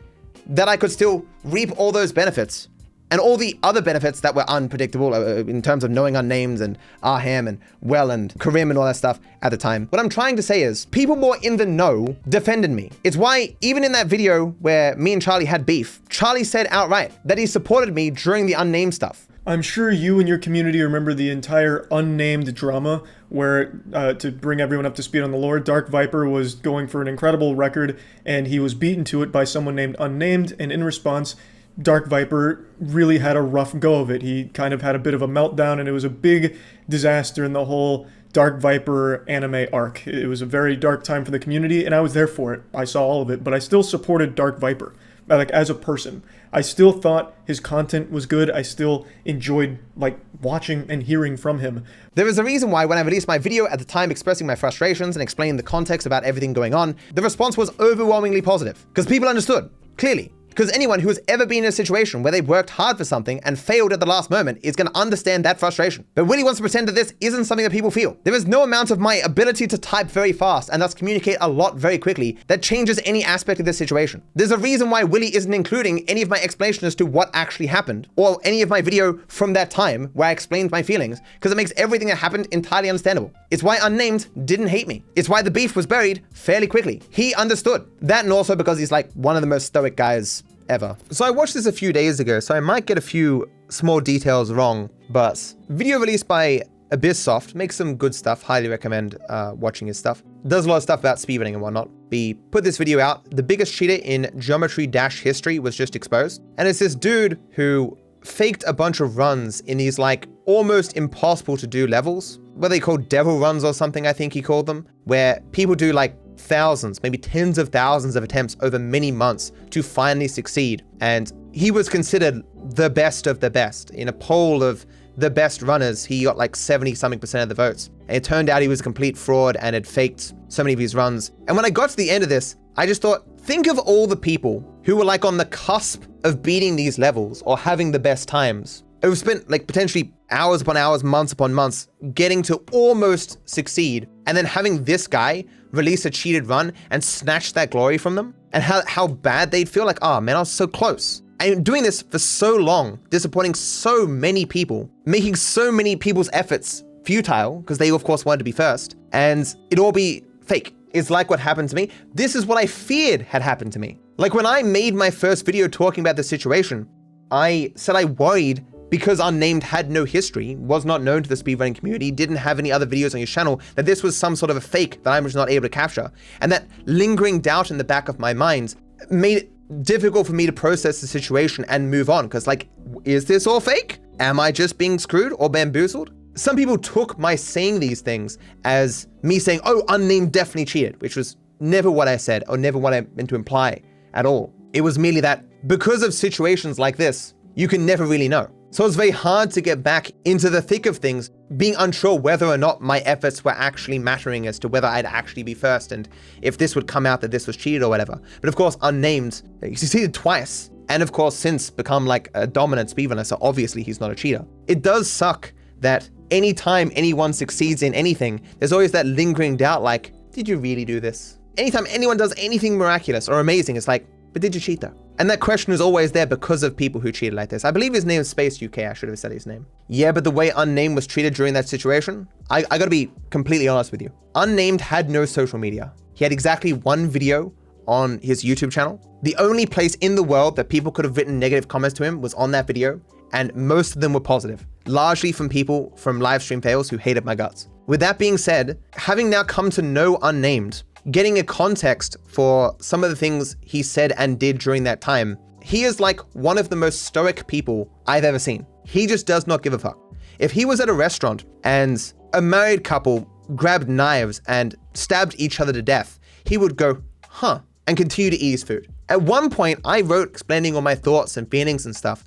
that I could still reap all those benefits and all the other benefits that were unpredictable in terms of knowing UnNameD and Arham and Well and Karim and all that stuff at the time. What I'm trying to say is people more in the know defended me. It's why even in that video where me and Charlie had beef, Charlie said outright that he supported me during the UnNameD stuff. I'm sure you and your community remember the entire UnNameD drama where, to bring everyone up to speed on the lore, DarkViper was going for an incredible record and he was beaten to it by someone named UnNameD, and in response, DarkViper really had a rough go of it. He kind of had a bit of a meltdown, and it was a big disaster in the whole DarkViper anime arc. It was a very dark time for the community, and I was there for it. I saw all of it, but I still supported DarkViper, like as a person. I still thought his content was good. I still enjoyed like watching and hearing from him. There is a reason why when I released my video at the time expressing my frustrations and explaining the context about everything going on, the response was overwhelmingly positive, because people understood, clearly. Because anyone who has ever been in a situation where they've worked hard for something and failed at the last moment is going to understand that frustration. But Willy wants to pretend that this isn't something that people feel. There is no amount of my ability to type very fast and thus communicate a lot very quickly that changes any aspect of this situation. There's a reason why Willy isn't including any of my explanation as to what actually happened or any of my video from that time where I explained my feelings, because it makes everything that happened entirely understandable. It's why UnNameD didn't hate me. It's why the beef was buried fairly quickly. He understood. That, and also because he's like one of the most stoic guys ever. So I watched this a few days ago, so I might get a few small details wrong, but video released by Abysssoft makes some good stuff. Highly recommend watching his stuff. Does a lot of stuff about speedrunning and whatnot. He put this video out. The biggest cheater in Geometry Dash history was just exposed. And it's this dude who faked a bunch of runs in these like almost impossible to do levels, what they call devil runs or something, I think he called them, where people do like thousands, maybe tens of thousands of attempts over many months to finally succeed. And he was considered the best of the best. In a poll of the best runners, he got like 70-something% of the votes. And it turned out he was a complete fraud and had faked so many of his runs. And when I got to the end of this, I just thought, think of all the people who were like on the cusp of beating these levels or having the best times. It was spent like potentially hours upon hours, months upon months, getting to almost succeed, and then having this guy release a cheated run and snatch that glory from them, and how bad they'd feel, like, oh man, I was so close. And doing this for so long, disappointing so many people, making so many people's efforts futile, because they of course wanted to be first, and it'd all be fake. is like what happened to me. This is what I feared had happened to me. Like when I made my first video talking about the situation, I said I worried because UnNameD had no history, was not known to the speedrunning community, didn't have any other videos on his channel, that this was some sort of a fake that I was not able to capture. And that lingering doubt in the back of my mind made it difficult for me to process the situation and move on. Because like, is this all fake? Am I just being screwed or bamboozled? Some people took my saying these things as me saying, oh, UnNameD definitely cheated, which was never what I said or never what I meant to imply at all. It was merely that because of situations like this, you can never really know. So it's very hard to get back into the thick of things, being unsure whether or not my efforts were actually mattering as to whether I'd actually be first and if this would come out that this was cheated or whatever. But of course, UnNameD, he succeeded twice. And of course, since become like a dominant speedrunner, so obviously he's not a cheater. It does suck that anytime anyone succeeds in anything, there's always that lingering doubt like, did you really do this? Anytime anyone does anything miraculous or amazing, it's like, but did you cheat though? And that question is always there because of people who cheated like this. I believe his name is Space UK, I should have said his name. Yeah, but the way UnNameD was treated during that situation, I gotta be completely honest with you. UnNameD had no social media. He had exactly one video on his YouTube channel. The only place in the world that people could have written negative comments to him was on that video, and most of them were positive, largely from people from live stream fails who hated my guts. With that being said, having now come to know UnNameD, getting a context for some of the things he said and did during that time, he is like one of the most stoic people I've ever seen. He just does not give a fuck. If he was at a restaurant and a married couple grabbed knives and stabbed each other to death, he would go, huh, and continue to eat his food. At one point, I wrote explaining all my thoughts and feelings and stuff,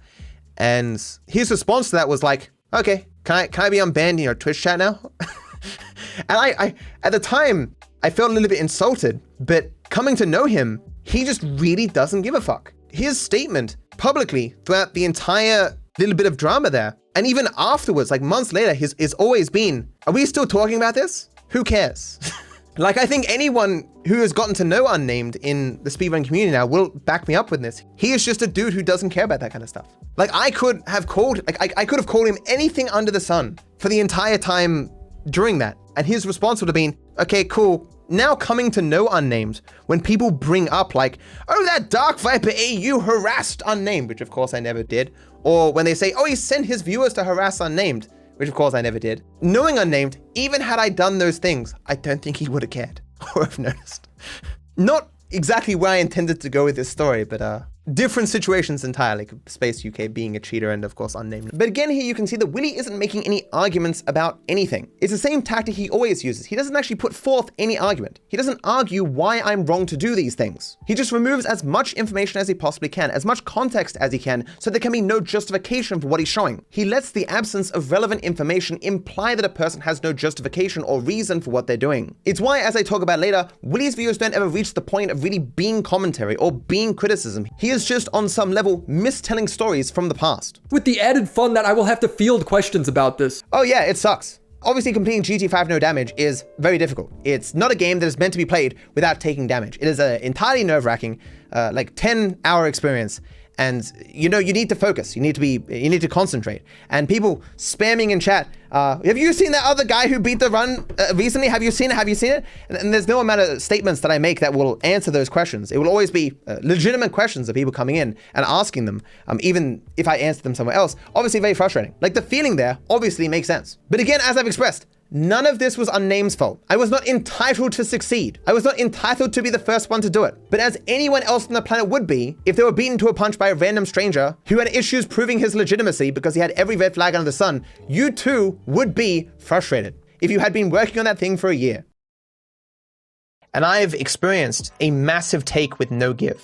and his response to that was like, okay, can I be unbanned in your Twitch chat now? And I at the time, I felt a little bit insulted, but coming to know him, he just really doesn't give a fuck. His statement publicly throughout the entire little bit of drama there, and even afterwards, like months later, his always been, are we still talking about this? Who cares? Like, I think anyone who has gotten to know UnNameD in the speedrun community now will back me up with this. He is just a dude who doesn't care about that kind of stuff. Like, I could have called him anything under the sun for the entire time during that. And his response would have been, okay, cool. Now coming to know UnNameD, when people bring up like, oh, that DarkViperAU harassed UnNameD, which of course I never did. Or when they say, oh, he sent his viewers to harass UnNameD, which of course I never did. Knowing UnNameD, even had I done those things, I don't think he would have cared or have noticed. Not exactly where I intended to go with this story, but different situations entirely, Space UK being a cheater and of course UnNameD. But again here you can see that Willy isn't making any arguments about anything. It's the same tactic he always uses. He doesn't actually put forth any argument. He doesn't argue why I'm wrong to do these things. He just removes as much information as he possibly can, as much context as he can, so there can be no justification for what he's showing. He lets the absence of relevant information imply that a person has no justification or reason for what they're doing. It's why, as I talk about later, Willy's videos don't ever reach the point of really being commentary or being criticism. He is just on some level mistelling stories from the past. With the added fun that I will have to field questions about this. Oh yeah, it sucks. Obviously completing GTA 5 no damage is very difficult. It's not a game that is meant to be played without taking damage. It is an entirely nerve-wracking, like 10-hour experience. And you know, you need to focus, you need to concentrate. And people spamming in chat, have you seen that other guy who beat the run recently? Have you seen it? And there's no amount of statements that I make that will answer those questions. It will always be legitimate questions of people coming in and asking them, even if I answer them somewhere else. Obviously very frustrating. Like the feeling there obviously makes sense. But again, as I've expressed, none of this was UnNameD's fault. I was not entitled to succeed. I was not entitled to be the first one to do it. But as anyone else on the planet would be, if they were beaten to a punch by a random stranger who had issues proving his legitimacy because he had every red flag under the sun, you too would be frustrated if you had been working on that thing for a year. And I've experienced a massive take with no give.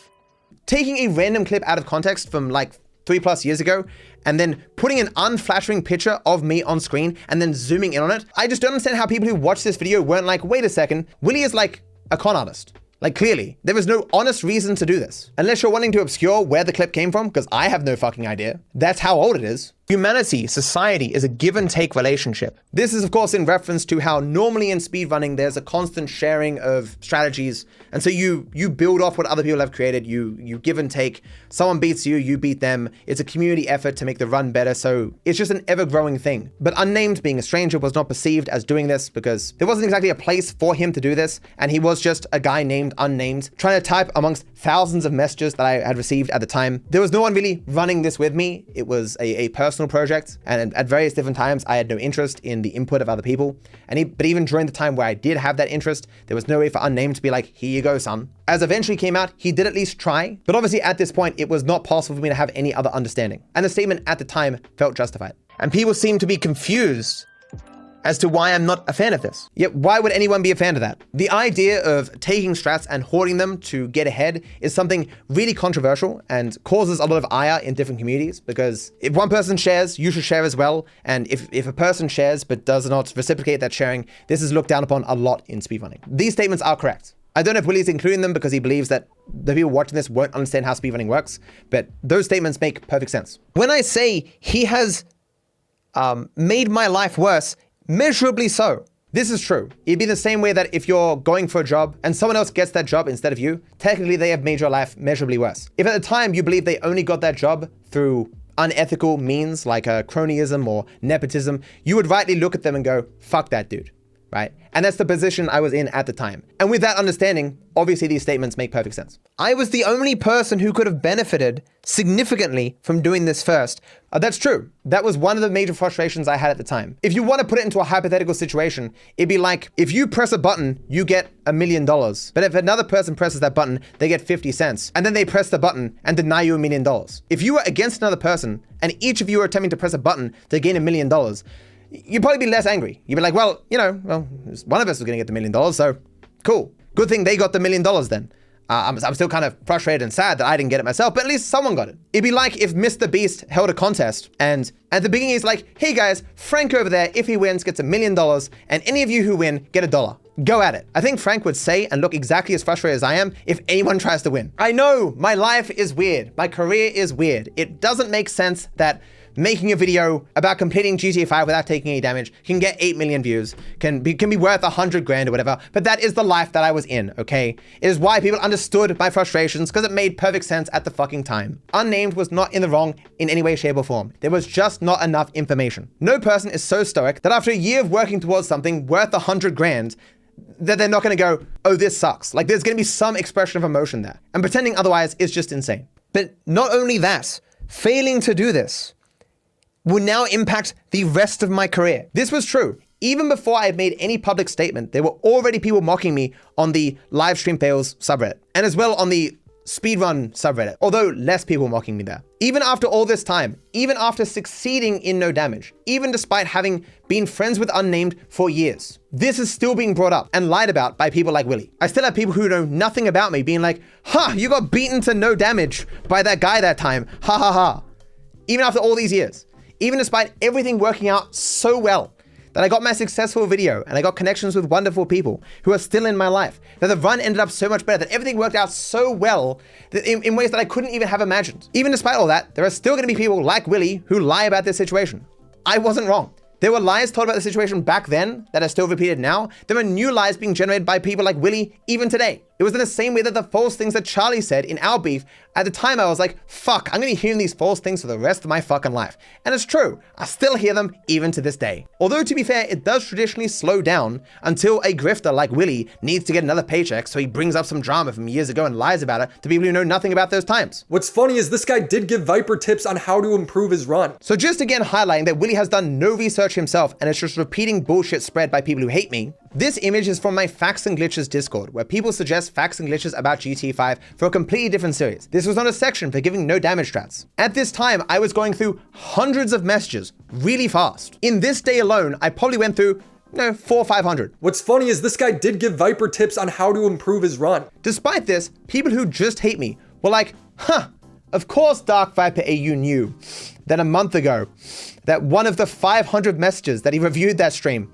Taking a random clip out of context from like 3+ years ago, and then putting an unflattering picture of me on screen and then zooming in on it. I just don't understand how people who watched this video weren't like, wait a second, Willy is like a con artist. Like clearly, there is no honest reason to do this. Unless you're wanting to obscure where the clip came from, because I have no fucking idea. That's how old it is. Humanity, society is a give and take relationship. This is of course in reference to how normally in speedrunning there's a constant sharing of strategies, and so you build off what other people have created, you give and take. Someone beats you, you beat them. It's a community effort to make the run better, so it's just an ever-growing thing. But UnNameD, being a stranger, was not perceived as doing this because there wasn't exactly a place for him to do this, and he was just a guy named UnNameD trying to type amongst thousands of messages that I had received at the time. There was no one really running this with me. It was a personal project, and at various different times I had no interest in the input of other people. But even during the time where I did have that interest, there was no way for UnNameD to be like, here you go, son. As eventually came out, he did at least try, but obviously at this point it was not possible for me to have any other understanding. And the statement at the time felt justified. And people seem to be confused as to why I'm not a fan of this. Yet why would anyone be a fan of that? The idea of taking strats and hoarding them to get ahead is something really controversial and causes a lot of ire in different communities, because if one person shares, you should share as well. And if a person shares but does not reciprocate that sharing, this is looked down upon a lot in speedrunning. These statements are correct. I don't know if Willy's including them because he believes that the people watching this won't understand how speedrunning works, but those statements make perfect sense. When I say he has made my life worse, measurably so. This is true. It'd be the same way that if you're going for a job and someone else gets that job instead of you, technically they have made your life measurably worse. If at the time you believe they only got that job through unethical means like cronyism or nepotism, you would rightly look at them and go, fuck that dude, right? And that's the position I was in at the time. And with that understanding, obviously these statements make perfect sense. I was the only person who could have benefited significantly from doing this first. That's true. That was one of the major frustrations I had at the time. If you want to put it into a hypothetical situation, it'd be like, if you press a button, you get $1 million. But if another person presses that button, they get 50 cents. And then they press the button and deny you $1 million. If you were against another person and each of you are attempting to press a button to gain $1 million, you'd probably be less angry. You'd be like, well, one of us was going to get the $1 million, so cool. Good thing they got the $1 million then. I'm still kind of frustrated and sad that I didn't get it myself, but at least someone got it. It'd be like if Mr. Beast held a contest and at the beginning he's like, hey guys, Frank over there, if he wins, gets $1 million, and any of you who win get $1. Go at it. I think Frank would say and look exactly as frustrated as I am if anyone tries to win. I know my life is weird. My career is weird. It doesn't make sense that making a video about completing GTA 5 without taking any damage can get 8 million views, can be worth 100 grand or whatever, but that is the life that I was in, okay? It is why people understood my frustrations, because it made perfect sense at the fucking time. UnNameD was not in the wrong in any way, shape, or form. There was just not enough information. No person is so stoic that after a year of working towards something worth 100 grand, that they're not gonna go, oh, this sucks. Like, there's gonna be some expression of emotion there. And pretending otherwise is just insane. But not only that, failing to do this will now impact the rest of my career. This was true. Even before I had made any public statement, there were already people mocking me on the live stream fails subreddit, and as well on the speedrun subreddit, although less people mocking me there. Even after all this time, even after succeeding in no damage, even despite having been friends with UnNameD for years, this is still being brought up and lied about by people like Willy. I still have people who know nothing about me being like, ha, you got beaten to no damage by that guy that time, ha ha ha. Even after all these years. Even despite everything working out so well, that I got my successful video and I got connections with wonderful people who are still in my life, that the run ended up so much better, that everything worked out so well that in ways that I couldn't even have imagined. Even despite all that, there are still going to be people like Willy who lie about this situation. I wasn't wrong. There were lies told about the situation back then that are still repeated now. There are new lies being generated by people like Willy even today. It was in the same way that the false things that Charlie said in our beef, at the time I was like, fuck, I'm gonna be hearing these false things for the rest of my fucking life. And it's true, I still hear them even to this day. Although to be fair, it does traditionally slow down until a grifter like Willy needs to get another paycheck, so he brings up some drama from years ago and lies about it to people who know nothing about those times. What's funny is this guy did give Viper tips on how to improve his run. So just again highlighting that Willy has done no research himself and it's just repeating bullshit spread by people who hate me. This image is from my Facts and Glitches Discord, where people suggest facts and glitches about GTA 5 for a completely different series. This was not a section for giving no damage strats. At this time, I was going through hundreds of messages really fast. In this day alone, I probably went through 400 or 500. What's funny is this guy did give Viper tips on how to improve his run. Despite this, people who just hate me were like, huh, of course DarkViperAU knew that a month ago, that one of the 500 messages that he reviewed that stream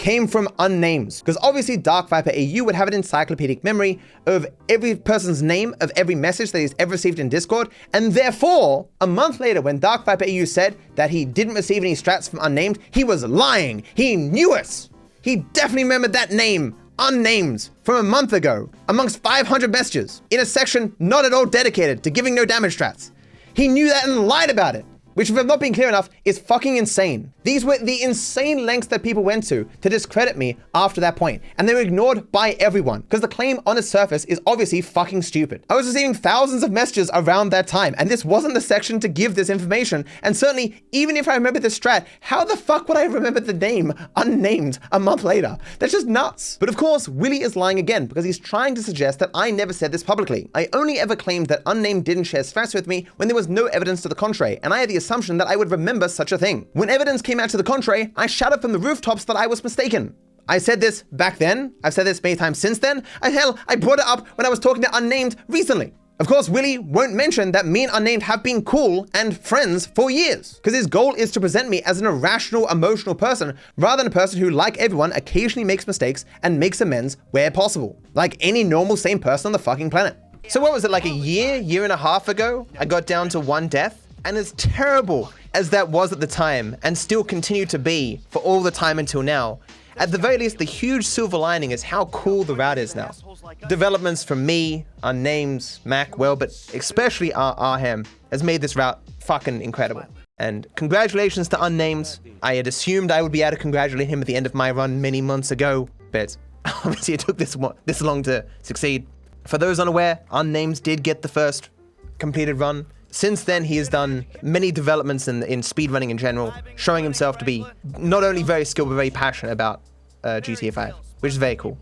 came from UnNameD, because obviously DarkViperAU would have an encyclopedic memory of every person's name of every message that he's ever received in Discord, and therefore, a month later when DarkViperAU said that he didn't receive any strats from UnNameD, he was lying. He knew it. He definitely remembered that name, UnNameD, from a month ago, amongst 500 messages, in a section not at all dedicated to giving no damage strats. He knew that and lied about it, which, if I'm not being clear enough, is fucking insane. These were the insane lengths that people went to discredit me after that point, and they were ignored by everyone, because the claim on its surface is obviously fucking stupid. I was receiving thousands of messages around that time, and this wasn't the section to give this information, and certainly, even if I remember the strat, how the fuck would I remember the name UnNameD a month later? That's just nuts. But of course, Willy is lying again, because he's trying to suggest that I never said this publicly. I only ever claimed that UnNameD didn't share strats with me when there was no evidence to the contrary, and I had the assumption that I would remember such a thing. When evidence came out to the contrary, I shouted from the rooftops that I was mistaken. I said this back then. I've said this many times since then. Hell, I brought it up when I was talking to UnNameD recently. Of course, Willy won't mention that me and UnNameD have been cool and friends for years, because his goal is to present me as an irrational, emotional person, rather than a person who, like everyone, occasionally makes mistakes and makes amends where possible, like any normal, sane person on the fucking planet. So what was it, like a year and a half ago, I got down to 1 death? And as terrible as that was at the time, and still continue to be for all the time until now, at the very least, the huge silver lining is how cool the route is now. Developments from me, UnNameD, Mac, well, but especially Arham, has made this route fucking incredible. And congratulations to UnNameD. I had assumed I would be able to congratulate him at the end of my run many months ago, but obviously it took this long to succeed. For those unaware, UnNameD did get the first completed run. Since then, he has done many developments in speedrunning in general, showing himself to be not only very skilled, but very passionate about GTA 5, which is very cool.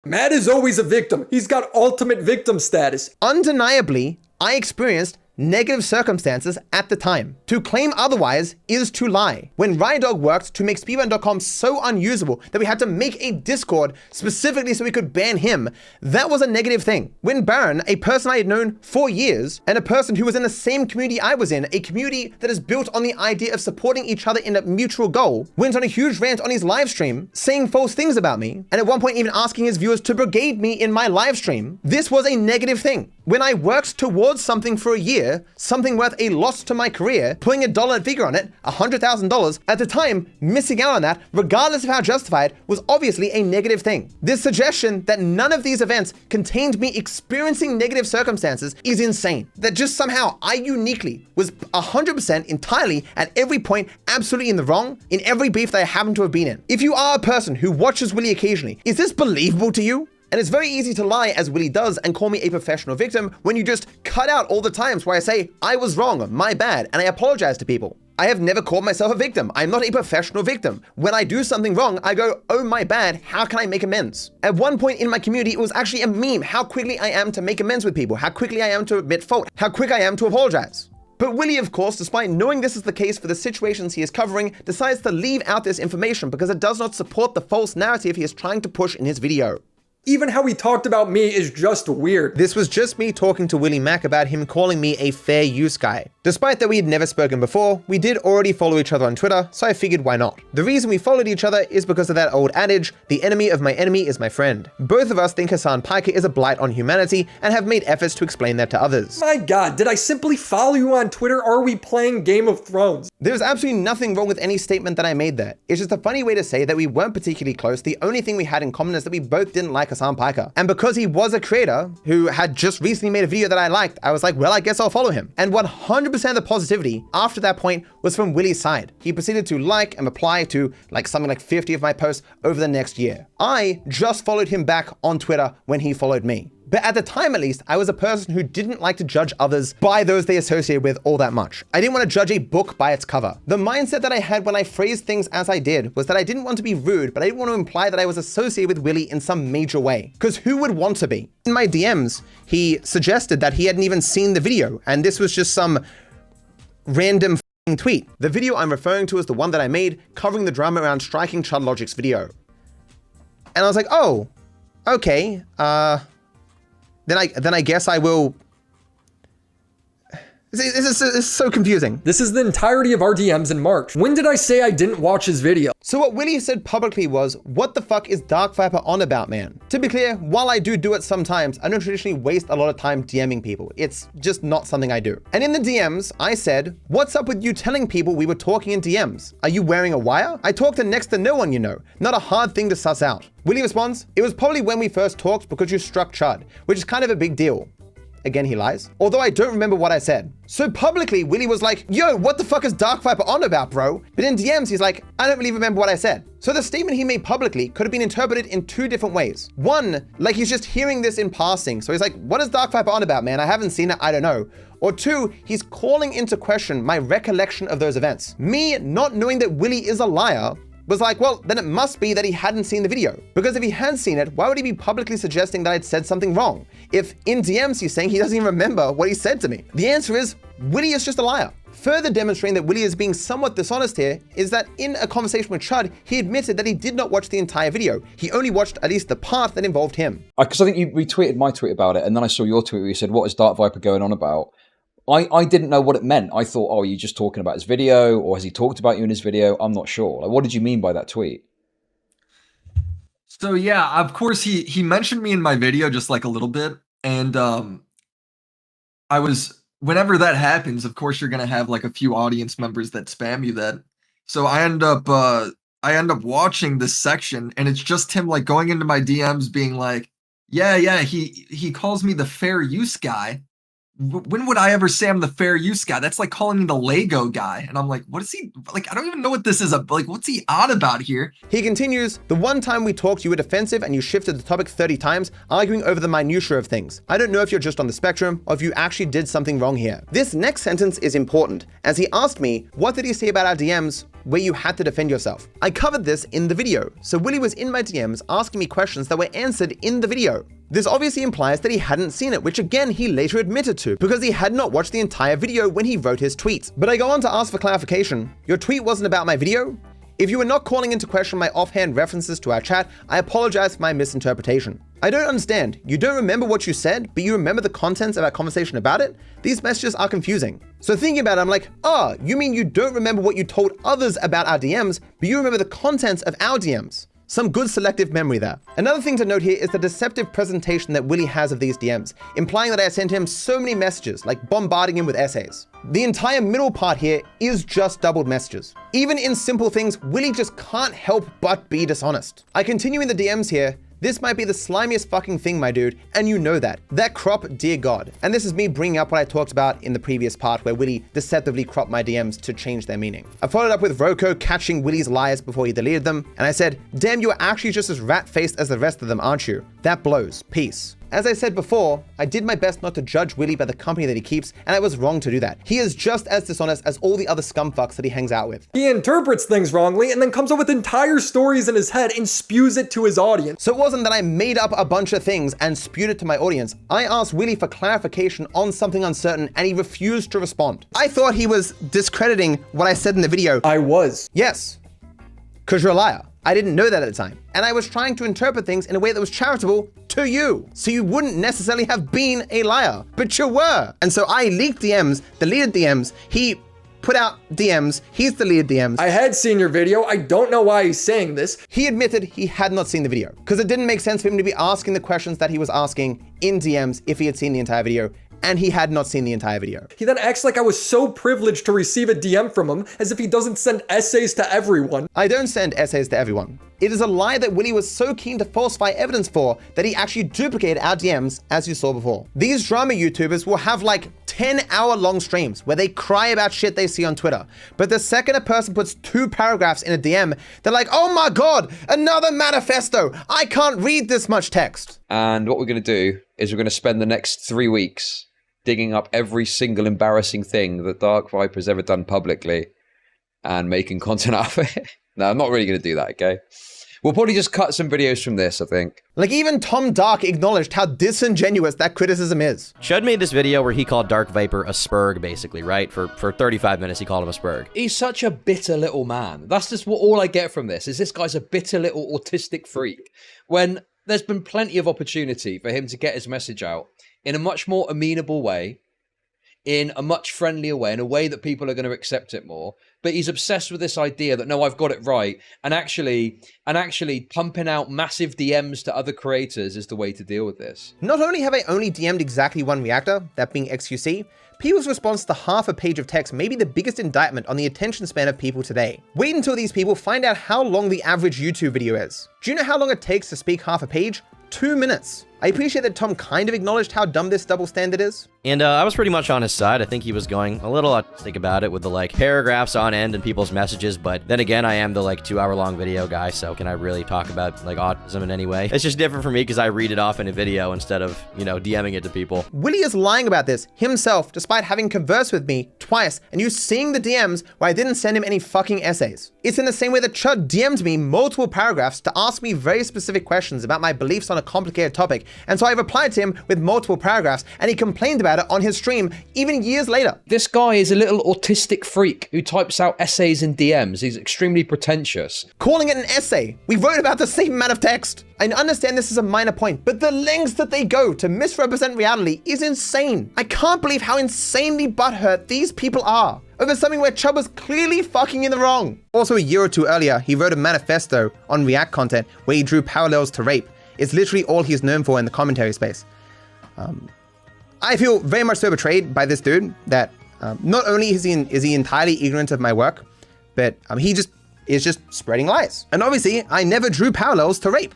Matt is always a victim. He's got ultimate victim status. Undeniably, I experienced negative circumstances at the time. To claim otherwise is to lie. When Rydog worked to make speedrun.com so unusable that we had to make a Discord specifically so we could ban him, that was a negative thing. When Baron, a person I had known for years, and a person who was in the same community I was in, a community that is built on the idea of supporting each other in a mutual goal, went on a huge rant on his live stream, saying false things about me, and at one point even asking his viewers to brigade me in my live stream, this was a negative thing. When I worked towards something for a year, something worth a loss to my career, putting a dollar figure on it, $100,000, at the time, missing out on that, regardless of how justified, was obviously a negative thing. This suggestion that none of these events contained me experiencing negative circumstances is insane. That just somehow I uniquely was 100% entirely at every point absolutely in the wrong in every beef that I happen to have been in. If you are a person who watches Willy occasionally, is this believable to you? And it's very easy to lie, as Willy does, and call me a professional victim when you just cut out all the times where I say, I was wrong, my bad, and I apologize to people. I have never called myself a victim. I'm not a professional victim. When I do something wrong, I go, oh my bad, how can I make amends? At one point in my community, it was actually a meme, how quickly I am to make amends with people, how quickly I am to admit fault, how quick I am to apologize. But Willy, of course, despite knowing this is the case for the situations he is covering, decides to leave out this information because it does not support the false narrative he is trying to push in his video. Even how he talked about me is just weird. This was just me talking to Willy Mac about him calling me a fair use guy. Despite that we had never spoken before, we did already follow each other on Twitter, so I figured why not. The reason we followed each other is because of that old adage, the enemy of my enemy is my friend. Both of us think Hassan Piker is a blight on humanity and have made efforts to explain that to others. My god, did I simply follow you on Twitter, or are we playing Game of Thrones? There's absolutely nothing wrong with any statement that I made there. It's just a funny way to say that we weren't particularly close. The only thing we had in common is that we both didn't like Hassan Piker. And because he was a creator who had just recently made a video that I liked, I was like, well, I guess I'll follow him. And 100% of the positivity after that point was from Willy's side. He proceeded to like and reply to something like 50 of my posts over the next year. I just followed him back on Twitter when he followed me. But at the time, at least, I was a person who didn't like to judge others by those they associated with all that much. I didn't want to judge a book by its cover. The mindset that I had when I phrased things as I did was that I didn't want to be rude, but I didn't want to imply that I was associated with Willy in some major way. Because who would want to be? In my DMs, he suggested that he hadn't even seen the video, and this was just some random tweet. The video I'm referring to is the one that I made covering the drama around striking Chud Logic's video. And I was like, oh, okay, Then I guess I will This is so confusing. This is the entirety of our DMs in March. When did I say I didn't watch his video? So what Willy said publicly was, what the fuck is DarkViper on about, man? To be clear, while I do it sometimes, I don't traditionally waste a lot of time DMing people. It's just not something I do. And in the DMs, I said, what's up with you telling people we were talking in DMs? Are you wearing a wire? I talk to next to no one you know. Not a hard thing to suss out. Willy responds, it was probably when we first talked because you struck Chud, which is kind of a big deal. Again, he lies. Although I don't remember what I said. So publicly, Willy was like, yo, what the fuck is DarkViper on about, bro? But in DMs, he's like, I don't really remember what I said. So the statement he made publicly could have been interpreted in two different ways. One, like he's just hearing this in passing. So he's like, what is DarkViper on about, man? I haven't seen it, I don't know. Or two, he's calling into question my recollection of those events. Me not knowing that Willy is a liar was like, well, then it must be that he hadn't seen the video. Because if he had seen it, why would he be publicly suggesting that I'd said something wrong? If in DMs he's saying he doesn't even remember what he said to me. The answer is, Willy is just a liar. Further demonstrating that Willy is being somewhat dishonest here is that in a conversation with Chud, he admitted that he did not watch the entire video. He only watched at least the part that involved him. Because I think you retweeted my tweet about it, and then I saw your tweet where you said, what is DarkViper going on about? I didn't know what it meant. I thought, oh, are you just talking about his video, or has he talked about you in his video? I'm not sure. Like, what did you mean by that tweet? So yeah, of course he mentioned me in my video just like a little bit, and whenever that happens, of course you're gonna have like a few audience members that spam you that. So I end up watching this section, and it's just him like going into my DMs being like, yeah, he calls me the fair use guy. When would I ever say I'm the fair use guy? That's like calling me the Lego guy. And I'm like, what is he, like, I don't even know what this is. Like, what's he on about here? He continues, the one time we talked, you were defensive and you shifted the topic 30 times, arguing over the minutiae of things. I don't know if you're just on the spectrum or if you actually did something wrong here. This next sentence is important, as he asked me, what did he say about our DMs where you had to defend yourself? I covered this in the video. So Willy was in my DMs asking me questions that were answered in the video. This obviously implies that he hadn't seen it, which again, he later admitted to, because he had not watched the entire video when he wrote his tweet. But I go on to ask for clarification. Your tweet wasn't about my video? If you were not calling into question my offhand references to our chat, I apologize for my misinterpretation. I don't understand. You don't remember what you said, but you remember the contents of our conversation about it? These messages are confusing. So thinking about it, I'm like, oh, you mean you don't remember what you told others about our DMs, but you remember the contents of our DMs? Some good selective memory there. Another thing to note here is the deceptive presentation that Willy has of these DMs, implying that I sent him so many messages, like bombarding him with essays. The entire middle part here is just doubled messages. Even in simple things, Willy just can't help but be dishonest. I continue in the DMs here. This might be the slimiest fucking thing, my dude, and you know that. That crop, dear God. And this is me bringing up what I talked about in the previous part where Willy deceptively cropped my DMs to change their meaning. I followed up with Roko catching Willy's lies before he deleted them, and I said, damn, you are actually just as rat-faced as the rest of them, aren't you? That blows. Peace. As I said before, I did my best not to judge Willy by the company that he keeps, and I was wrong to do that. He is just as dishonest as all the other scumfucks that he hangs out with. He interprets things wrongly and then comes up with entire stories in his head and spews it to his audience. So it wasn't that I made up a bunch of things and spewed it to my audience. I asked Willy for clarification on something uncertain, and he refused to respond. I thought he was discrediting what I said in the video. I was. Yes, because you're a liar. I didn't know that at the time. And I was trying to interpret things in a way that was charitable to you. So you wouldn't necessarily have been a liar, but you were. And so I leaked DMs, deleted DMs. He put out DMs. He's deleted DMs. I had seen your video. I don't know why he's saying this. He admitted he had not seen the video because it didn't make sense for him to be asking the questions that he was asking in DMs if he had seen the entire video. And he had not seen the entire video. He then acts like I was so privileged to receive a DM from him as if he doesn't send essays to everyone. I don't send essays to everyone. It is a lie that Willy was so keen to falsify evidence for that he actually duplicated our DMs, as you saw before. These drama YouTubers will have like 10-hour-long streams where they cry about shit they see on Twitter. But the second a person puts 2 paragraphs in a DM, they're like, oh my God, another manifesto. I can't read this much text. And what we're going to do is we're going to spend the next 3 weeks digging up every single embarrassing thing that DarkViper's ever done publicly and making content out of it. No, I'm not really going to do that, okay? We'll probably just cut some videos from this, I think. Like even Tom Dark acknowledged how disingenuous that criticism is. Chud made this video where he called DarkViper a spurg, basically, right? For 35 minutes, he called him a spurg. He's such a bitter little man. That's just what all I get from this, is this guy's a bitter little autistic freak. When there's been plenty of opportunity for him to get his message out in a much more amenable way, in a much friendlier way, in a way that people are going to accept it more. But he's obsessed with this idea that, no, I've got it right. And actually pumping out massive DMs to other creators is the way to deal with this. Not only have I only DM'd exactly one reactor, that being XQC, people's response to half a page of text may be the biggest indictment on the attention span of people today. Wait until these people find out how long the average YouTube video is. Do you know how long it takes to speak half a page? 2 minutes. I appreciate that Tom kind of acknowledged how dumb this double standard is. And I was pretty much on his side. I think he was going a little autistic about it with the like paragraphs on end and people's messages. But then again, I am the like 2-hour-long video guy. So can I really talk about like autism in any way? It's just different for me because I read it off in a video instead of, you know, DMing it to people. Willy is lying about this himself, despite having conversed with me twice and you seeing the DMs where I didn't send him any fucking essays. It's in the same way that Chud DM'd me multiple paragraphs to ask me very specific questions about my beliefs on a complicated topic. And so I replied to him with multiple paragraphs and he complained about it on his stream even years later. This guy is a little autistic freak who types out essays in DMs. He's extremely pretentious. Calling it an essay. We wrote about the same amount of text. I understand this is a minor point, but the lengths that they go to misrepresent reality is insane. I can't believe how insanely butthurt these people are over something where Chud was clearly fucking in the wrong. Also, a year or two earlier, he wrote a manifesto on React content where he drew parallels to rape. It's literally all he's known for in the commentary space. I feel very much so betrayed by this dude that not only is he entirely ignorant of my work, but he just is just spreading lies. And obviously, I never drew parallels to rape.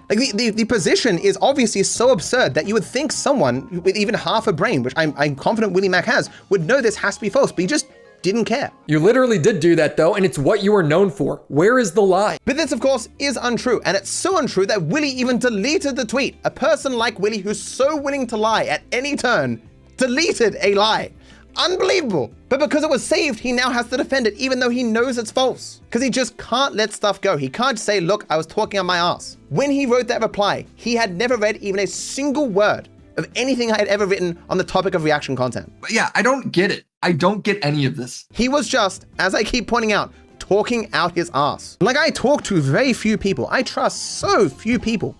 Like the position is obviously so absurd that you would think someone with even half a brain, which I'm confident WillyMac has, would know this has to be false, but he just didn't care. You literally did do that though, and it's what you are known for. Where is the lie? But this of course is untrue, and it's so untrue that Willy even deleted the tweet. A person like Willy who's so willing to lie at any turn, deleted a lie. Unbelievable. But because it was saved, he now has to defend it even though he knows it's false. Because he just can't let stuff go. He can't say, look, I was talking on my ass. When he wrote that reply, he had never read even a single word of anything I had ever written on the topic of reaction content. But yeah, I don't get it. I don't get any of this. He was just, as I keep pointing out, talking out his ass. Like, I talk to very few people. I trust so few people.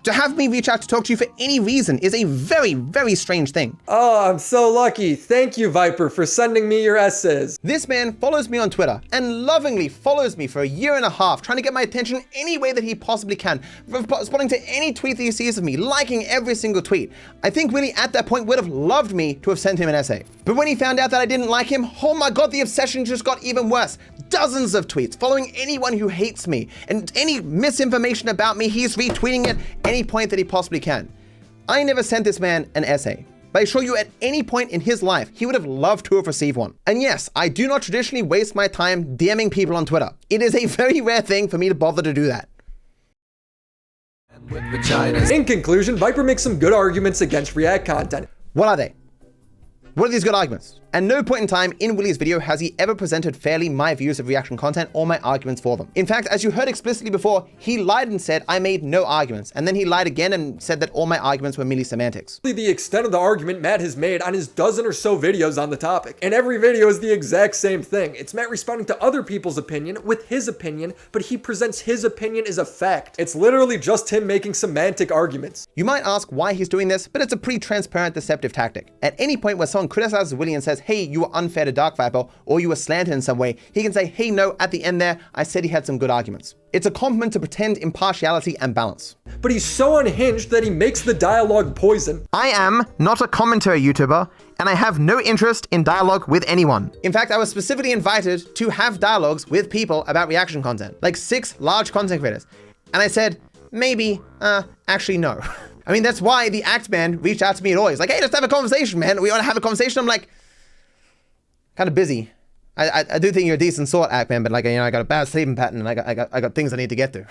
To have me reach out to talk to you for any reason is a very, very strange thing. Oh, I'm so lucky. Thank you, Viper, for sending me your essays. This man follows me on Twitter and lovingly follows me for a year and a half, trying to get my attention any way that he possibly can, responding to any tweet that he sees of me, liking every single tweet. I think Willy at that point would have loved me to have sent him an essay. But when he found out that I didn't like him, oh my God, the obsession just got even worse. Dozens of tweets following anyone who hates me, and any misinformation about me, he's retweeting it any point that he possibly can. I never sent this man an essay, but I assure you at any point in his life, he would have loved to have received one. And yes, I do not traditionally waste my time DMing people on Twitter. It is a very rare thing for me to bother to do that. In conclusion, Viper makes some good arguments against React content. What are they? What are these good arguments? At no point in time in Willy's video has he ever presented fairly my views of reaction content or my arguments for them. In fact, as you heard explicitly before, he lied and said I made no arguments, and then he lied again and said that all my arguments were merely semantics. The extent of the argument Matt has made on his dozen or so videos on the topic, and every video is the exact same thing. It's Matt responding to other people's opinion with his opinion, but he presents his opinion as a fact. It's literally just him making semantic arguments. You might ask why he's doing this, but it's a pretty transparent deceptive tactic. At any point where someone criticizes Willy and says, hey, you were unfair to DarkViper, or you were slanted in some way, he can say, hey, no, at the end there, I said he had some good arguments. It's a compliment to pretend impartiality and balance. But he's so unhinged that he makes the dialogue poison. I am not a commentary YouTuber, and I have no interest in dialogue with anyone. In fact, I was specifically invited to have dialogues with people about reaction content, like 6 large content creators. And I said, maybe, actually no. I mean, that's why the Act Man reached out to me at all. He's like, hey, let's have a conversation, man. We want to have a conversation. I'm like, kind of busy. I do think you're a decent sort, Act Man, but like, you know, I got a bad sleeping pattern and I got things I need to get to.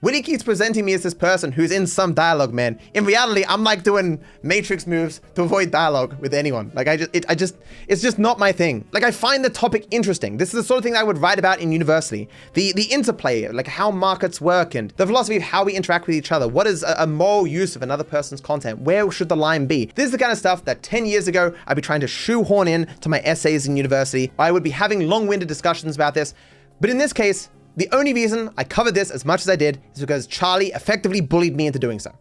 Willy keeps presenting me as this person who's in some dialogue, man. In reality, I'm like doing matrix moves to avoid dialogue with anyone. Like it's just not my thing. Like I find the topic interesting. This is the sort of thing I would write about in university. The interplay, like how markets work and the philosophy of how we interact with each other. What is a moral use of another person's content? Where should the line be? This is the kind of stuff that 10 years ago, I'd be trying to shoehorn in to my essays in university. I would be having long-winded discussions about this. But in this case, the only reason I covered this as much as I did is because Charlie effectively bullied me into doing so.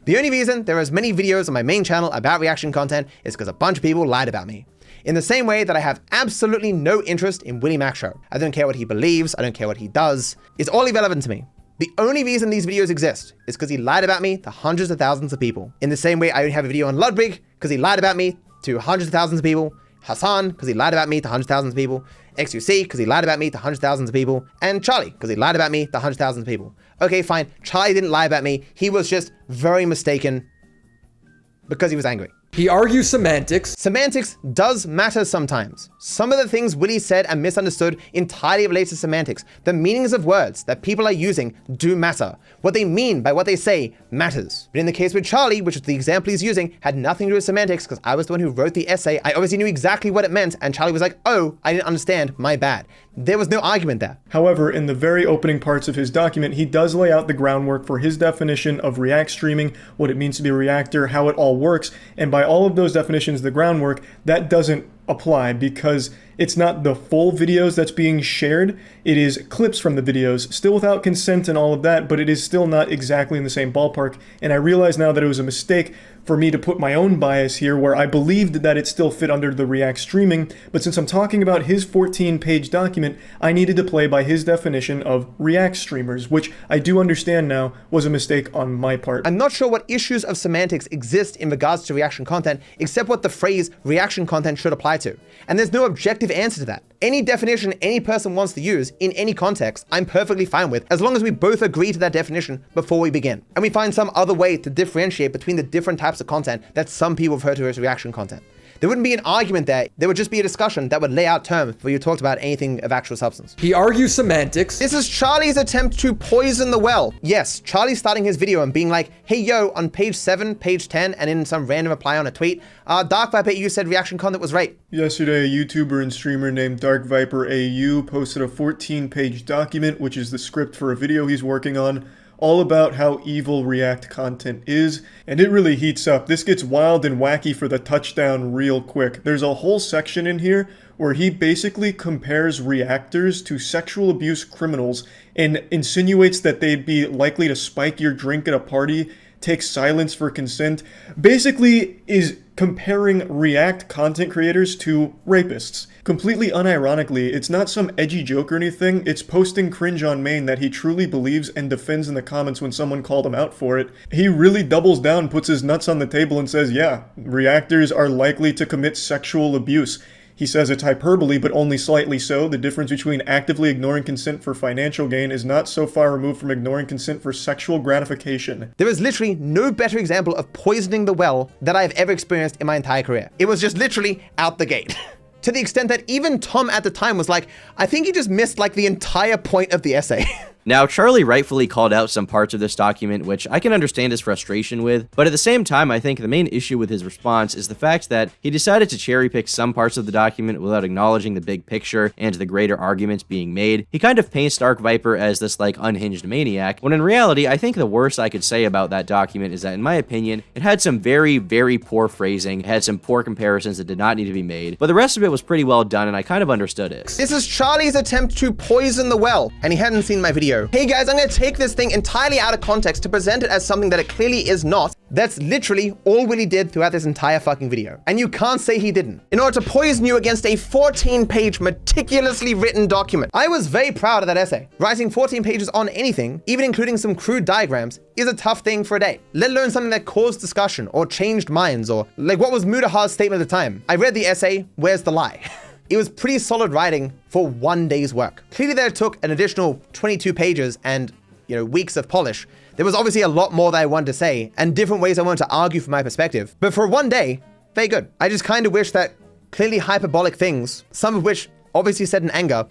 The only reason there are as many videos on my main channel about reaction content is because a bunch of people lied about me. In the same way that I have absolutely no interest in WillyMacShow. I don't care what he believes, I don't care what he does. It's all irrelevant to me. The only reason these videos exist is because he lied about me to hundreds of thousands of people. In the same way I only have a video on Ludwig because he lied about me to hundreds of thousands of people, Hassan because he lied about me to hundreds of thousands of people, XUC because he lied about me to hundreds of thousands of people, and Charlie because he lied about me to hundreds of thousands of people. Okay, fine, Charlie didn't lie about me, he was just very mistaken because he was angry. He argues semantics. Semantics does matter sometimes. Some of the things Willy said and misunderstood entirely relate to semantics. The meanings of words that people are using do matter. What they mean by what they say matters. But in the case with Charlie, which is the example he's using, had nothing to do with semantics because I was the one who wrote the essay. I obviously knew exactly what it meant and Charlie was like, oh, I didn't understand, my bad. There was no argument there. However, in the very opening parts of his document, he does lay out the groundwork for his definition of React streaming, what it means to be a reactor, how it all works, and by all of those definitions, the groundwork, that doesn't apply because it's not the full videos that's being shared, it is clips from the videos, still without consent and all of that, but it is still not exactly in the same ballpark, and I realize now that it was a mistake for me to put my own bias here where I believed that it still fit under the React streaming, but since I'm talking about his 14-page document, I needed to play by his definition of React streamers, which I do understand now was a mistake on my part. I'm not sure what issues of semantics exist in regards to reaction content, except what the phrase reaction content should apply to. And there's no objective answer to that. Any definition any person wants to use in any context, I'm perfectly fine with, as long as we both agree to that definition before we begin. And we find some other way to differentiate between the different types of content that some people refer to as reaction content. There wouldn't be an argument there. There would just be a discussion that would lay out terms where you talked about anything of actual substance. He argues semantics. This is Charlie's attempt to poison the well. Yes, Charlie starting his video and being like, hey yo, on page 7, page 10, and in some random reply on a tweet, DarkViperAU said reaction content was right. Yesterday, a YouTuber and streamer named DarkViperAU posted a 14-page document, which is the script for a video he's working on, all about how evil React content is, and it really heats up. This gets wild and wacky for the touchdown real quick. There's a whole section in here where he basically compares reactors to sexual abuse criminals and insinuates that they'd be likely to spike your drink at a party, take silence for consent, basically is comparing React content creators to rapists. Completely unironically, it's not some edgy joke or anything, it's posting cringe on main that he truly believes and defends in the comments when someone called him out for it. He really doubles down, puts his nuts on the table and says, yeah, reactors are likely to commit sexual abuse. He says it's hyperbole, but only slightly so. The difference between actively ignoring consent for financial gain is not so far removed from ignoring consent for sexual gratification. There is literally no better example of poisoning the well that I've ever experienced in my entire career. It was just literally out the gate. To the extent that even Tom at the time was like, I think he just missed like the entire point of the essay. Now, Charlie rightfully called out some parts of this document, which I can understand his frustration with, but at the same time, I think the main issue with his response is the fact that he decided to cherry pick some parts of the document without acknowledging the big picture and the greater arguments being made. He kind of paints DarkViper as this like unhinged maniac, when in reality, I think the worst I could say about that document is that in my opinion, it had some very, very poor phrasing, it had some poor comparisons that did not need to be made, but the rest of it was pretty well done and I kind of understood it. This is Charlie's attempt to poison the well, and he hadn't seen my video. Hey guys, I'm gonna take this thing entirely out of context to present it as something that it clearly is not. That's literally all Willy did throughout this entire fucking video. And you can't say he didn't. In order to poison you against a 14-page meticulously written document. I was very proud of that essay. Writing 14 pages on anything, even including some crude diagrams, is a tough thing for a day. Let alone something that caused discussion or changed minds or like what was Mudahar's statement at the time. I read the essay, where's the lie? It was pretty solid writing for one day's work. Clearly that it took an additional 22 pages and, weeks of polish. There was obviously a lot more that I wanted to say and different ways I wanted to argue from my perspective. But for one day, very good. I just kind of wish that clearly hyperbolic things, some of which obviously said in anger,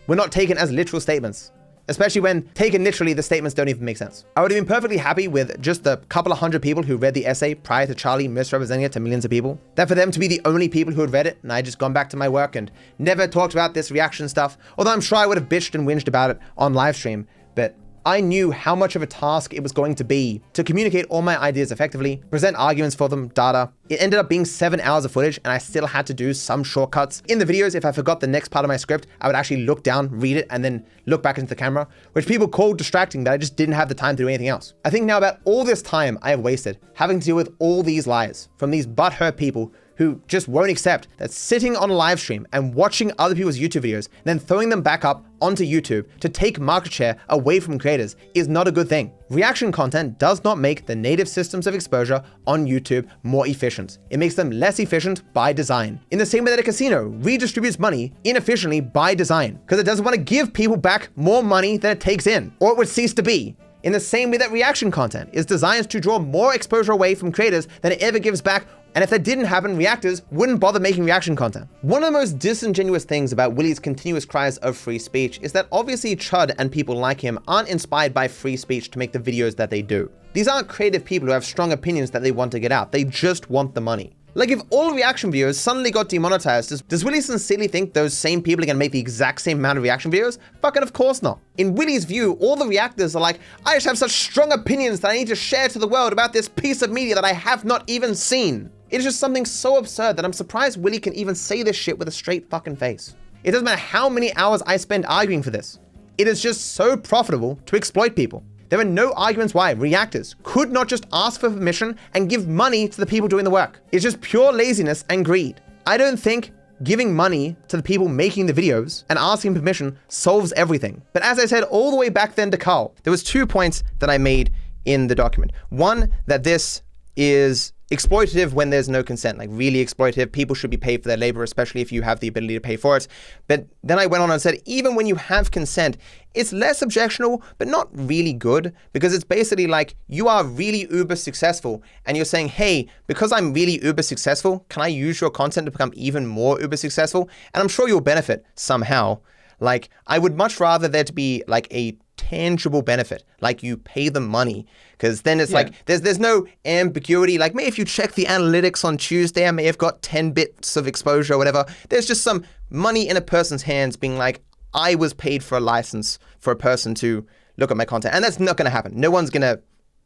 were not taken as literal statements. Especially when taken literally, the statements don't even make sense. I would have been perfectly happy with just the couple of hundred people who read the essay prior to Charlie misrepresenting it to millions of people. That for them to be the only people who had read it, and I just gone back to my work and never talked about this reaction stuff. Although I'm sure I would have bitched and whinged about it on live stream, but I knew how much of a task it was going to be to communicate all my ideas effectively, present arguments for them, data, It ended up being 7 hours of footage, and I still had to do some shortcuts. In the videos, if I forgot the next part of my script, I would actually look down, read it, and then look back into the camera, which people called distracting, but I just didn't have the time to do anything else. I think now about all this time I have wasted having to deal with all these lies from these butthurt people who just won't accept that sitting on a live stream and watching other people's YouTube videos, and then throwing them back up onto YouTube to take market share away from creators is not a good thing. Reaction content does not make the native systems of exposure on YouTube more efficient. It makes them less efficient by design. In the same way that a casino redistributes money inefficiently by design, because it doesn't want to give people back more money than it takes in, or it would cease to be. In the same way that reaction content is designed to draw more exposure away from creators than it ever gives back, and if that didn't happen, reactors wouldn't bother making reaction content. One of the most disingenuous things about Willy's continuous cries of free speech is that obviously Chud and people like him aren't inspired by free speech to make the videos that they do. These aren't creative people who have strong opinions that they want to get out. They just want the money. Like, if all reaction videos suddenly got demonetized, does Willy sincerely think those same people are gonna make the exact same amount of reaction videos? Fucking of course not. In Willy's view, all the reactors are like, I just have such strong opinions that I need to share to the world about this piece of media that I have not even seen. It is just something so absurd that I'm surprised Willy can even say this shit with a straight fucking face. It doesn't matter how many hours I spend arguing for this. It is just so profitable to exploit people. There are no arguments why reactors could not just ask for permission and give money to the people doing the work. It's just pure laziness and greed. I don't think giving money to the people making the videos and asking permission solves everything. But as I said all the way back then to Karl, there was 2 points that I made in the document. One, that this is exploitative when there's no consent, like really exploitative. People should be paid for their labor, especially if you have the ability to pay for it. But then I went on and said, even when you have consent, it's less objectionable, but not really good, because it's basically like you are really uber successful and you're saying, hey, because I'm really uber successful, can I use your content to become even more uber successful? And I'm sure you'll benefit somehow. Like, I would much rather there to be like a tangible benefit, like you pay them money, because then it's like there's no ambiguity. Like, maybe if you check the analytics on Tuesday, I may have got 10 bits of exposure or whatever. There's just some money in a person's hands being like, I was paid for a license for a person to look at my content. And that's not going to happen. No one's going to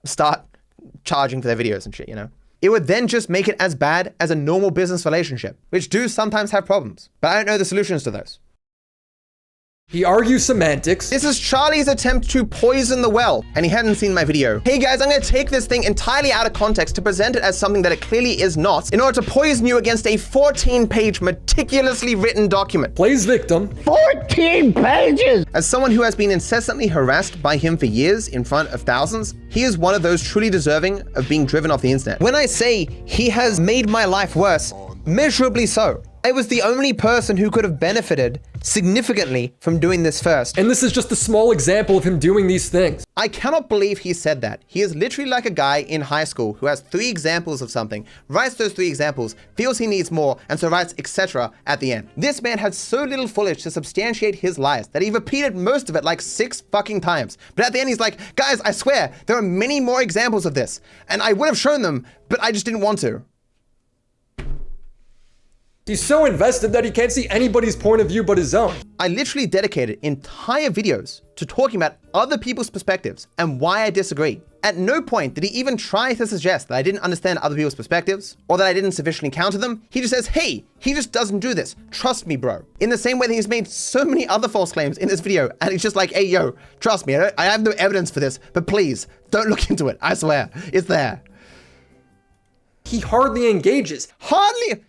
start charging for their videos and shit, you know? It would then just make it as bad as a normal business relationship, which do sometimes have problems. But I don't know the solutions to those. He argues semantics. This is Charlie's attempt to poison the well, and he hadn't seen my video. Hey guys, I'm gonna take this thing entirely out of context to present it as something that it clearly is not, in order to poison you against a 14-page meticulously written document. Plays victim. 14 pages! As someone who has been incessantly harassed by him for years in front of thousands, he is one of those truly deserving of being driven off the internet. When I say he has made my life worse, measurably so. I was the only person who could have benefited significantly from doing this first. And this is just a small example of him doing these things. I cannot believe he said that. He is literally like a guy in high school who has 3 examples of something, writes those 3 examples, feels he needs more, and so writes etc. at the end. This man had so little footage to substantiate his lies that he repeated most of it like 6 fucking times. But at the end he's like, guys, I swear, there are many more examples of this, and I would have shown them, but I just didn't want to. He's so invested that he can't see anybody's point of view but his own. I literally dedicated entire videos to talking about other people's perspectives and why I disagree. At no point did he even try to suggest that I didn't understand other people's perspectives or that I didn't sufficiently counter them. He just says, hey, he just doesn't do this. Trust me, bro. In the same way that he's made so many other false claims in this video, and he's just like, hey, yo, trust me, I have no evidence for this, but please don't look into it. I swear, it's there. He hardly engages. Hardly.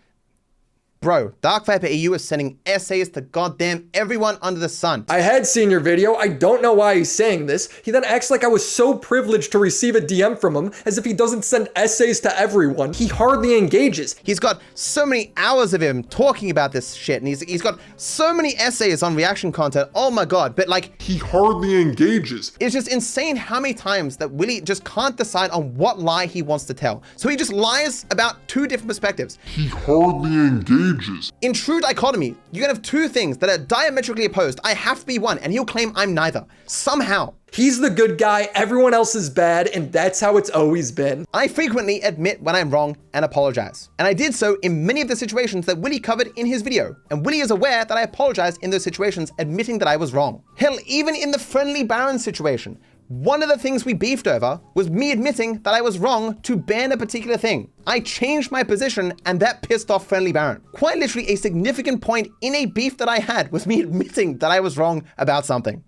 Bro, DarkViperAU is sending essays to goddamn everyone under the sun. I had seen your video. I don't know why he's saying this. He then acts like I was so privileged to receive a DM from him, as if he doesn't send essays to everyone. He hardly engages. He's got so many hours of him talking about this shit, and he's got so many essays on reaction content. Oh my god, but like, he hardly engages. It's just insane how many times that Willy just can't decide on what lie he wants to tell. So he just lies about 2 different perspectives. He hardly engages. In true dichotomy, you can have 2 things that are diametrically opposed. I have to be one, and he'll claim I'm neither. Somehow. He's the good guy, everyone else is bad, and that's how it's always been. I frequently admit when I'm wrong and apologize. And I did so in many of the situations that Willy covered in his video. And Willy is aware that I apologized in those situations, admitting that I was wrong. Hell, even in the Friendly Baron situation, One of the things we beefed over was me admitting that I was wrong to ban a particular thing. I changed my position and that pissed off Friendly Baron. Quite literally a significant point in a beef that I had was me admitting that I was wrong about something.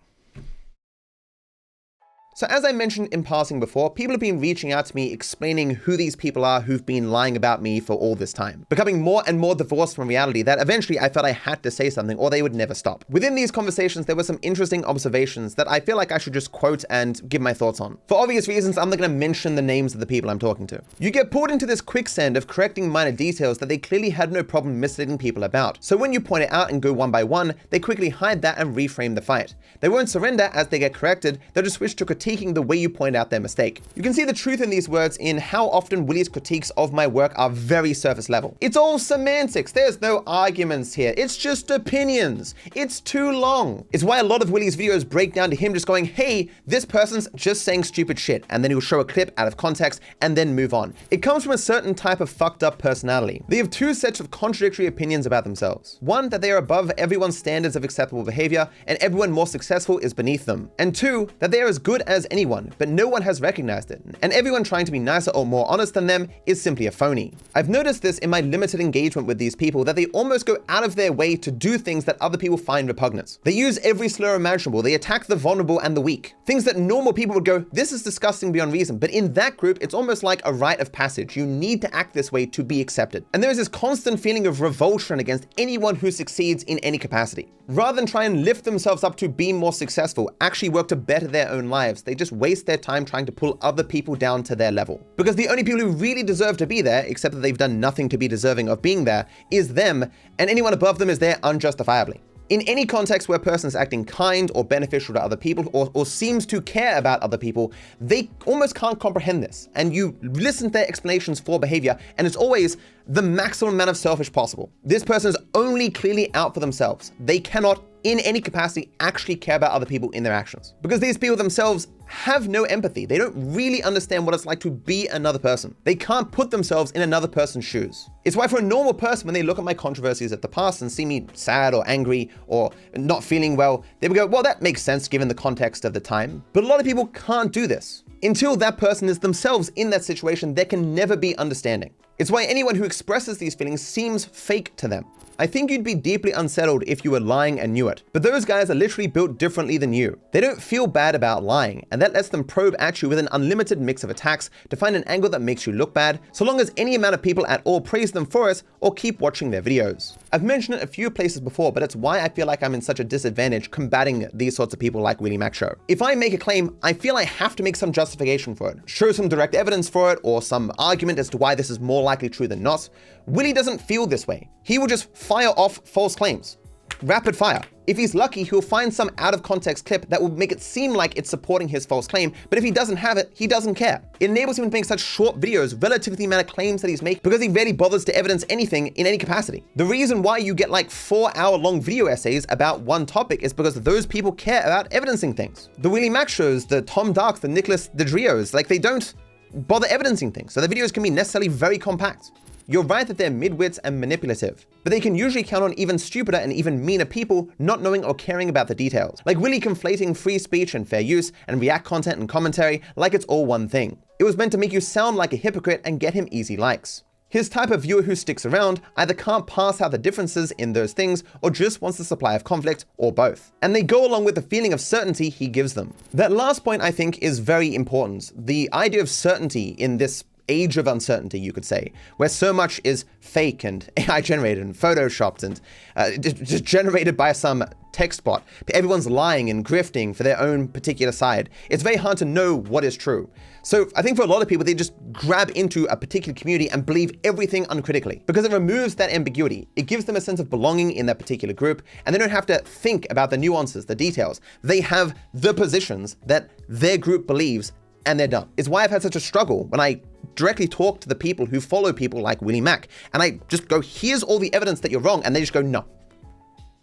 So as I mentioned in passing before, people have been reaching out to me explaining who these people are who've been lying about me for all this time, becoming more and more divorced from reality that eventually I felt I had to say something or they would never stop. Within these conversations, there were some interesting observations that I feel like I should just quote and give my thoughts on. For obvious reasons, I'm not going to mention the names of the people I'm talking to. You get pulled into this quicksand of correcting minor details that they clearly had no problem misleading people about. So when you point it out and go one by one, they quickly hide that and reframe the fight. They won't surrender as they get corrected, they'll just switch to critiquing the way you point out their mistake. You can see the truth in these words in how often Willy's critiques of my work are very surface level. It's all semantics, there's no arguments here, it's just opinions, it's too long. It's why a lot of Willy's videos break down to him just going, hey, this person's just saying stupid shit, and then he'll show a clip out of context and then move on. It comes from a certain type of fucked up personality. They have two sets of contradictory opinions about themselves. One, that they are above everyone's standards of acceptable behavior and everyone more successful is beneath them. And two, that they are as good as anyone, but no one has recognized it, and everyone trying to be nicer or more honest than them is simply a phony. I've noticed this in my limited engagement with these people, that they almost go out of their way to do things that other people find repugnant. They use every slur imaginable, they attack the vulnerable and the weak. Things that normal people would go, this is disgusting beyond reason, but in that group, it's almost like a rite of passage. You need to act this way to be accepted. And there is this constant feeling of revulsion against anyone who succeeds in any capacity. Rather than try and lift themselves up to be more successful, actually work to better their own lives, they just waste their time trying to pull other people down to their level. Because the only people who really deserve to be there, except that they've done nothing to be deserving of being there, is them, and anyone above them is there unjustifiably. In any context where a person is acting kind or beneficial to other people or seems to care about other people, they almost can't comprehend this. And you listen to their explanations for behavior, and it's always the maximum amount of selfish possible. This person is only clearly out for themselves. They cannot, in any capacity, actually care about other people in their actions. Because these people themselves have no empathy. They don't really understand what it's like to be another person. They can't put themselves in another person's shoes. It's why for a normal person, when they look at my controversies at the past and see me sad or angry or not feeling well, they would go, well, that makes sense given the context of the time. But a lot of people can't do this. Until that person is themselves in that situation, there can never be understanding. It's why anyone who expresses these feelings seems fake to them. I think you'd be deeply unsettled if you were lying and knew it. But those guys are literally built differently than you. They don't feel bad about lying, and that lets them probe at you with an unlimited mix of attacks to find an angle that makes you look bad, so long as any amount of people at all praise them for it or keep watching their videos. I've mentioned it a few places before, but it's why I feel like I'm in such a disadvantage combating these sorts of people like WillyMacShow. If I make a claim, I feel I have to make some justification for it, show some direct evidence for it, or some argument as to why this is more likely true than not. Willy doesn't feel this way. He will just fire off false claims. Rapid fire. If he's lucky, he'll find some out of context clip that will make it seem like it's supporting his false claim, but if he doesn't have it, he doesn't care. It enables him to make such short videos relative to the amount of claims that he's making because he rarely bothers to evidence anything in any capacity. The reason why you get like 4-hour-long video essays about one topic is because those people care about evidencing things. The WillyMacShows, the Tom Darks, the Nicholas, the Drios, like they don't bother evidencing things, so the videos can be necessarily very compact. You're right that they're midwits and manipulative, but they can usually count on even stupider and even meaner people not knowing or caring about the details. Like Willy conflating free speech and fair use and React content and commentary like it's all one thing. It was meant to make you sound like a hypocrite and get him easy likes. His type of viewer who sticks around either can't pass out the differences in those things or just wants the supply of conflict, or both. And they go along with the feeling of certainty he gives them. That last point I think is very important. The idea of certainty in this age of uncertainty, you could say, where so much is fake and AI generated and photoshopped and just generated by some text bot. Everyone's lying and grifting for their own particular side. It's very hard to know what is true. So I think for a lot of people, they just grab into a particular community and believe everything uncritically because it removes that ambiguity. It gives them a sense of belonging in that particular group, and they don't have to think about the nuances, the details. They have the positions that their group believes, and they're done. It's why I've had such a struggle when I directly talk to the people who follow people like WillyMac, and I just go, here's all the evidence that you're wrong, and they just go, no.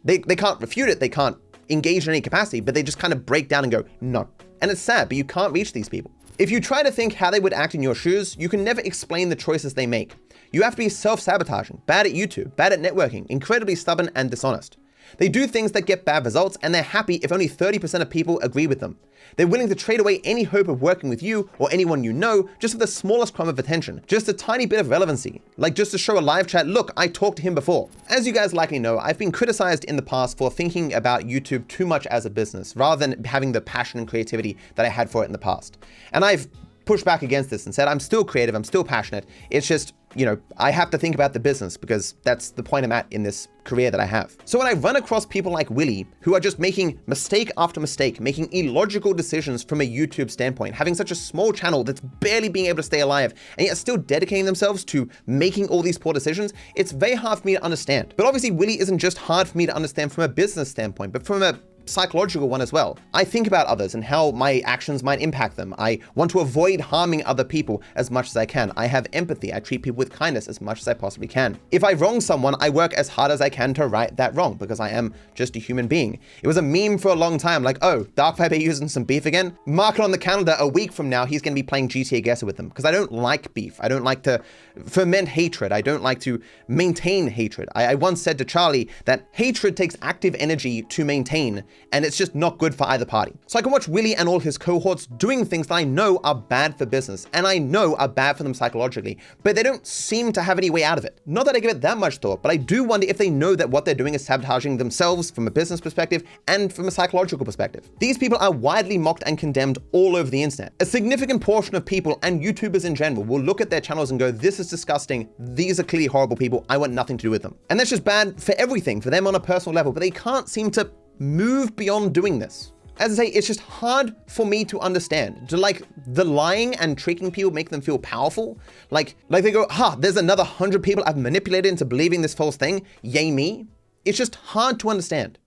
They can't refute it, they can't engage in any capacity, but they just kind of break down and go, no. And it's sad, but you can't reach these people. If you try to think how they would act in your shoes, you can never explain the choices they make. You have to be self-sabotaging, bad at YouTube, bad at networking, incredibly stubborn and dishonest. They do things that get bad results, and they're happy if only 30% of people agree with them. They're willing to trade away any hope of working with you or anyone you know just for the smallest crumb of attention, just a tiny bit of relevancy, like just to show a live chat, look, I talked to him before. As you guys likely know, I've been criticized in the past for thinking about YouTube too much as a business, rather than having the passion and creativity that I had for it in the past. And I've pushed back against this and said, I'm still creative, I'm still passionate. It's just, you know, I have to think about the business because that's the point I'm at in this career that I have. So when I run across people like Willy, who are just making mistake after mistake, making illogical decisions from a YouTube standpoint, having such a small channel that's barely being able to stay alive, and yet still dedicating themselves to making all these poor decisions, it's very hard for me to understand. But obviously Willy isn't just hard for me to understand from a business standpoint, but from a psychological one as well. I think about others and how my actions might impact them. I want to avoid harming other people as much as I can. I have empathy. I treat people with kindness as much as I possibly can. If I wrong someone, I work as hard as I can to right that wrong because I am just a human being. It was a meme for a long time, like, oh, DarkViperAU using some beef again? Mark it on the calendar, a week from now, he's going to be playing GTA Guesser with them because I don't like beef. I don't like to ferment hatred. I don't like to maintain hatred. I once said to Charlie that hatred takes active energy to maintain, and it's just not good for either party. So I can watch Willy and all his cohorts doing things that I know are bad for business, and I know are bad for them psychologically, but they don't seem to have any way out of it. Not that I give it that much thought, but I do wonder if they know that what they're doing is sabotaging themselves from a business perspective and from a psychological perspective. These people are widely mocked and condemned all over the internet. A significant portion of people and YouTubers in general will look at their channels and go, this is disgusting, these are clearly horrible people, I want nothing to do with them. And that's just bad for everything, for them on a personal level, but they can't seem to move beyond doing this. As I say, it's just hard for me to understand. Do like the lying and tricking people make them feel powerful? Like they go, there's another 100 people I've manipulated into believing this false thing, yay me? It's just hard to understand.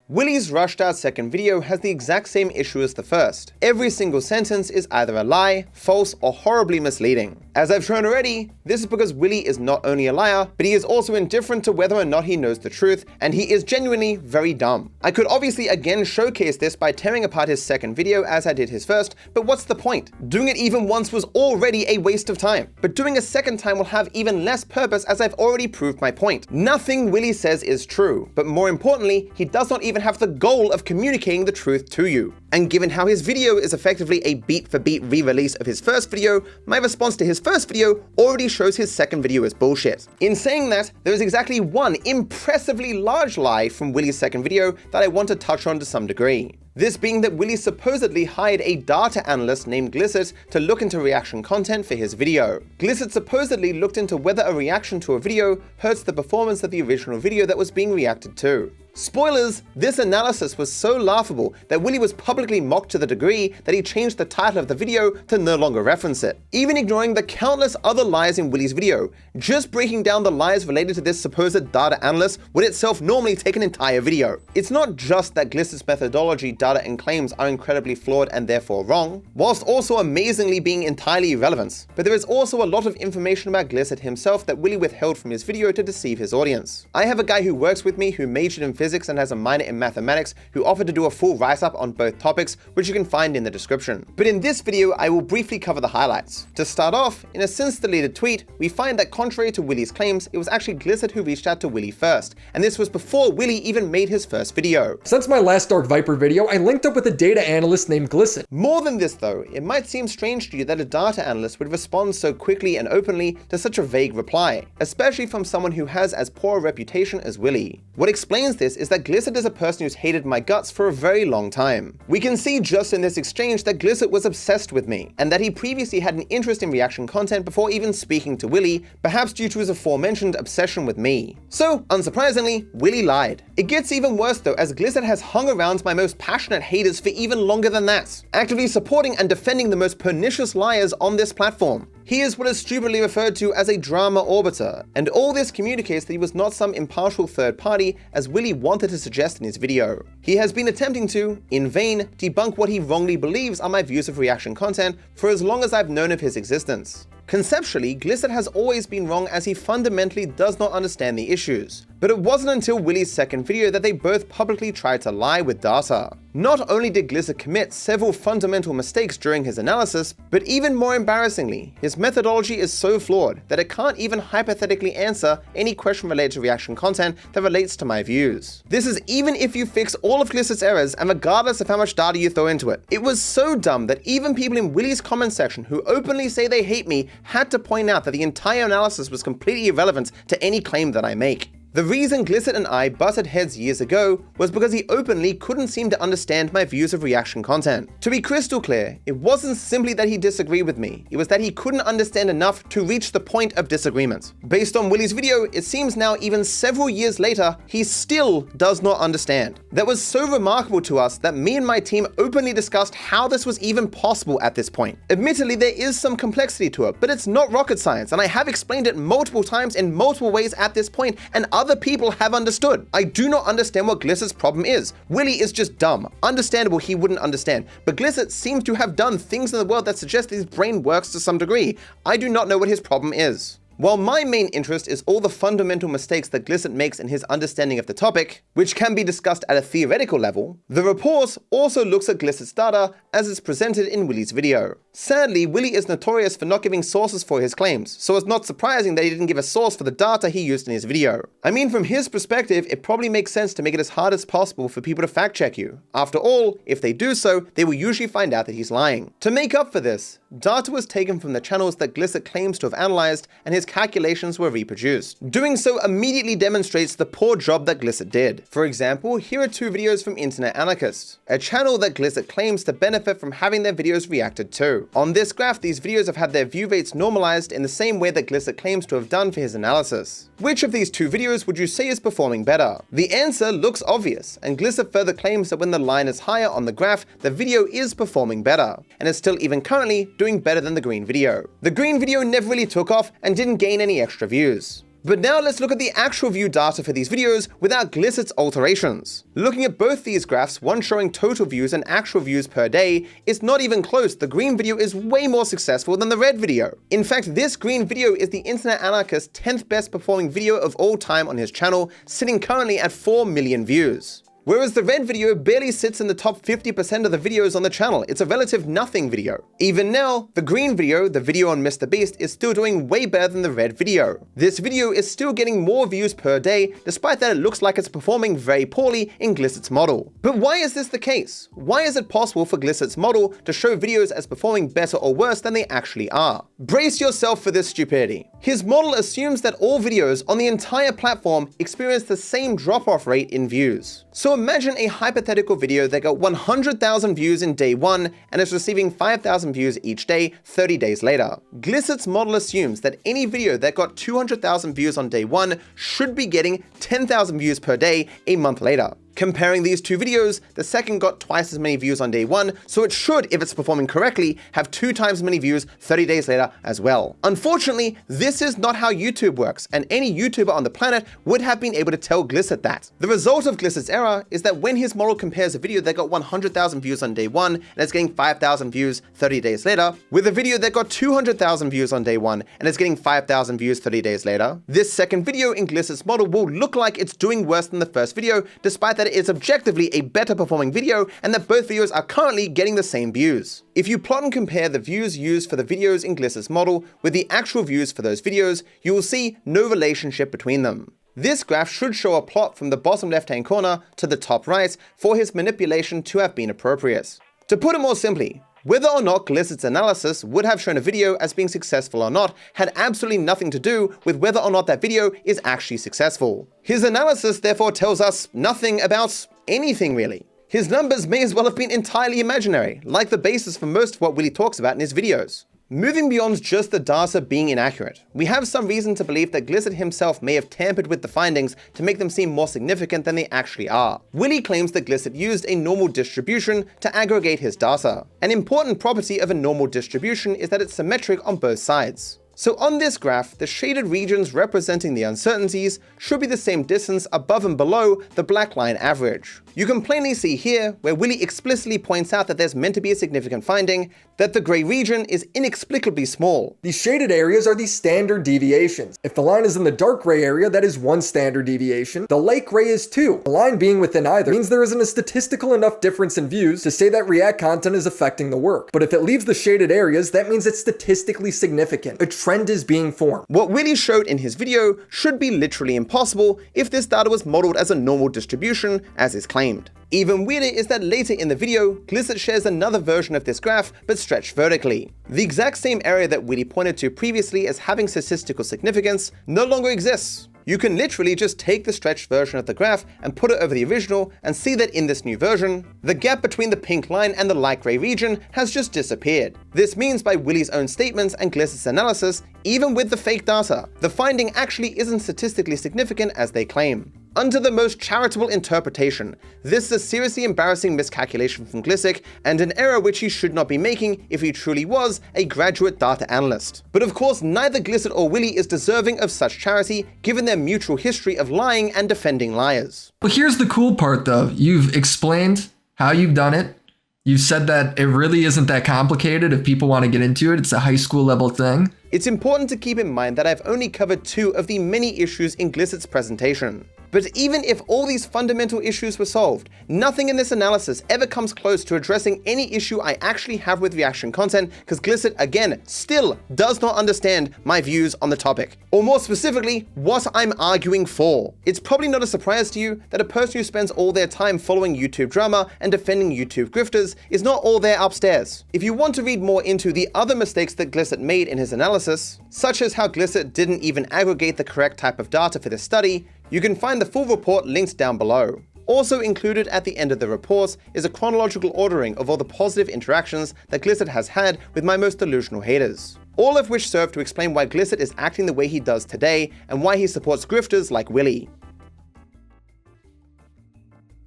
Willy's rushed out second video has the exact same issue as the first. Every single sentence is either a lie, false, or horribly misleading. As I've shown already, this is because Willy is not only a liar, but he is also indifferent to whether or not he knows the truth, and he is genuinely very dumb. I could obviously again showcase this by tearing apart his second video as I did his first, but what's the point? Doing it even once was already a waste of time, but doing a second time will have even less purpose as I've already proved my point. Nothing Willy says is true, but more importantly, he does not even have the goal of communicating the truth to you. And given how his video is effectively a beat-for-beat re-release of his first video, my response to his first video already shows his second video is bullshit. In saying that, there is exactly one impressively large lie from Willy's second video that I want to touch on to some degree. This being that Willy supposedly hired a data analyst named Gliccits to look into reaction content for his video. Gliccits supposedly looked into whether a reaction to a video hurts the performance of the original video that was being reacted to. Spoilers, this analysis was so laughable that Willy was publicly mocked to the degree that he changed the title of the video to no longer reference it. Even ignoring the countless other lies in Willy's video, just breaking down the lies related to this supposed data analyst would itself normally take an entire video. It's not just that Gliccits' methodology, data, and claims are incredibly flawed and therefore wrong, whilst also amazingly being entirely irrelevant, but there is also a lot of information about Gliccits himself that Willy withheld from his video to deceive his audience. I have a guy who works with me who majored in physics and has a minor in mathematics who offered to do a full write-up on both topics, which you can find in the description. But in this video, I will briefly cover the highlights. To start off, in a since-deleted tweet, we find that contrary to Willy's claims, it was actually Gliccits who reached out to Willy first, and this was before Willy even made his first video. Since my last Dark Viper video, I linked up with a data analyst named Gliccits. More than this though, it might seem strange to you that a data analyst would respond so quickly and openly to such a vague reply, especially from someone who has as poor a reputation as Willy. What explains this is that Gliccits is a person who's hated my guts for a very long time. We can see just in this exchange that Gliccits was obsessed with me, and that he previously had an interest in reaction content before even speaking to Willy, perhaps due to his aforementioned obsession with me. So, unsurprisingly, Willy lied. It gets even worse though, as Gliccits has hung around my most passionate haters for even longer than that, actively supporting and defending the most pernicious liars on this platform. He is what is stupidly referred to as a drama orbiter, and all this communicates that he was not some impartial third party as Willy wanted to suggest in his video. He has been attempting to, in vain, debunk what he wrongly believes are my views of reaction content for as long as I've known of his existence. Conceptually, Gliccits has always been wrong as he fundamentally does not understand the issues. But it wasn't until Willy's second video that they both publicly tried to lie with data. Not only did Gliccit commit several fundamental mistakes during his analysis, but even more embarrassingly, his methodology is so flawed that it can't even hypothetically answer any question related to reaction content that relates to my views. This is even if you fix all of Glicit's errors and regardless of how much data you throw into it. It was so dumb that even people in Willy's comment section who openly say they hate me had to point out that the entire analysis was completely irrelevant to any claim that I make. The reason Gliccit and I butted heads years ago was because he openly couldn't seem to understand my views of reaction content. To be crystal clear, it wasn't simply that he disagreed with me, it was that he couldn't understand enough to reach the point of disagreement. Based on Willy's video, it seems now even several years later, he still does not understand. That was so remarkable to us that me and my team openly discussed how this was even possible at this point. Admittedly, there is some complexity to it, but it's not rocket science, and I have explained it multiple times in multiple ways at this point, and other people have understood. I do not understand what Glicit's problem is. Willy is just dumb. Understandable he wouldn't understand, but Gliccit seems to have done things in the world that suggest his brain works to some degree. I do not know what his problem is. While my main interest is all the fundamental mistakes that Gliccit makes in his understanding of the topic, which can be discussed at a theoretical level, the report also looks at Glicit's data as it's presented in Willy's video. Sadly, Willy is notorious for not giving sources for his claims, so it's not surprising that he didn't give a source for the data he used in his video. I mean, from his perspective, it probably makes sense to make it as hard as possible for people to fact check you. After all, if they do so, they will usually find out that he's lying. To make up for this, data was taken from the channels that Gliccit claims to have analyzed, and his calculations were reproduced. Doing so immediately demonstrates the poor job that Gliccit did. For example, here are two videos from Internet Anarchist, a channel that Gliccit claims to benefit from having their videos reacted to. On this graph, these videos have had their view rates normalized in the same way that Gliccit claims to have done for his analysis. Which of these two videos would you say is performing better? The answer looks obvious, and Gliccit further claims that when the line is higher on the graph, the video is performing better, and is still even currently doing better than the green video. The green video never really took off and didn't gain any extra views. But now let's look at the actual view data for these videos without Gliccit's alterations. Looking at both these graphs, one showing total views and actual views per day, it's not even close. The green video is way more successful than the red video. In fact, this green video is the Internet Anarchist's 10th best performing video of all time on his channel, sitting currently at 4 million views. Whereas the red video barely sits in the top 50% of the videos on the channel. It's a relative nothing video. Even now, the green video, the video on MrBeast, is still doing way better than the red video. This video is still getting more views per day, despite that it looks like it's performing very poorly in Gliccit's model. But why is this the case? Why is it possible for Gliccit's model to show videos as performing better or worse than they actually are? Brace yourself for this stupidity. His model assumes that all videos on the entire platform experience the same drop-off rate in views. So imagine a hypothetical video that got 100,000 views in day 1 and is receiving 5,000 views each day 30 days later. Gliccit's model assumes that any video that got 200,000 views on day 1 should be getting 10,000 views per day a month later. Comparing these two videos, the second got twice as many views on day 1, so it should, if it's performing correctly, have 2 times as many views 30 days later as well. Unfortunately, this is not how YouTube works, and any YouTuber on the planet would have been able to tell Gliccit that. The result of Gliccit's error is that when his model compares a video that got 100,000 views on day 1 and is getting 5,000 views 30 days later, with a video that got 200,000 views on day 1 and is getting 5,000 views 30 days later, this second video in Gliccit's model will look like it's doing worse than the first video, despite that it is objectively a better performing video and that both videos are currently getting the same views. If you plot and compare the views used for the videos in Gliccit's model with the actual views for those videos, you will see no relationship between them. This graph should show a plot from the bottom left-hand corner to the top right for his manipulation to have been appropriate. To put it more simply, whether or not Gliccit's analysis would have shown a video as being successful or not had absolutely nothing to do with whether or not that video is actually successful. His analysis therefore tells us nothing about anything really. His numbers may as well have been entirely imaginary, like the basis for most of what Willy talks about in his videos. Moving beyond just the data being inaccurate, we have some reason to believe that Gliccit himself may have tampered with the findings to make them seem more significant than they actually are. Willy claims that Gliccit used a normal distribution to aggregate his data. An important property of a normal distribution is that it's symmetric on both sides. So on this graph, the shaded regions representing the uncertainties should be the same distance above and below the black line average. You can plainly see here, where Willy explicitly points out that there's meant to be a significant finding, that the grey region is inexplicably small. These shaded areas are the standard deviations. If the line is in the dark gray area, that is 1 standard deviation. The light gray is 2. The line being within either means there isn't a statistical enough difference in views to say that React content is affecting the work. But if it leaves the shaded areas, that means it's statistically significant. A trend is being formed. What Willy showed in his video should be literally impossible if this data was modeled as a normal distribution, as is claimed. Even weirder is that later in the video, Gliccits shares another version of this graph, but stretched vertically. The exact same area that Willy pointed to previously as having statistical significance no longer exists. You can literally just take the stretched version of the graph and put it over the original and see that in this new version, the gap between the pink line and the light grey region has just disappeared. This means by Willy's own statements and Gliccits' analysis, even with the fake data, the finding actually isn't statistically significant as they claim. Under the most charitable interpretation, this is a seriously embarrassing miscalculation from Gliccits and an error which he should not be making if he truly was a graduate data analyst. But of course, neither Gliccits or Willy is deserving of such charity given their mutual history of lying and defending liars. Well, here's the cool part though. You've explained how you've done it. You've said that it really isn't that complicated if people want to get into it. It's a high school level thing. It's important to keep in mind that I've only covered 2 of the many issues in Gliccits' presentation. But even if all these fundamental issues were solved, nothing in this analysis ever comes close to addressing any issue I actually have with reaction content, because Gliccits, again, still does not understand my views on the topic. Or more specifically, what I'm arguing for. It's probably not a surprise to you that a person who spends all their time following YouTube drama and defending YouTube grifters is not all there upstairs. If you want to read more into the other mistakes that Gliccits made in his analysis, such as how Gliccits didn't even aggregate the correct type of data for this study, you can find the full report linked down below. Also included at the end of the report is a chronological ordering of all the positive interactions that Gliccits has had with my most delusional haters. All of which serve to explain why Gliccits is acting the way he does today and why he supports grifters like Willy.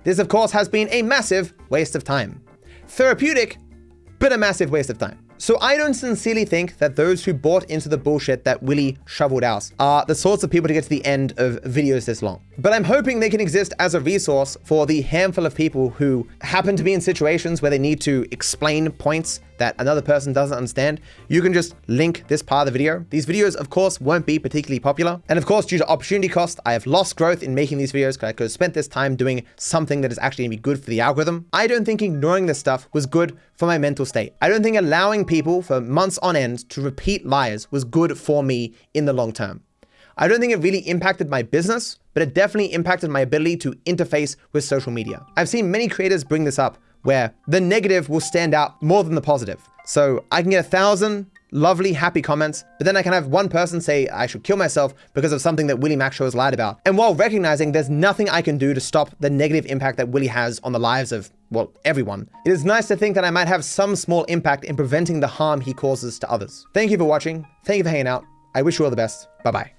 This of course has been a massive waste of time. Therapeutic, but a massive waste of time. So I don't sincerely think that those who bought into the bullshit that Willy shoveled out are the sorts of people to get to the end of videos this long. But I'm hoping they can exist as a resource for the handful of people who happen to be in situations where they need to explain points that another person doesn't understand. You can just link this part of the video. These videos, of course, won't be particularly popular. And of course, due to opportunity cost, I have lost growth in making these videos because I could have spent this time doing something that is actually gonna be good for the algorithm. I don't think ignoring this stuff was good for my mental state. I don't think allowing people for months on end to repeat lies was good for me in the long term. I don't think it really impacted my business, but it definitely impacted my ability to interface with social media. I've seen many creators bring this up, where the negative will stand out more than the positive. So I can get 1,000 lovely, happy comments, but then I can have one person say I should kill myself because of something that WillyMacShow has lied about. And while recognizing there's nothing I can do to stop the negative impact that Willy has on the lives of, well, everyone, it is nice to think that I might have some small impact in preventing the harm he causes to others. Thank you for watching. Thank you for hanging out. I wish you all the best. Bye-bye.